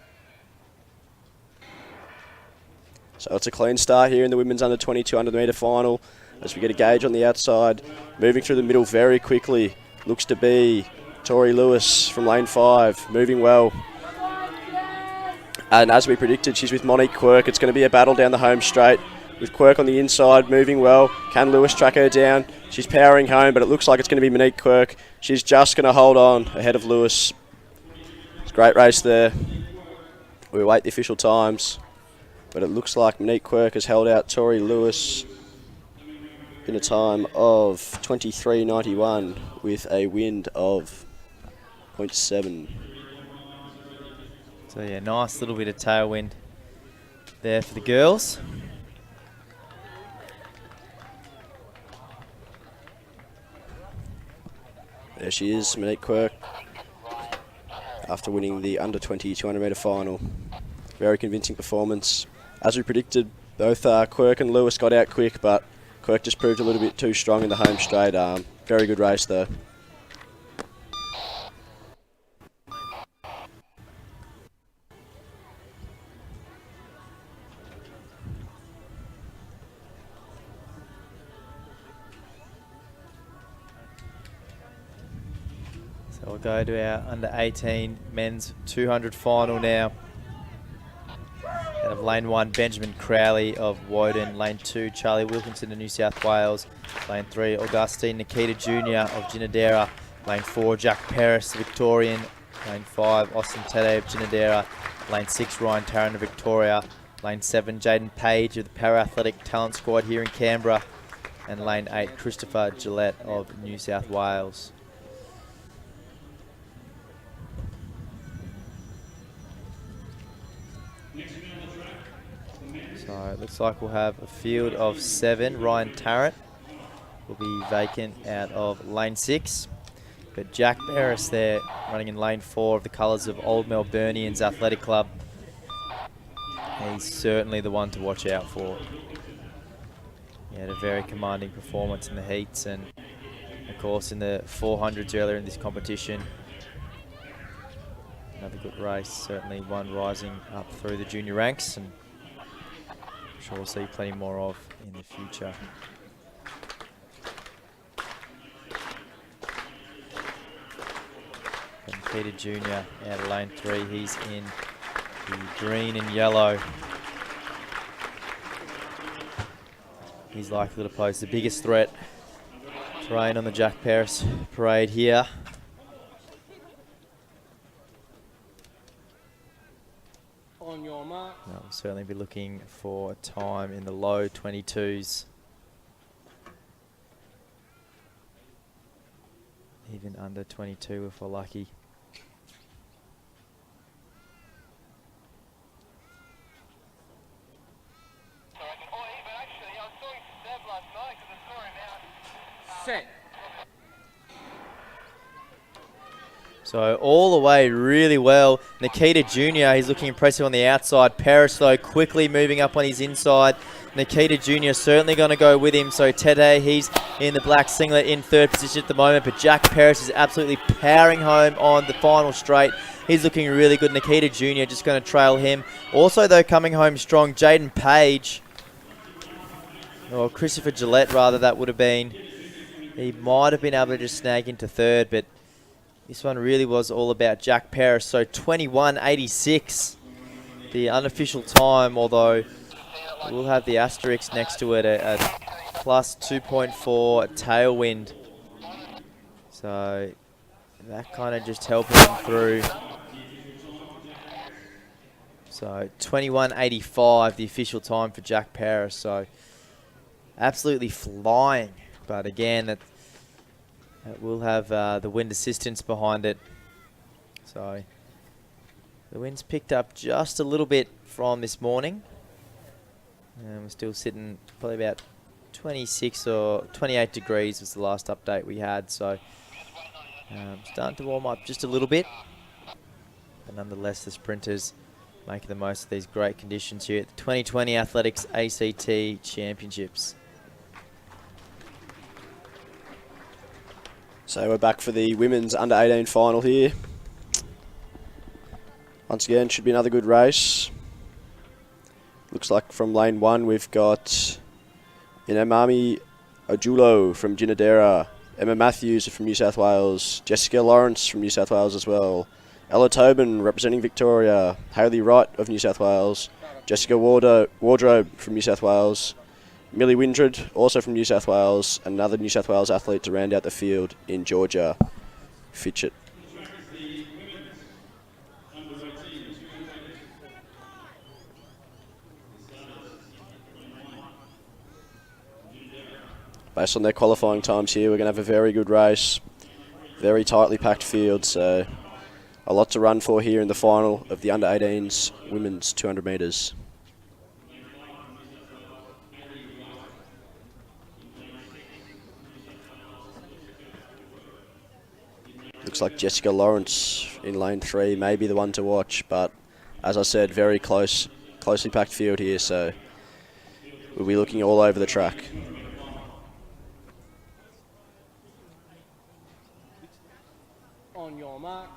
So it's a clean start here in the women's under 20 200 metre final as we get a gauge on the outside. Moving through the middle very quickly. Looks to be Tori Lewis from lane 5. Moving well. And as we predicted, she's with Monique Quirk. It's going to be a battle down the home straight with Quirk on the inside, moving well. Can Lewis track her down? She's powering home, but it looks like it's going to be Monique Quirk. She's just going to hold on ahead of Lewis. It's a great race there. We wait the official times. But it looks like Monique Quirk has held out Tori Lewis in a time of 23.91 with a wind of 0.7. So yeah, nice little bit of tailwind there for the girls. There she is, Monique Quirk, after winning the under 20 200 metre final. Very convincing performance. As we predicted, both Quirk and Lewis got out quick, but Quirk just proved a little bit too strong in the home straight. Very good race though. So we'll go to our under 18 men's 200 final now. Out of lane 1, Benjamin Crowley of Woden. Lane 2, Charlie Wilkinson of New South Wales. Lane 3, Augustine Nikita Jr. of Ginadera. Lane 4, Jack Paris, the Victorian. Lane 5, Austin Tede of Ginadera. Lane 6, Ryan Tarrant of Victoria. Lane 7, Jaden Page of the Para-Athletic Talent Squad here in Canberra. And lane 8, Christopher Gillette of New South Wales. So it looks like we'll have a field of 7. Ryan Tarrant will be vacant out of lane 6. But Jack Barris there running in lane 4 of the colours of Old Melburnians Athletic Club. He's certainly the one to watch out for. He had a very commanding performance in the heats and of course in the 400s earlier in this competition. Another good race, certainly one rising up through the junior ranks, and I'm sure we'll see plenty more of in the future. And Peter Jr. out of lane 3, he's in the green and yellow. He's likely to pose the biggest threat to rain on the Jack Paris parade here. On your mark. We'll certainly be looking for a time in the low 22s. Even under 22 if we're lucky. Set. So all the way really well. Nikita Jr., he's looking impressive on the outside. Paris though quickly moving up on his inside. Nikita Jr. certainly going to go with him. So Tede, he's in the black singlet in third position at the moment, but Jack Paris is absolutely powering home on the final straight. He's looking really good. Nikita Jr. just going to trail him. Also, though, coming home strong, Jaden Page, or Christopher Gillette, rather, that would have been. He might have been able to just snag into third, but this one really was all about Jack Paris. So 21.86, the unofficial time, although we'll have the asterisk next to it at plus 2.4 tailwind. So that kind of just helping him through. So 21.85, the official time for Jack Paris. So absolutely flying. But again, that will have the wind assistance behind it. So the wind's picked up just a little bit from this morning. And we're still sitting probably about 26 or 28 degrees was the last update we had. So starting to warm up just a little bit. But nonetheless, the sprinters making the most of these great conditions here at the 2020 Athletics ACT Championships. So we're back for the women's under-18 final here. Once again, should be another good race. Looks like from lane 1 we've got Inamami Ojulo from Ginadera, Emma Matthews from New South Wales, Jessica Lawrence from New South Wales as well, Ella Tobin representing Victoria, Hayley Wright of New South Wales, Jessica Wardrobe from New South Wales, Millie Windred also from New South Wales, another New South Wales athlete to round out the field in Georgia Fitchett. Based on their qualifying times here, we're going to have a very good race. Very tightly packed field, so a lot to run for here in the final of the under-18s women's 200 metres. Looks like Jessica Lawrence in lane 3 may be the one to watch, but as I said, very closely packed field here, so we'll be looking all over the track. On your marks.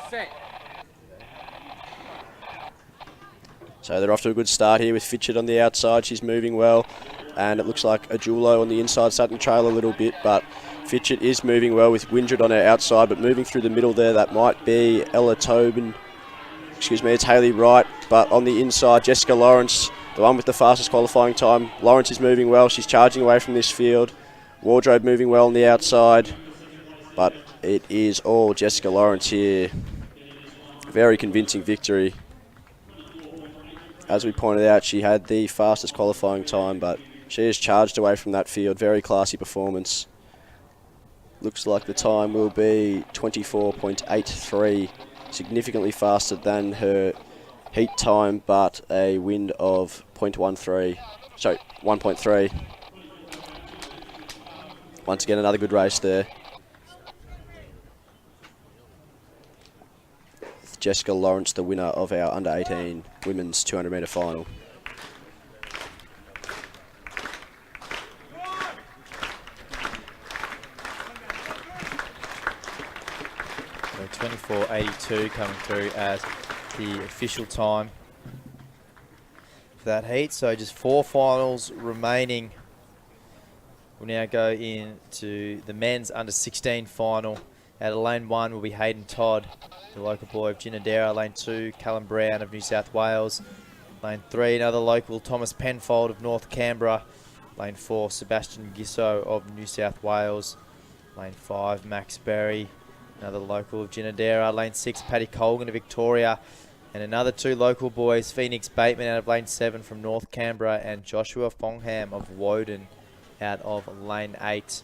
Set. So they're off to a good start here with Fitchett on the outside. She's moving well. And it looks like Ajulo on the inside starting to trail a little bit. But Fitchett is moving well with Windred on her outside. But moving through the middle there, that might be Ella Tobin. Excuse me, it's Hayley Wright. But on the inside, Jessica Lawrence, the one with the fastest qualifying time. Lawrence is moving well. She's charging away from this field. Wardrobe moving well on the outside. But it is all Jessica Lawrence here. Very convincing victory. As we pointed out, she had the fastest qualifying time, but she has charged away from that field. Very classy performance. Looks like the time will be 24.83, significantly faster than her heat time, but a wind of 1.3. Once again, another good race there. Jessica Lawrence, the winner of our under-18 women's 200 metre final. So 24.82 coming through as the official time for that heat. So just 4 finals remaining. We'll now go into the men's under-16 final. Out of lane 1 will be Hayden Todd, the local boy of Ginadera. Lane 2, Callum Brown of New South Wales. Lane 3, another local, Thomas Penfold of North Canberra. Lane 4, Sebastian Gisso of New South Wales. Lane 5, Max Berry, another local of Ginadera. Lane 6, Paddy Colgan of Victoria. And another 2 local boys, Phoenix Bateman out of lane 7 from North Canberra and Joshua Fongham of Woden out of lane 8.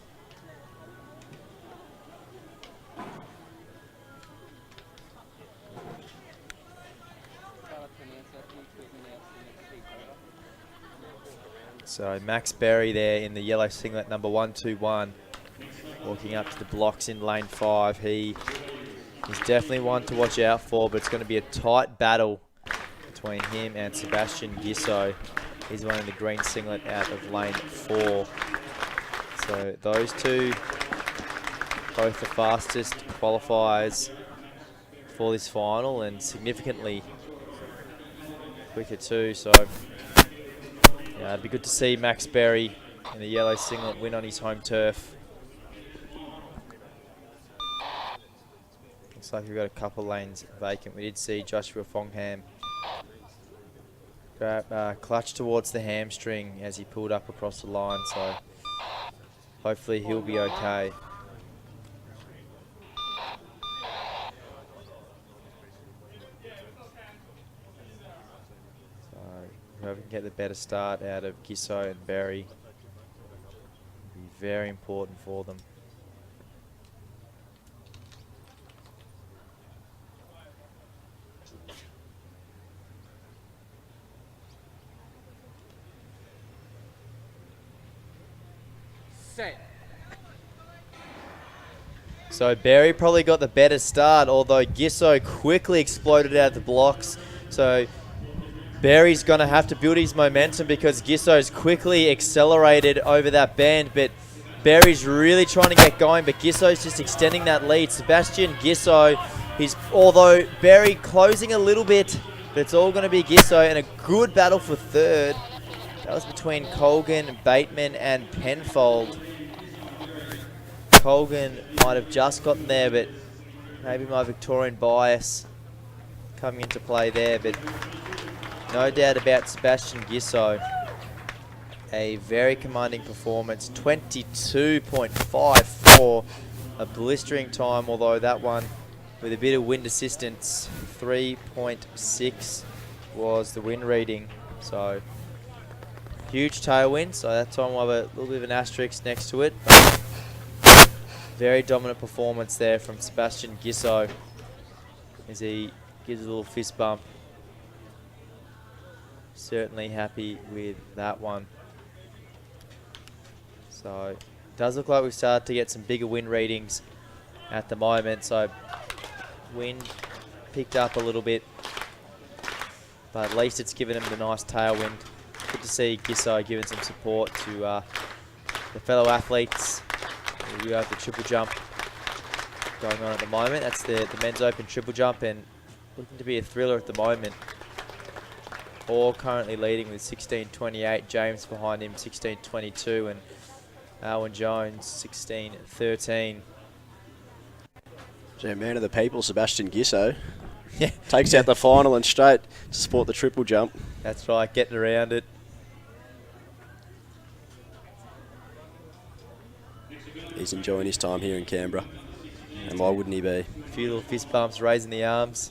So Max Berry there in the yellow singlet, number 121, walking up to the blocks in lane 5. He is definitely one to watch out for, but it's going to be a tight battle between him and Sebastian Gisso. He's one in the green singlet out of lane 4. So those two, both the fastest qualifiers for this final, and significantly quicker too. So yeah, it'd be good to see Max Berry in the yellow singlet win on his home turf. Looks like we've got a couple lanes vacant. We did see Joshua Fongham clutch towards the hamstring as he pulled up across the line, so hopefully he'll be okay. So whoever can get the better start out of Gisso and Berry will be very important for them. So Berry probably got the better start, although Gisso quickly exploded out of the blocks. So Berry's going to have to build his momentum because Gisso's quickly accelerated over that bend, but Berry's really trying to get going, but Gisso's just extending that lead. Sebastian Gisso, although Berry closing a little bit, but it's all going to be Gisso, and a good battle for third. That was between Colgan, Bateman, and Penfold. Colgan might have just gotten there, but maybe my Victorian bias coming into play there. But no doubt about Sebastian Gisso. A very commanding performance, 22.54, a blistering time, although that one with a bit of wind assistance, 3.6 was the wind reading. So huge tailwind, so that time we'll have a little bit of an asterisk next to it. But very dominant performance there from Sebastian Gisso as he gives a little fist bump. Certainly happy with that one. So it does look like we've started to get some bigger wind readings at the moment. So wind picked up a little bit, but at least it's given him the nice tailwind. Good to see Gisso giving some support to the fellow athletes. We have the triple jump going on at the moment. That's the men's open triple jump, and looking to be a thriller at the moment. All currently leading with 16.28. James behind him 16.22, and Owen Jones 16.13. So man of the people, Sebastian Gisso, takes out the final and straight to support the triple jump. That's right, getting around it. He's enjoying his time here in Canberra, and why wouldn't he be? A few little fist bumps, raising the arms.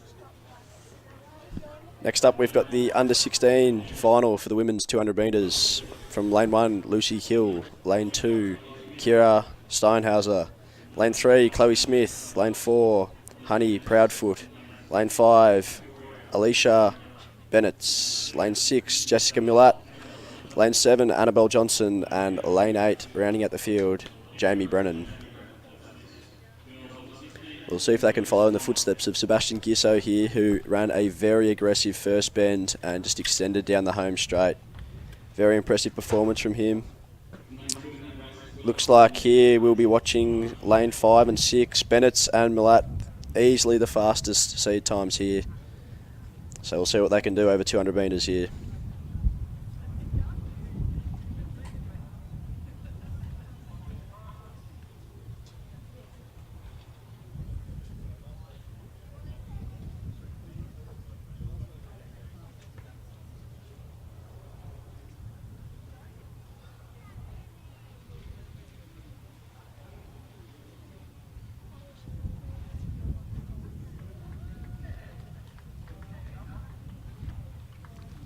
Next up, we've got the under-16 final for the women's 200 metres. From lane 1, Lucy Hill. Lane 2, Kira Steinhauser. Lane 3, Chloe Smith. Lane 4, Honey Proudfoot. Lane 5, Alicia Bennett. Lane 6, Jessica Millett. Lane 7, Annabelle Johnson. And lane 8, rounding out the field, Jamie Brennan. We'll see if they can follow in the footsteps of Sebastian Gisso here, who ran a very aggressive first bend and just extended down the home straight. Very impressive performance from him. Looks like here we'll be watching lane 5 and 6, Bennett and Millett, easily the fastest seed times here. So we'll see what they can do over 200 metres here.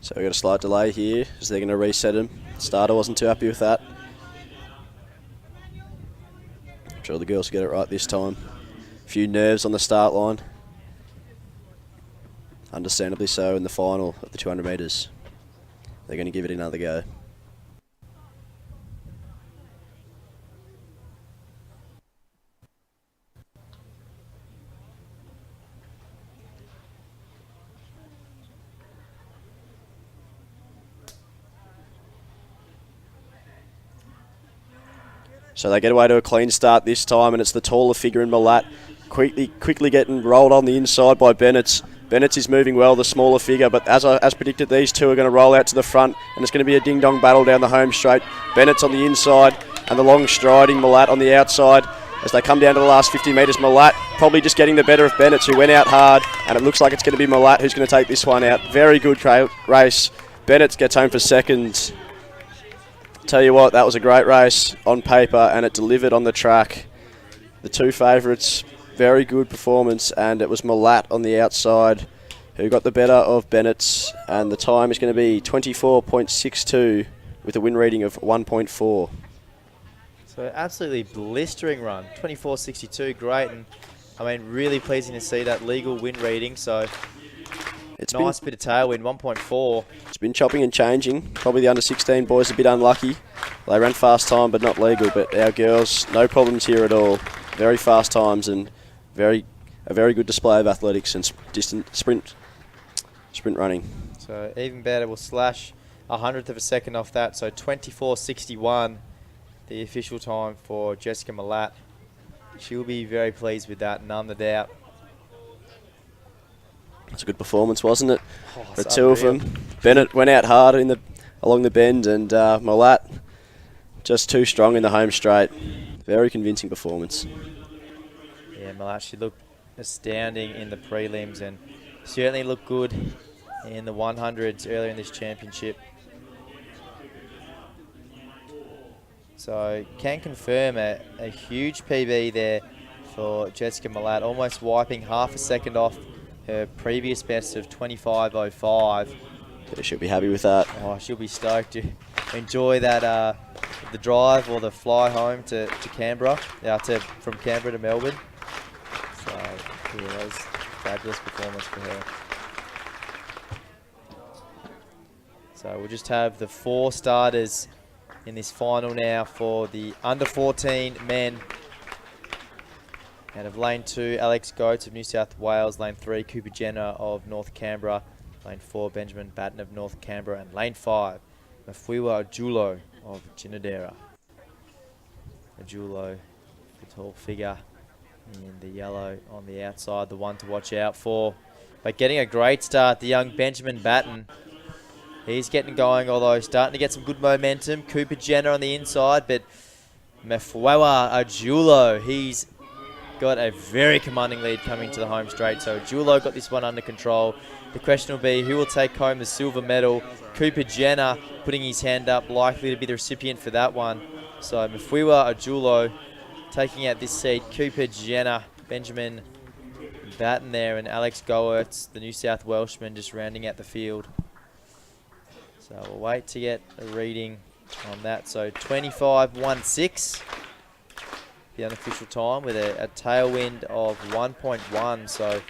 So we've got a slight delay here as they're going to reset him. Starter wasn't too happy with that. Sure the girls get it right this time. A few nerves on the start line. Understandably so in the final of the 200 metres. They're going to give it another go. So they get away to a clean start this time, and it's the taller figure in Malat quickly getting rolled on the inside by Bennett. Bennett is moving well, the smaller figure, but as predicted, these two are going to roll out to the front, and it's going to be a ding-dong battle down the home straight. Bennett's on the inside, and the long striding Malat on the outside. As they come down to the last 50 metres, Malat probably just getting the better of Bennett, who went out hard, and it looks like it's going to be Malat who's going to take this one out. Very good race. Bennett gets home for second. Tell you what, that was a great race on paper, and it delivered on the track. The two favourites, very good performance, and it was Malat on the outside who got the better of Bennett's, and the time is going to be 24.62 with a win rating of 1.4. So absolutely blistering run, 24.62, great, and I mean really pleasing to see that legal win rating. So it's nice bit of tailwind, 1.4. It's been chopping and changing. Probably the under 16 boys a bit unlucky. They ran fast time but not legal. But our girls, no problems here at all. Very fast times and a very good display of athletics and sprint running. So even better, we'll slash 100th of a second off that. So 24.61, the official time for Jessica Malat. She'll be very pleased with that, none of doubt. It's a good performance, wasn't it? Oh, for two of them. Bennett went out hard along the bend, and Malat just too strong in the home straight. Very convincing performance. Yeah, Malat, she looked astounding in the prelims and certainly looked good in the 100s earlier in this championship. So can confirm a huge PB there for Jessica Malat, almost wiping half a second off her previous best of 25.05. She'll be happy with that. Oh, she'll be stoked to enjoy that the drive or the fly home to Canberra, from Canberra to Melbourne. So yeah, that was a fabulous performance for her. So we'll just have the 4 starters in this final now for the under 14 men. Out of lane 2, Alex Goetz of New South Wales. Lane 3, Cooper Jenner of North Canberra. Lane 4, Benjamin Batten of North Canberra. And lane 5, Mafuiwa Ajulo of Ginadera. Ajulo, the tall figure in the yellow on the outside, the one to watch out for. But getting a great start, the young Benjamin Batten. He's getting going, although starting to get some good momentum. Cooper Jenner on the inside, but Mafuiwa Ajulo, he's got a very commanding lead coming to the home straight. So Ajulo got this one under control. The question will be who will take home the silver medal. Cooper Jenner putting his hand up, likely to be the recipient for that one. So Mafuiwa Ajulo taking out this seed. Cooper Jenner, Benjamin Batten there, and Alex Goertz, the New South Welshman, just rounding out the field. So we'll wait to get a reading on that. So 25.16. The unofficial time with a tailwind of 1.1. So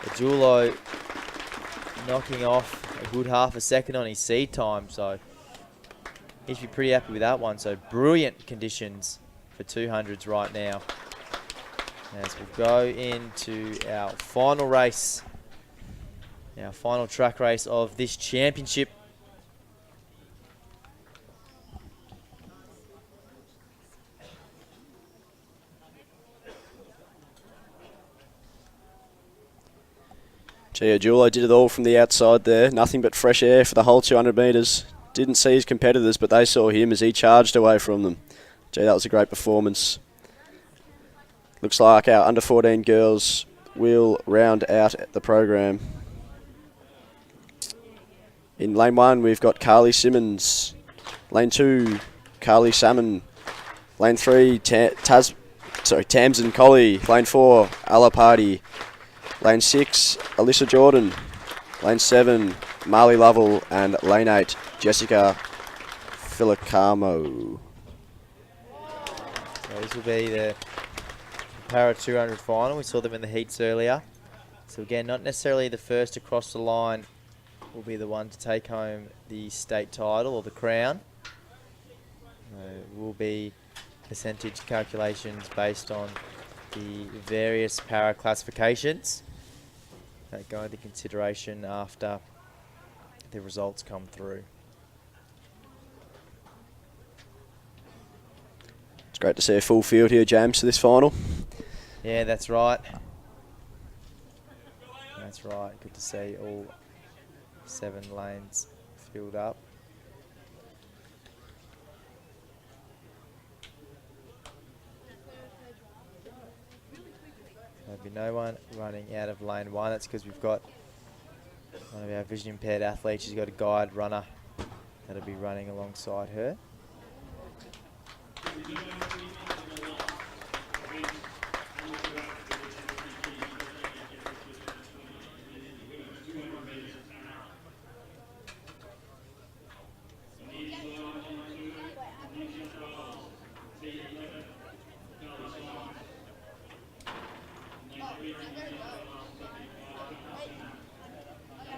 Ajulo knocking off a good half a second on his seed time. So he should be pretty happy with that one. So brilliant conditions for 200s right now. As we go into our final race, our final track race of this championship. Gee, Ajulo did it all from the outside there. Nothing but fresh air for the whole 200 metres. Didn't see his competitors, but they saw him as he charged away from them. Gee, that was a great performance. Looks like our under 14 girls will round out the program. In lane 1, we've got Carly Simmons. Lane 2, Carly Salmon. Lane 3, Tamsin Colley. Lane 4, Alapati. Lane 6, Elissa Jordan. Lane 7, Marley Lovell. And lane 8, Jessica Filicamo. So this will be the Para 200 final. We saw them in the heats earlier. So again, not necessarily the first across the line will be the one to take home the state title or the crown. Will be percentage calculations based on the various para classifications that go into consideration after the results come through. It's great to see a full field here, James, for this final. Yeah, that's right. That's right. Good to see all 7 lanes filled up. There'll be no one running out of lane 1. That's because we've got one of our vision impaired athletes. She's got a guide runner that'll be running alongside her.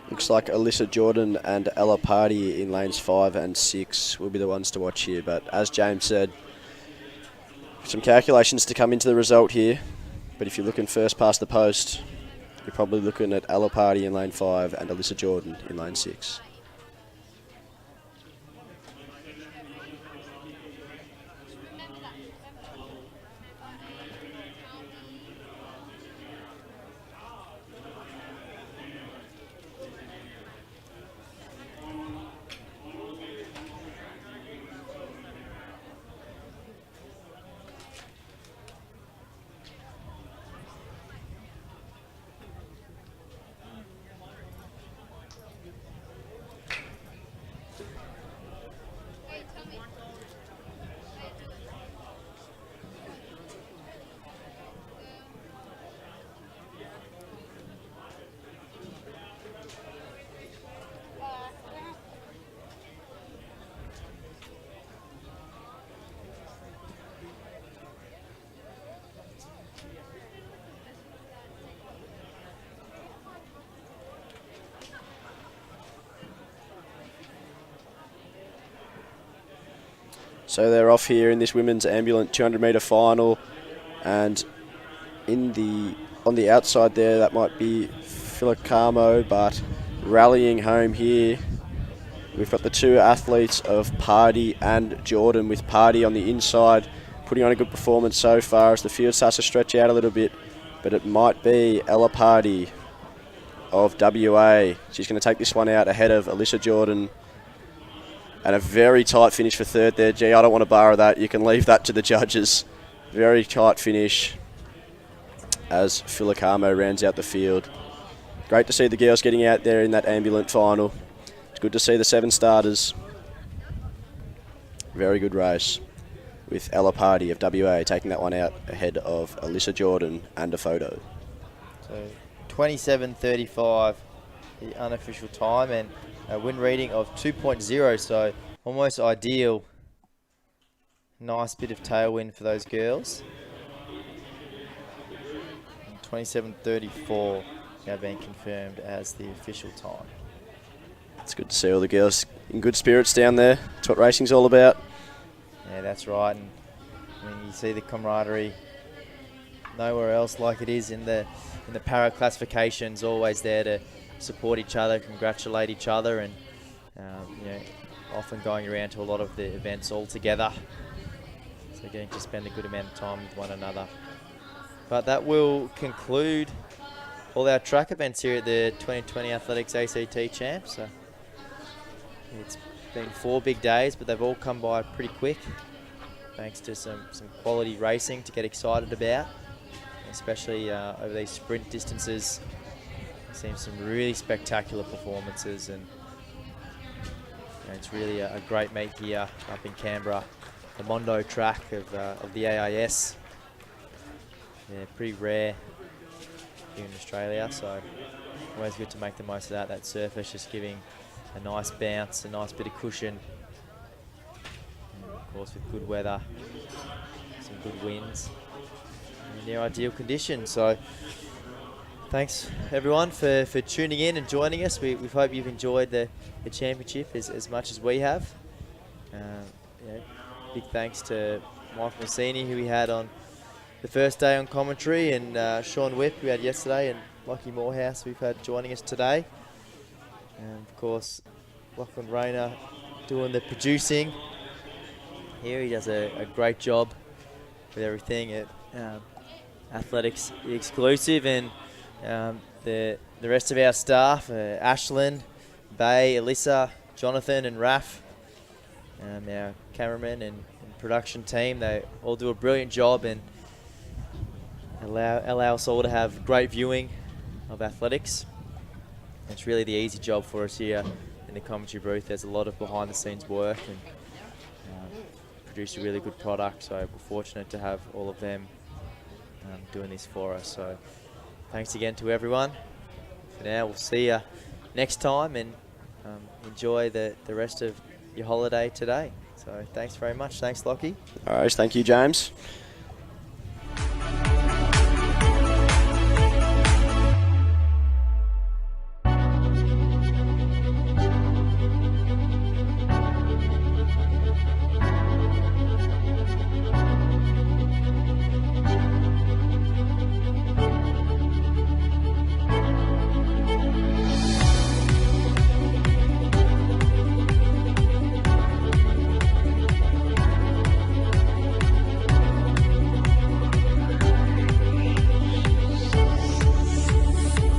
Looks like Elissa Jordan and Ella Party in lanes 5 and 6 will be the ones to watch here. But as James said, some calculations to come into the result here. But if you're looking first past the post, you're probably looking at Ella Party in lane 5 and Elissa Jordan in lane 6. So they're off here in this women's ambulant 200 metre final, and on the outside there that might be Filicamo, but rallying home here we've got the 2 athletes of Party and Jordan, with Party on the inside putting on a good performance so far as the field starts to stretch out a little bit, but it might be Ella Party of WA. She's going to take this one out ahead of Elissa Jordan. And a very tight finish for third there. Gee, I don't want to borrow that. You can leave that to the judges. Very tight finish as Filicamo rounds out the field. Great to see the girls getting out there in that ambulant final. It's good to see the 7 starters. Very good race with Ella Party of WA taking that one out ahead of Elissa Jordan and a photo. So 27:35, the unofficial time, and a win rating of 2.0, so almost ideal. Nice bit of tailwind for those girls. 27:34 now being confirmed as the official time. It's good to see all the girls in good spirits down there. That's what racing's all about. Yeah, that's right. And I mean, you see the camaraderie nowhere else like it is in the para classifications. Always there to support each other, congratulate each other, and often going around to a lot of the events all together. So getting to spend a good amount of time with one another. But that will conclude all our track events here at the 2020 Athletics ACT Champs. So it's been 4 big days, but they've all come by pretty quick, thanks to some quality racing to get excited about, especially over these sprint distances. Seen some really spectacular performances, and it's really a great meet here up in Canberra. The Mondo track of the AIS. Yeah, pretty rare here in Australia, so always good to make the most of that. That surface just giving a nice bounce, a nice bit of cushion. And of course, with good weather, some good winds and near ideal conditions. So thanks everyone for tuning in and joining us. We hope you've enjoyed the championship as much as we have. You know, big thanks to Michael Massini, who we had on the first day on commentary, and Sean Whipp, who we had yesterday, and Lachie Morehouse, we've had joining us today. And of course, Lachlan Rayner doing the producing here. He does a great job with everything at Athletics Exclusive, and the rest of our staff, Ashlinn, Bay, Elissa, Jonathan and Raff, our cameraman and production team, they all do a brilliant job and allow us all to have great viewing of athletics. It's really the easy job for us here in the commentary booth. There's a lot of behind the scenes work and produce a really good product, so we're fortunate to have all of them doing this for us. So thanks again to everyone. For now, we'll see you next time, and enjoy the rest of your holiday today. So thanks very much. Thanks, Lachie. All right, thank you, James.